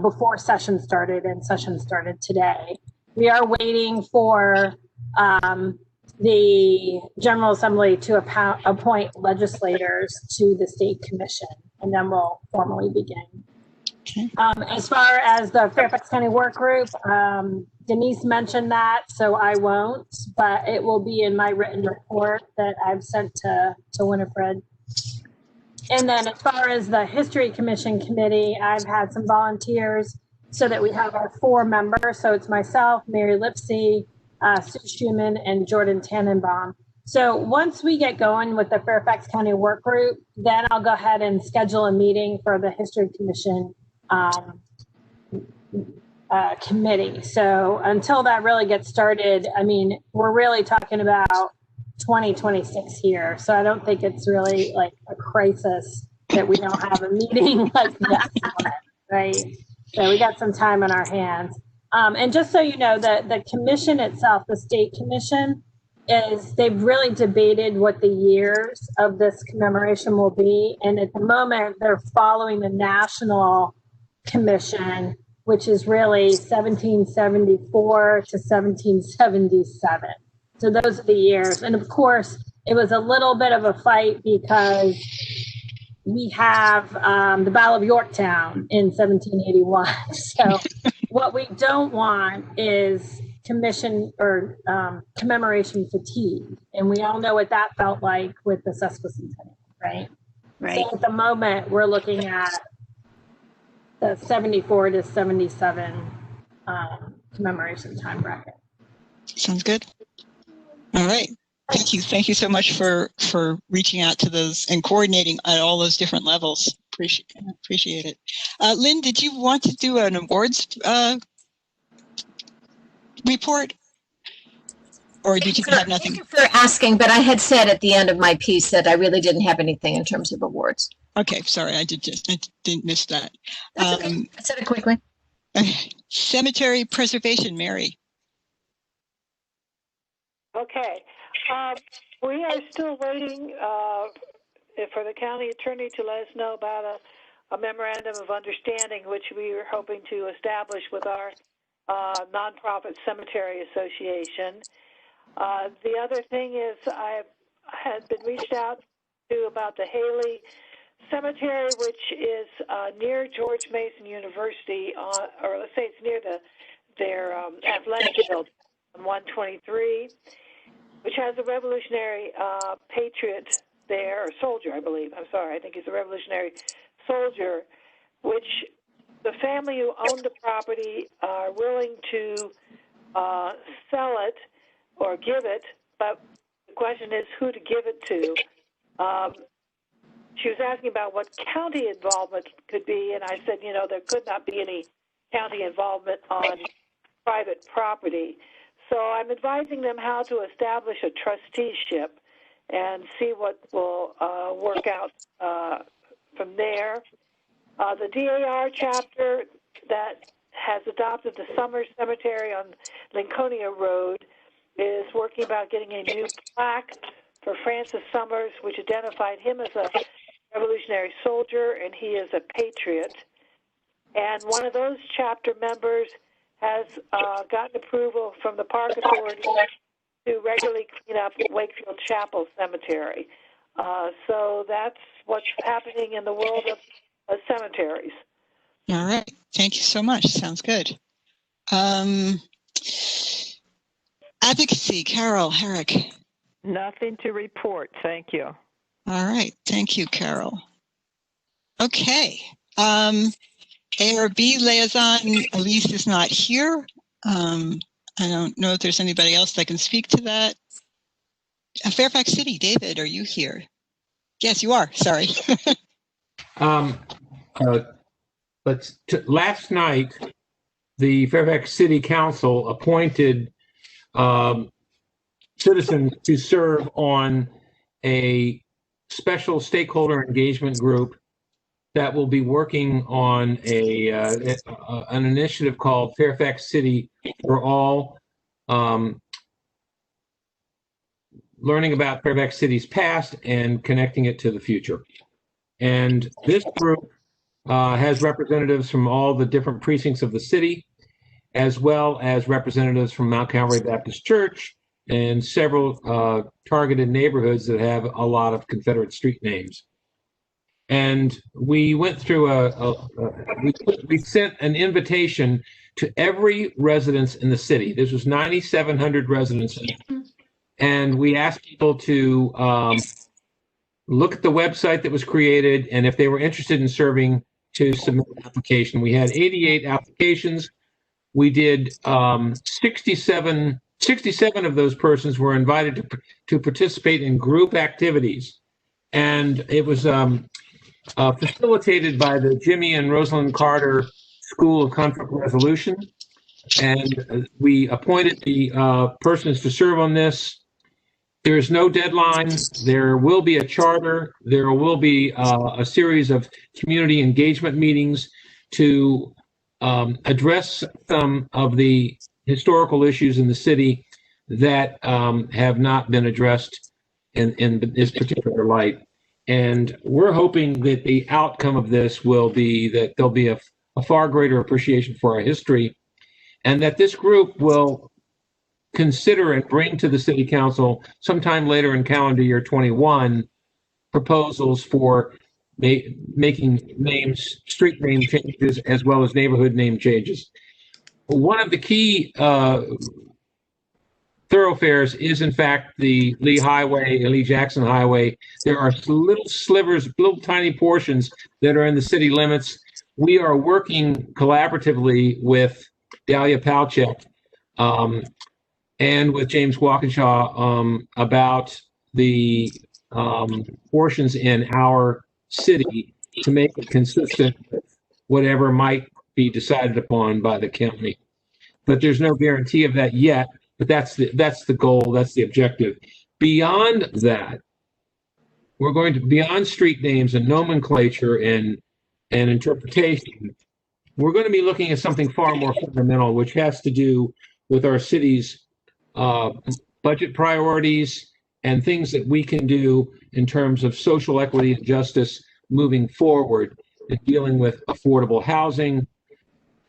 before session started, and session started today. We are waiting for the General Assembly to appoint legislators to the State Commission, and then we'll formally begin. Okay. As far as the Fairfax County Work Group, Denise mentioned that, so I won't, but it will be in my written report that I've sent to Winifred. And then as far as the History Commission Committee, I've had some volunteers so that we have our 4 members. So it's myself, Mary Lipsey, Sue Schumann, and Jordan Tannenbaum. So once we get going with the Fairfax County Work Group, then I'll go ahead and schedule a meeting for the History Commission committee. So until that really gets started, I mean, we're really talking about 2026 here. So I don't think it's really like a crisis that we don't have a meeting like next month, right? So we got some time on our hands. And just so you know, the commission itself, the state commission, they've really debated what the years of this commemoration will be. And at the moment, they're following the national commission, which is really 1774 to 1777. So those are the years. And of course, it was a little bit of a fight because we have the Battle of Yorktown in 1781. So what we don't want is commemoration fatigue. And we all know what that felt like with the sesquicentennial, right? Right. So at the moment, we're looking at the 74 to 77 commemoration time bracket. Sounds good. All right. Thank you. Thank you so much for reaching out to those and coordinating at all those different levels. Appreciate it. Lynn, did you want to do an awards report? Or did you have nothing? Thank you for asking, but I had said at the end of my piece that I really didn't have anything in terms of awards. Okay, sorry, I didn't miss that. That's okay. I said it quickly. Cemetery preservation, Mary. Okay. We are still waiting for the county attorney to let us know about a memorandum of understanding, which we were hoping to establish with our nonprofit cemetery association. The other thing is I had been reached out to about the Haley Cemetery, which is near George Mason University, or let's say it's near their athletic building on 123, which has a revolutionary patriot there, or soldier, I believe. I'm sorry, I think he's a revolutionary soldier, which the family who owned the property are willing to sell it or give it, but the question is who to give it to. She was asking about what county involvement could be, and I said, there could not be any county involvement on private property. So I'm advising them how to establish a trusteeship and see what will work out from there. The DAR chapter that has adopted the Summers Cemetery on Lincolnia Road is working about getting a new plaque for Francis Summers, which identified him as a revolutionary soldier, and he is a patriot. And one of those chapter members has gotten approval from the Park Authority to regularly clean up Wakefield Chapel Cemetery. So that's what's happening in the world of cemeteries. All right. Thank you so much. Sounds good. Advocacy, Carol Herrick. Nothing to report. Thank you. All right. Thank you, Carol. Okay. ARB liaison, Elise is not here. I don't know if there's anybody else that can speak to that. Fairfax City, David, are you here? Yes, you are. Sorry. Last night, the Fairfax City Council appointed citizens to serve on a special stakeholder engagement group that will be working on an initiative called Fairfax City for All, learning about Fairfax City's past and connecting it to the future. And this group has representatives from all the different precincts of the city, as well as representatives from Mount Calvary Baptist Church and several targeted neighborhoods that have a lot of Confederate street names. And we went through we sent an invitation to every residence in the city. This was 9,700 residences. And we asked people to look at the website that was created, and if they were interested in serving, to submit an application. We had 88 applications. We did 67 of those persons were invited to participate in group activities. And it was facilitated by the Jimmy and Rosalind Carter School of Conflict Resolution. And we appointed the persons to serve on this. There's no deadline. There will be a charter. There will be a series of community engagement meetings to address some of the historical issues in the city that have not been addressed in this particular light. And we're hoping that the outcome of this will be that there'll be a far greater appreciation for our history, and that this group will consider and bring to the city council sometime later in calendar year 21 proposals for making street name changes as well as neighborhood name changes. One of the key thoroughfares is in fact the Lee Highway and Lee Jackson Highway. There are little slivers, little tiny portions that are in the city limits. We are working collaboratively with Dahlia Palchek and with James Walkinshaw about the portions in our city to make it consistent with whatever might be decided upon by the county. But there's no guarantee of that yet, but that's the goal, that's the objective. Beyond that, we're going to, beyond street names and nomenclature and interpretation, we're going to be looking at something far more fundamental, which has to do with our city's budget priorities and things that we can do in terms of social equity and justice moving forward, and dealing with affordable housing,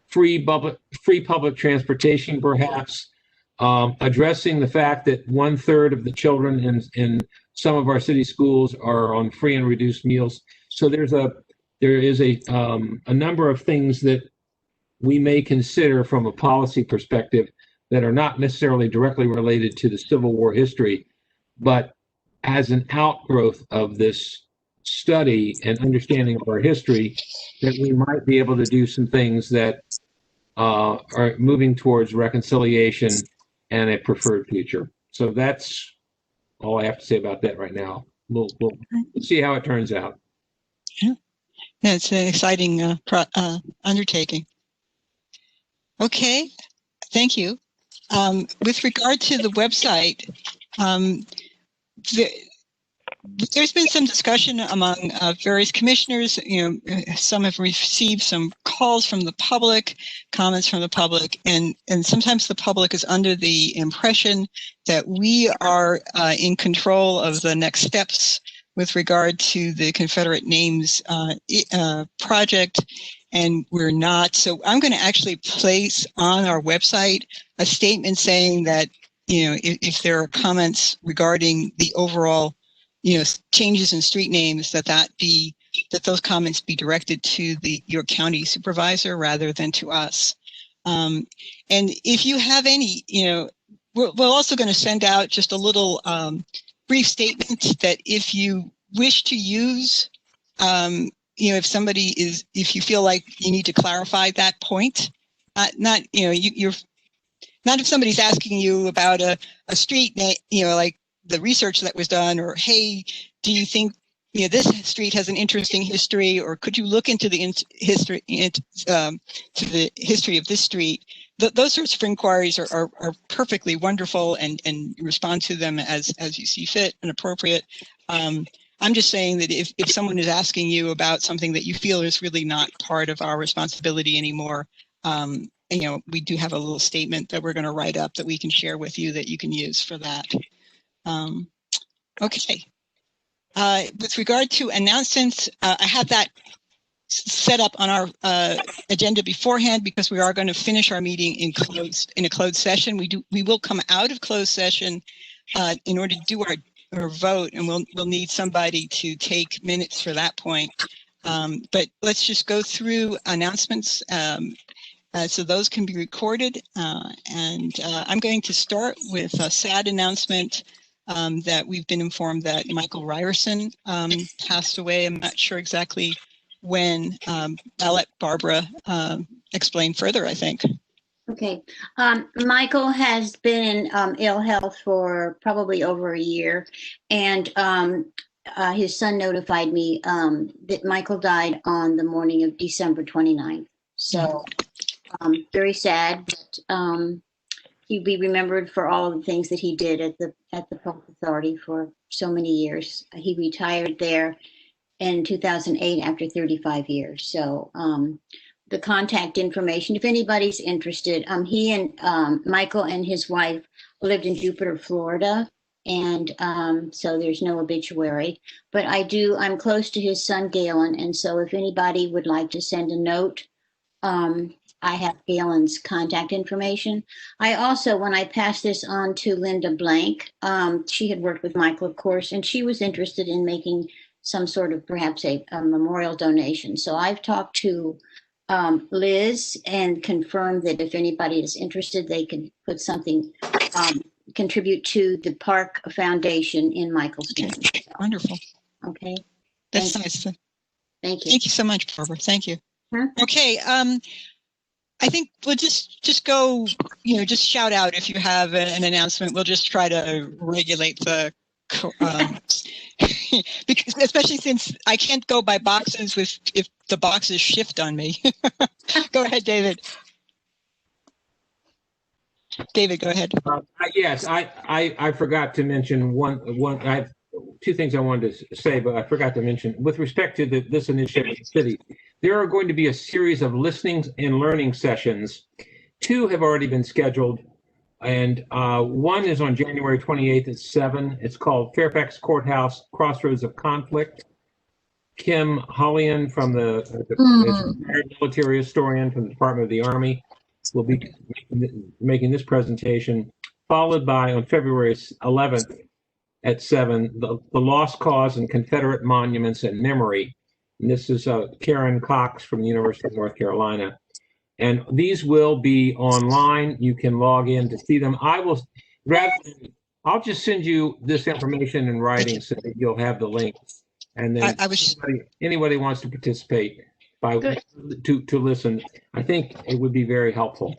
free public transportation, perhaps, addressing the fact that 1/3 of the children in some of our city schools are on free and reduced meals. So there is a number of things that we may consider from a policy perspective that are not necessarily directly related to the Civil War history, but as an outgrowth of this study and understanding of our history, that we might be able to do some things that are moving towards reconciliation and a preferred future. So that's all I have to say about that right now. We'll see how it turns out. Yeah, it's an exciting undertaking. Okay, thank you. With regard to the website, there's been some discussion among various commissioners. Some have received some calls from the public, comments from the public, and sometimes the public is under the impression that we are in control of the next steps with regard to the Confederate Names project, and we're not. So I'm going to actually place on our website a statement saying that, if there are comments regarding the overall, changes in street names, that those comments be directed to your county supervisor rather than to us. And if you have any, we're also going to send out just a little brief statement that if you wish to use, if you feel like you need to clarify that point, not if somebody's asking you about a street name, like the research that was done, or, hey, do you think, this street has an interesting history, or could you look into the history, to the history of this street? Those sorts of inquiries are perfectly wonderful, and respond to them as you see fit and appropriate. I'm just saying that if someone is asking you about something that you feel is really not part of our responsibility anymore, we do have a little statement that we're going to write up that we can share with you that you can use for that. Okay. With regard to announcements, I have that set up on our agenda beforehand because we are going to finish our meeting in a closed session. We will come out of closed session in order to do our vote, and we'll need somebody to take minutes for that point. But let's just go through announcements. So those can be recorded, and I'm going to start with a sad announcement that we've been informed that Michael Ryerson passed away. I'm not sure exactly when. I'll let Barbara explain further, I think. Okay. Michael has been in ill health for probably over a year, and his son notified me that Michael died on the morning of December 29th. So very sad, but he'd be remembered for all of the things that he did at the Public Authority for so many years. He retired there in 2008 after 35 years. So the contact information, if anybody's interested, he and Michael and his wife lived in Jupiter, Florida. And so there's no obituary, but I'm close to his son, Galen. And so if anybody would like to send a note, I have Galen's contact information. I also, when I passed this on to Linda Blank, she had worked with Michael, of course, and she was interested in making some sort of perhaps a memorial donation. So I've talked to Liz and confirmed that if anybody is interested, they can put something, contribute to the Park Foundation in Michael's name. Okay. So, wonderful. Okay. That's nice. Thank you. Thank you so much, Barbara. Thank you. Huh? Okay. I think we'll just go, just shout out if you have an announcement. We'll just try to regulate the, because especially since I can't go by boxes if the boxes shift on me. Go ahead, David. David, go ahead. Yes, I forgot to mention one. I have two things I wanted to say, but I forgot to mention with respect to this initiative in the city. There are going to be a series of listening and learning sessions. 2 have already been scheduled, and one is on January 28th at 7. It's called Fairfax Courthouse, Crossroads of Conflict. Kim Hollian from the military historian from the Department of the Army will be making this presentation, followed by on February 11th at 7, the Lost Cause and Confederate Monuments and Memory. And this is Karen Cox from the University of North Carolina. And these will be online. You can log in to see them. I'll just send you this information in writing so that you'll have the links. And then anybody wants to participate to listen, I think it would be very helpful.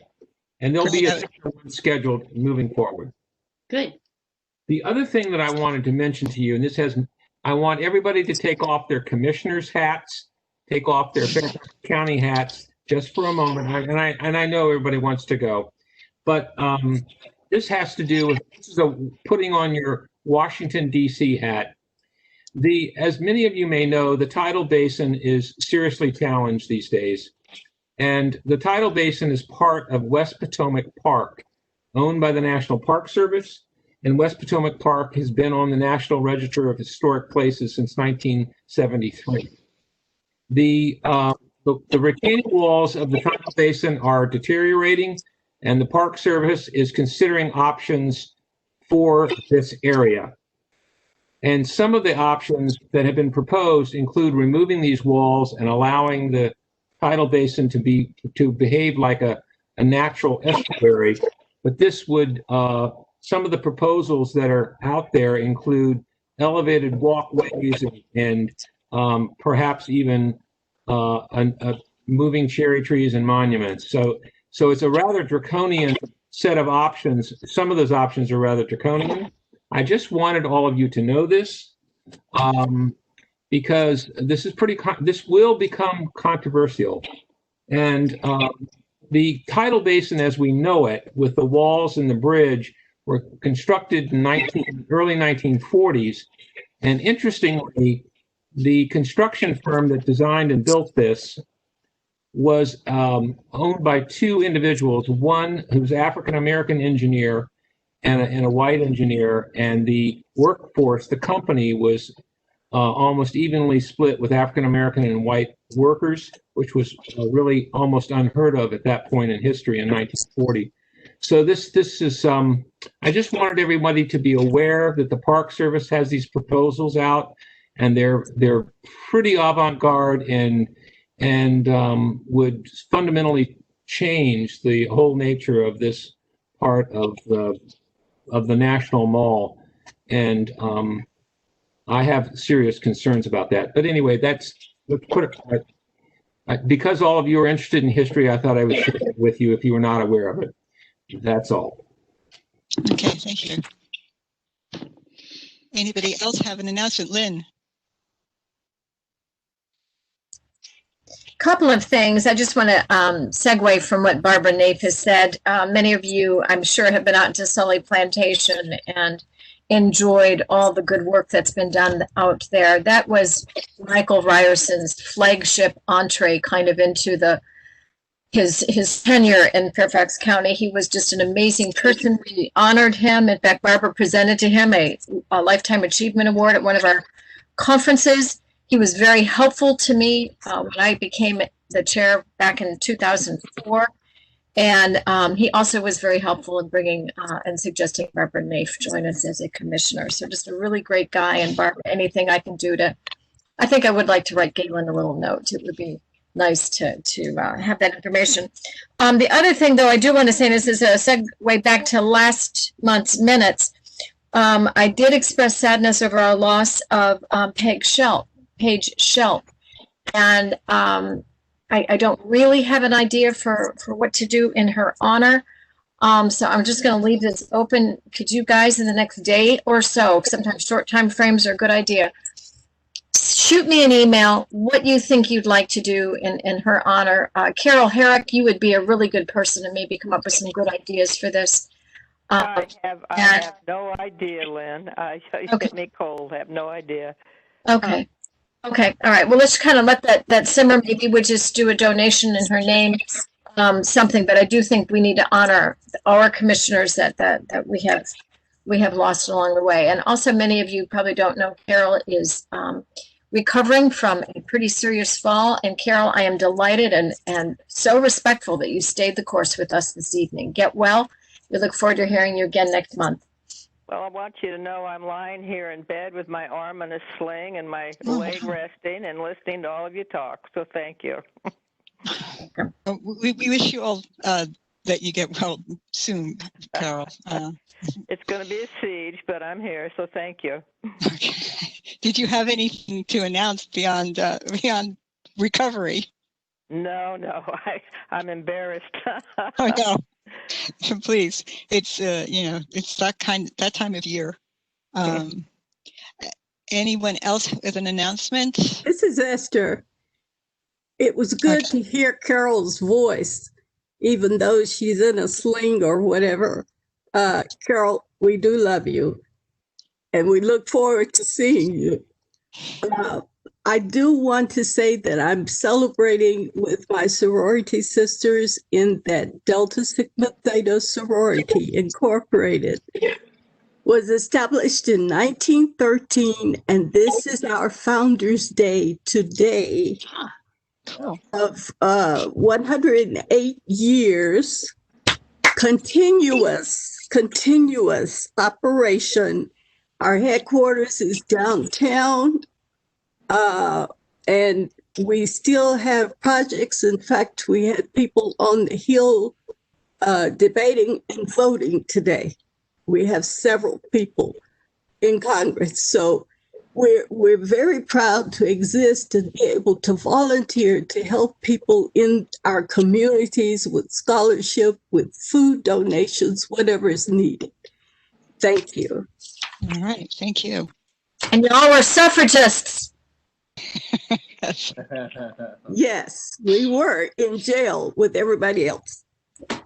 And there'll be a one scheduled moving forward. Good. The other thing that I wanted to mention to you, and I want everybody to take off their commissioner's hats, take off their Fairfax County hats just for a moment. And I know everybody wants to go, but this has to do with putting on your Washington, D.C. hat. As many of you may know, the tidal basin is seriously challenged these days. And the tidal basin is part of West Potomac Park, owned by the National Park Service. And West Potomac Park has been on the National Register of Historic Places since 1973. The retaining walls of the tidal basin are deteriorating, and the Park Service is considering options for this area. And some of the options that have been proposed include removing these walls and allowing the tidal basin to behave like a natural estuary. But this would, some of the proposals that are out there include elevated walkways and perhaps even moving cherry trees and monuments. So it's a rather draconian set of options. Some of those options are rather draconian. I just wanted all of you to know this because this will become controversial. And the tidal basin as we know it, with the walls and the bridge, were constructed in early 1940s. And interestingly, the construction firm that designed and built this was owned by 2 individuals, one who's African-American engineer and a white engineer, and the workforce, the company, was almost evenly split with African-American and white workers, which was really almost unheard of at that point in history in 1940. So this is, I just wanted everybody to be aware that the Park Service has these proposals out, and they're pretty avant-garde and would fundamentally change the whole nature of this part of the National Mall. And I have serious concerns about that. But anyway, let's put it, because all of you are interested in history, I thought I would share it with you if you were not aware of it. That's all. Okay, thank you. Anybody else have an announcement? Lynn? couple of things. I just want to segue from what Barbara Naif has said. Many of you, I'm sure, have been out to Sully Plantation and enjoyed all the good work that's been done out there. That was Michael Ryerson's flagship entree kind of into his tenure in Fairfax County. He was just an amazing person. We honored him. In fact, Barbara presented to him a Lifetime Achievement Award at one of our conferences. He was very helpful to me when I became the chair back in 2004. And he also was very helpful in bringing and suggesting Barbara Naif join us as a commissioner. So just a really great guy. And Barbara, anything I can do I think I would like to write Galen a little note. It would be nice to have that information. The other thing, though, I do want to say, this is a segue back to last month's minutes. I did express sadness over our loss of Paige Shelp. And I don't really have an idea for what to do in her honor. So I'm just going to leave this open. Could you guys in the next day or so, sometimes short time frames are a good idea, shoot me an email what you think you'd like to do in her honor. Carol Herrick, you would be a really good person to maybe come up with some good ideas for this. I have no idea, Lynn. You hit me cold. I have no idea. Okay. Okay. All right. Well, let's kind of let that simmer. Maybe we'll just do a donation in her name, something. But I do think we need to honor our commissioners that we have lost along the way. And also, many of you probably don't know, Carol is recovering from a pretty serious fall. And Carol, I am delighted and so respectful that you stayed the course with us this evening. Get well. We look forward to hearing you again next month. Well, I want you to know I'm lying here in bed with my arm in a sling and my leg resting and listening to all of you talk. So thank you. We wish you all that you get well soon, Carol. It's going to be a siege, but I'm here, so thank you. Okay. Did you have anything to announce beyond recovery? No, I'm embarrassed. Oh no. Please, it's it's that time of year. Anyone else with an announcement? This is Esther. It was good to hear Carol's voice, even though she's in a sling or whatever. Carol, we do love you, and we look forward to seeing you. I do want to say that I'm celebrating with my sorority sisters in that Delta Sigma Theta Sorority Incorporated was established in 1913, and this is our Founders Day today of 108 years continuous operation. Our headquarters is downtown. And we still have projects. In fact, we had people on the Hill debating and voting today. We have several people in Congress. So we're very proud to exist and be able to volunteer to help people in our communities with scholarship, with food donations, whatever is needed. Thank you. All right. Thank you. And y'all are suffragists. Yes, we were in jail with everybody else.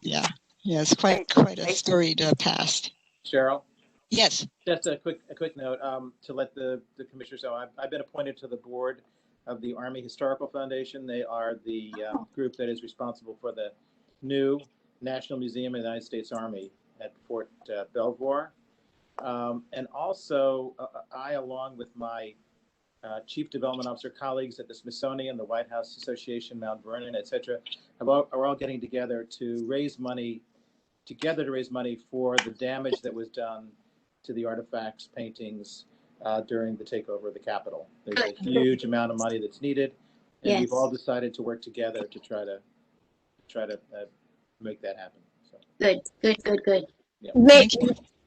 Yeah, it's quite a storied past. Cheryl? Yes. Just a quick note to let the commissioners know. I've been appointed to the board of the Army Historical Foundation. They are the group that is responsible for the new National Museum of the United States Army at Fort Belvoir. And also, I, along with my Chief Development Officer colleagues at the Smithsonian, the White House Association, Mount Vernon, etc., are all getting together to raise money for the damage that was done to the artifacts, paintings during the takeover of the Capitol. There's a huge amount of money that's needed, and we've all decided to work together to try to make that happen. So. Good. Yeah.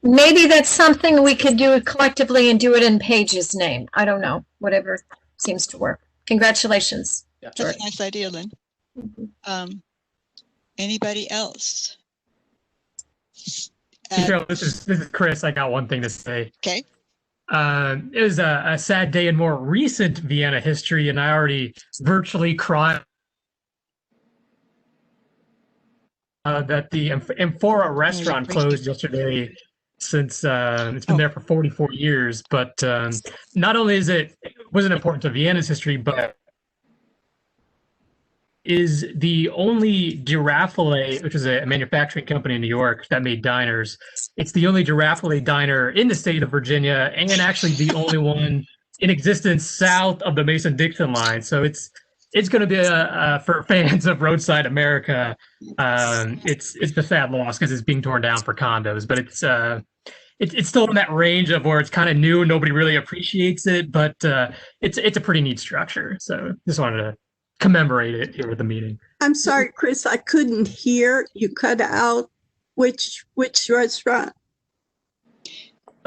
Maybe that's something we could do collectively and do it in Paige's name. I don't know, whatever seems to work. Congratulations. Yeah. That's a nice idea, Lynn. Anybody else? This is Chris. I got one thing to say. Okay. It was a sad day in more recent Vienna history, and I already virtually cried that the Amphora restaurant closed yesterday. Since it's been there for 44 years, but not only wasn't important to Vienna's history, but is the only Girafale, which is a manufacturing company in New York that made diners. It's the only Girafale diner in the state of Virginia, and actually the only one in existence south of the Mason-Dixon line. So it's going to be for fans of roadside America. It's the sad loss because it's being torn down for condos, but it's still in that range of where it's kind of new, nobody really appreciates it, but it's a pretty neat structure. So just wanted to commemorate it here at the meeting. I'm sorry, Chris, I couldn't hear. You cut out which restaurant?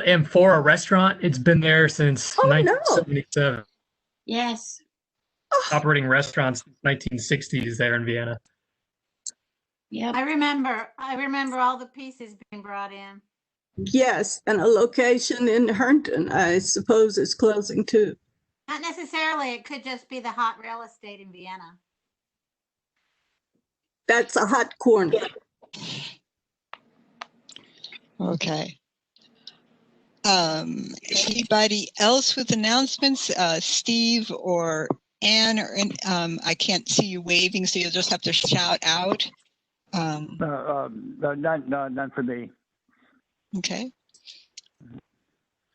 Amphora restaurant. It's been there since 1977. Yes. Operating restaurants since 1960s there in Vienna. Yeah, I remember all the pieces being brought in. Yes, and a location in Herndon, I suppose, is closing too. Not necessarily. It could just be the hot real estate in Vienna. That's a hot corner. Okay. Anybody else with announcements? Steve or Anne, or I can't see you waving, so you'll just have to shout out. None for me. Okay.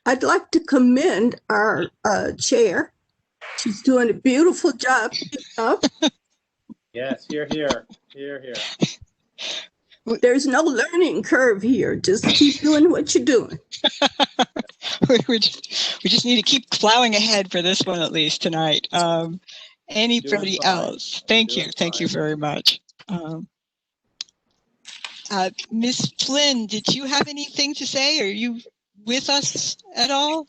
I'd like to commend our chair. She's doing a beautiful job. Yes, here. There's no learning curve here. Just keep doing what you're doing. we just need to keep plowing ahead for this one, at least tonight. Anybody else? Thank you very much. Ms. Flynn, did you have anything to say? Are you with us at all?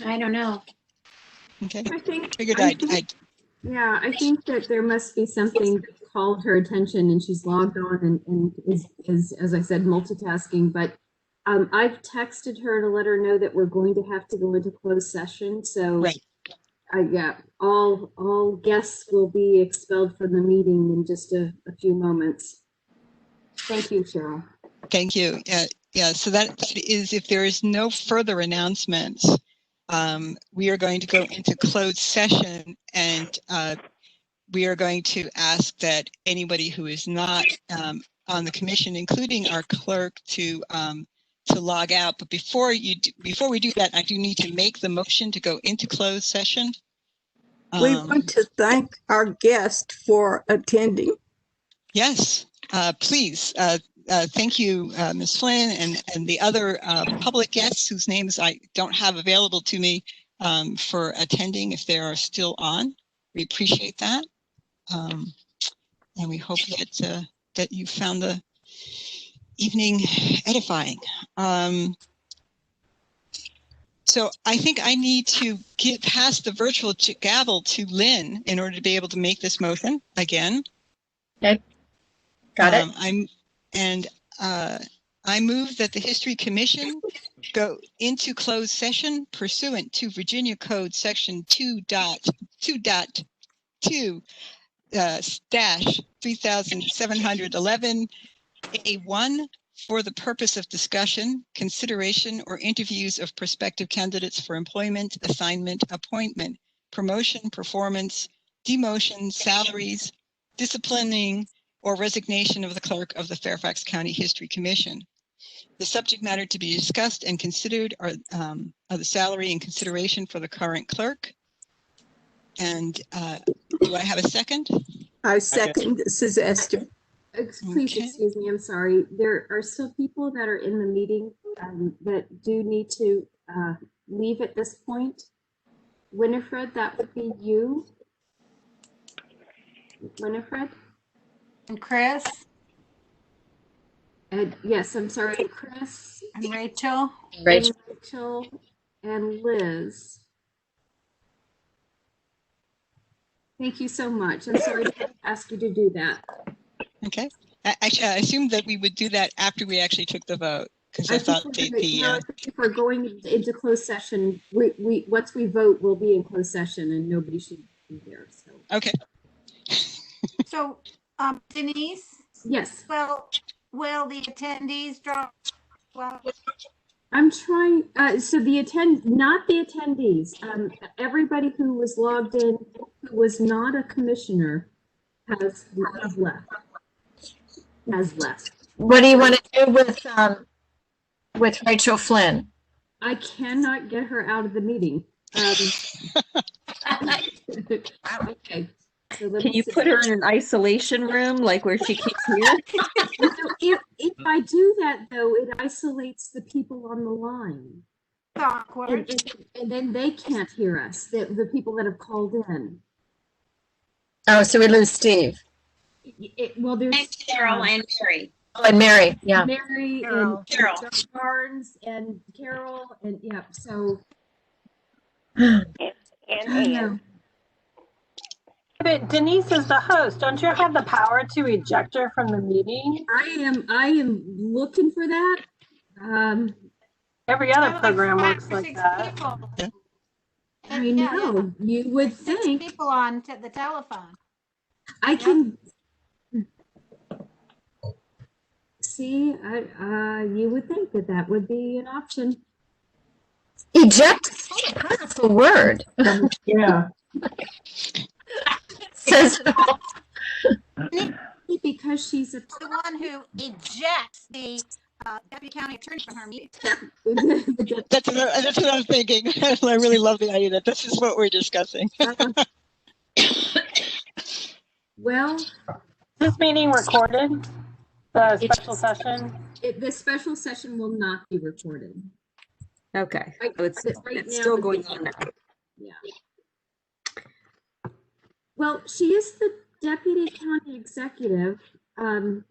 I don't know. Okay. I think that there must be something that called her attention, and she's logged on and is, as I said, multitasking. But I've texted her to let her know that we're going to have to go into closed session. So all guests will be expelled from the meeting in just a few moments. Thank you, Cheryl. Thank you. Yeah. So that is, if there is no further announcements, we are going to go into closed session, and we are going to ask that anybody who is not on the commission, including our clerk, to log out. But before we do that, I do need to make the motion to go into closed session. We want to thank our guest for attending. Yes, please. Thank you, Ms. Flynn, and the other public guests whose names I don't have available to me for attending if they are still on. We appreciate that. And we hope that you found the evening edifying. So I think I need to pass the virtual gavel to Lynn in order to be able to make this motion again. Okay, got it. I move that the History Commission go into closed session pursuant to Virginia Code Section 2.2 3711 A1 for the purpose of discussion, consideration, or interviews of prospective candidates for employment, assignment, appointment, promotion, performance, demotion, salaries, disciplining, or resignation of the clerk of the Fairfax County History Commission. The subject matter to be discussed and considered are the salary and consideration for the current clerk. And do I have a second? I second. This is Esther. Please excuse me, I'm sorry. There are still people that are in the meeting that do need to leave at this point. Winifred, that would be you. Winifred? And Chris? Yes, I'm sorry, Chris. And Rachel? Rachel and Liz. Thank you so much. I'm sorry to ask you to do that. Okay. Actually, I assumed that we would do that after we actually took the vote, because I thought if we're going into closed session, we once we vote, we'll be in closed session and nobody should be there. So okay. So, Denise? Yes. Well, will the attendees draw? Well, I'm trying, so not the attendees, everybody who was logged in, who was not a commissioner has left. What do you want to do with Rachel Flynn? I cannot get her out of the meeting. Okay. So Can you put her in an isolation room, like where she keeps here? If I do that, though, it isolates the people on the line. Awkward. And then they can't hear us, the people that have called in. Oh, so we lose Steve. Well, there's and Carol and Mary. Oh, and Mary, yeah. Mary Carol. and Carol. Barnes and Carol and yeah. So. And but Denise is the host. Don't you have the power to eject her from the meeting? I am looking for that. Every other program works like that. I know. You would think. People on the telephone. I can see. You would think that would be an option. Eject is such a powerful word. Yeah. Says it all. Because she's the one who ejects the deputy county attorney from her meeting. That's what I'm thinking. I really love the idea that this is what we're discussing. Well, is this meeting recorded? The special session? The special session will not be recorded. Okay. So it's now, still going on now. Yeah. Well, she is the deputy county executive. I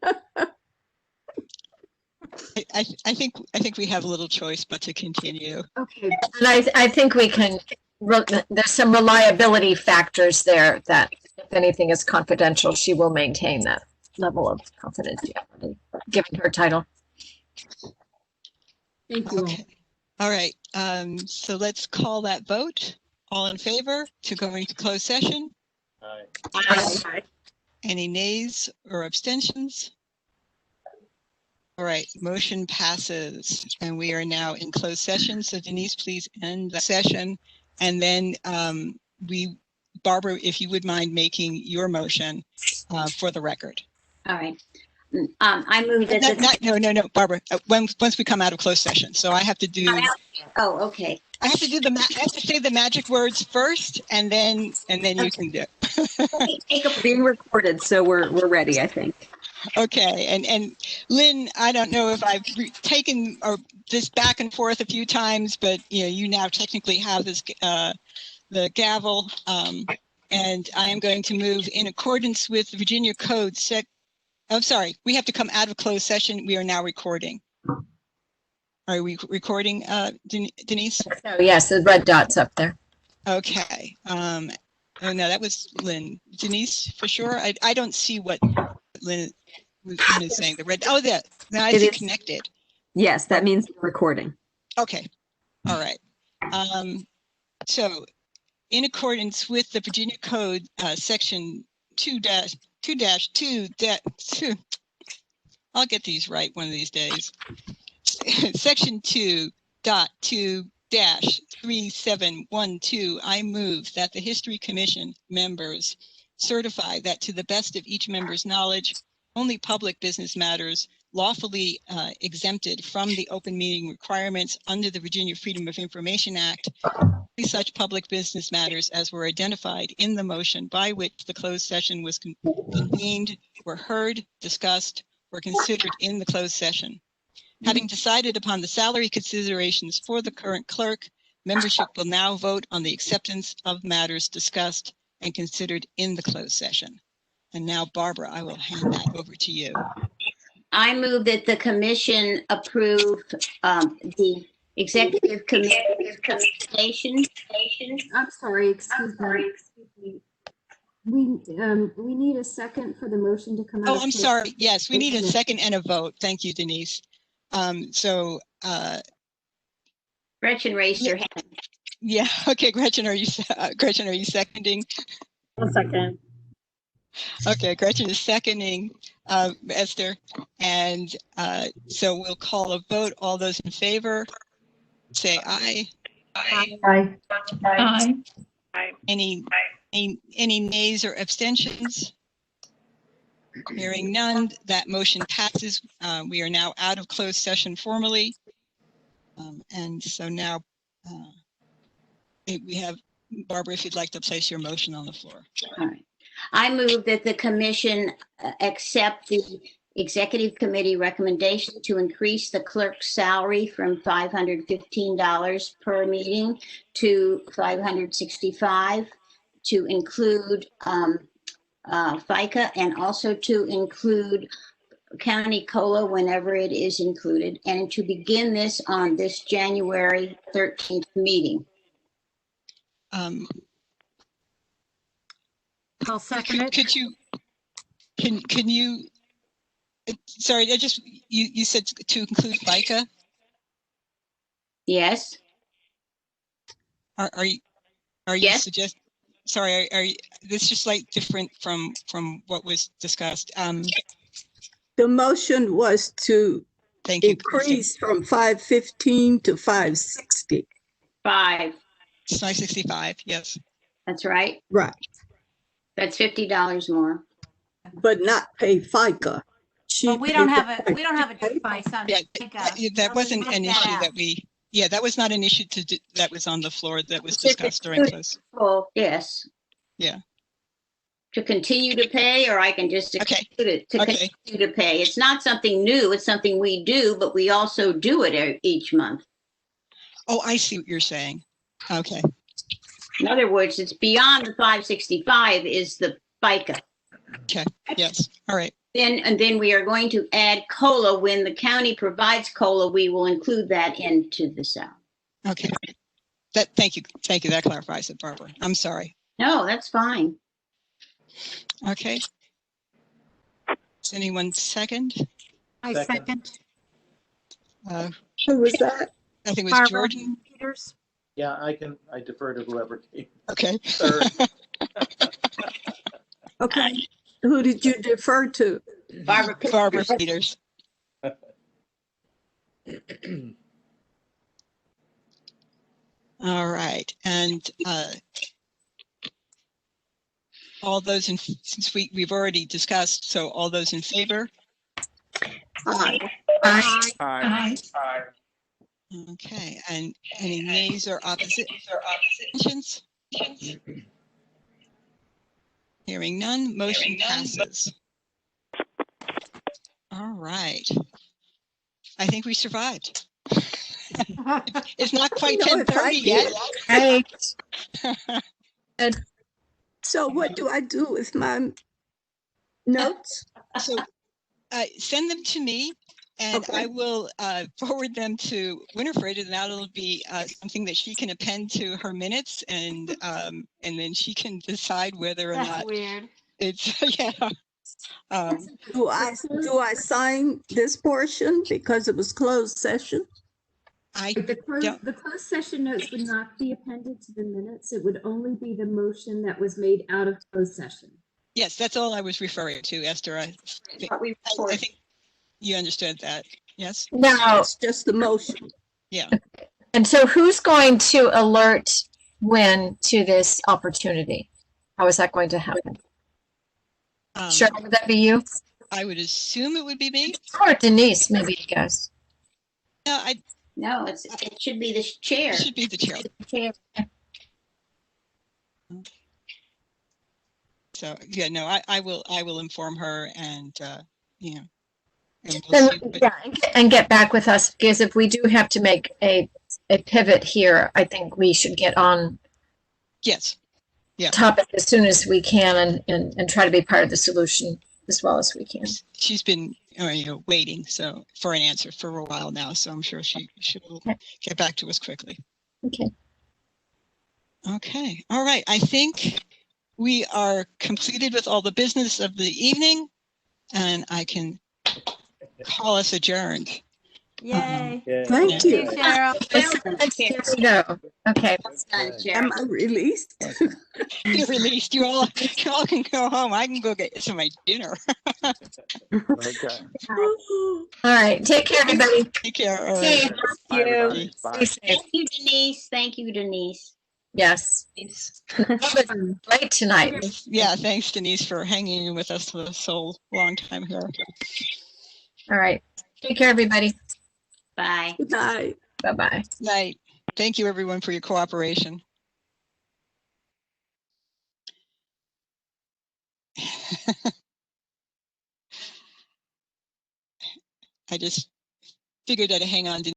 think we have a little choice but to continue. Okay. And I think we can, there's some reliability factors there that if anything is confidential, she will maintain that level of confidentiality given her title. Thank you. Okay. All right. So let's call that vote. All in favor to go into closed session? Aye. Any nays or abstentions? All right, motion passes, and we are now in closed session. So Denise, please end the session. And then Barbara, if you would mind making your motion for the record. All right. I move that. No, Barbara. Once we come out of closed session, so I have to do. Oh, okay. I have to do I have to say the magic words first, and then you can do it. Being recorded, so we're ready, I think. Okay, and Lynn, I don't know if I've taken this back and forth a few times, but you now technically have this the gavel, and I am going to move in accordance with the Virginia Code Oh, sorry. We have to come out of closed session. We are now recording. Are we recording, Denise? So yes, the red dot's up there. Okay. Oh no, that was Lynn. Denise, for sure. I don't see what Lynn is saying. The red. Oh, that. Now I see connected. Yes, that means recording. Okay. All right. So, in accordance with the Virginia Code, section 2-2-2. I'll get these right one of these days. Section 2.2-3712, I move that the History Commission members certify that to the best of each member's knowledge, only public business matters lawfully exempted from the open meeting requirements under the Virginia Freedom of Information Act, such public business matters as were identified in the motion by which the closed session was convened, were heard, discussed, or considered in the closed session. Having decided upon the salary considerations for the current clerk, membership will now vote on the acceptance of matters discussed and considered in the closed session. And now, Barbara, I will hand that over to you. I move that the commission approve the executive committee presentation. I'm sorry, excuse me. We need a second for the motion to come out. Oh, I'm sorry. Yes, we need a second and a vote. Thank you, Denise. Gretchen raised her hand. Yeah. Okay, Gretchen, are you seconding? A second. Okay, Gretchen is seconding Esther. And so we'll call a vote. All those in favor, say aye. Aye. Aye. Any nays or abstentions? Hearing none, that motion passes. We are now out of closed session formally. And so now we have, Barbara, if you'd like to place your motion on the floor. All right. I move that the commission accept the executive committee recommendation to increase the clerk's salary from $515 per meeting to $565, to include FICA, and also to include county COLA whenever it is included, and to begin this on this January 13th meeting. I'll second it. Could you, can you, sorry, you said to include FICA? Yes. Are you Yes. suggesting, sorry, are you, this is just like different from what was discussed. The motion was to increase from 515 to 560. 565, yes. That's right. Right. That's $50 more. But not pay FICA. Well, we don't have a device on FICA. That wasn't an issue that we, that was not an issue that was on the floor that was discussed during close. Oh, yes. Yeah. To continue to pay, or I can just continue to pay. It's not something new. It's something we do, but we also do it each month. Oh, I see what you're saying. Okay. In other words, it's beyond the 565 is the FICA. Okay. Yes. All right. Then we are going to add COLA. When the county provides COLA, we will include that into the salary. Okay. Thank you. That clarifies it, Barbara. I'm sorry. No, that's fine. Okay. Does anyone second? I second. Who was that? I think it was Barbara Jordan. Peters. Yeah, I defer to whoever came. Okay. Third. Okay. Who did you defer to? Barbara Peters. All right. And all those since we've already discussed, so all those in favor? Aye. Aye. Aye. Okay. And any nays or oppositions? Hearing none, motion passes. All right. I think we survived. It's not quite 10:30 yet. Right. So what do I do with my notes? So send them to me, and I will forward them to Winifred, and that'll be something that she can append to her minutes, and then she can decide whether or not weird. It's Do I sign this portion because it was closed session? The closed session notes would not be appended to the minutes. It would only be the motion that was made out of closed session. Yes, that's all I was referring to, Esther. I think you understood that. Yes. No, it's just the motion. Yeah. And so who's going to alert Wynn to this opportunity? How is that going to happen? Sure, would that be you? I would assume it would be me. Or Denise, maybe you guys. No, it should be the chair. It should be the chair. So yeah, no, I will inform her, and and we'll see. And get back with us, because if we do have to make a pivot here, I think we should get on topic as soon as we can, and try to be part of the solution as well as we can. She's been waiting for an answer for a while now, so I'm sure she will get back to us quickly. Okay. All right. I think we are completed with all the business of the evening, and I can call us adjourned. Yay. Thank you. Cheryl. There we go. Okay. Am I released? You're released. You all can go home. I can go get some of my dinner. Okay. All right. Take care, everybody. Take care. All Okay, right. Bye, everybody. Bye. Stay safe. thank you, Denise. Thank you, Denise. Yes. That was great tonight. Yeah, thanks, Denise, for hanging in with us for so long time here. All right. Take care, everybody. Bye. Good night. Bye-bye. Night. Thank you, everyone, for your cooperation. I just figured I'd hang on to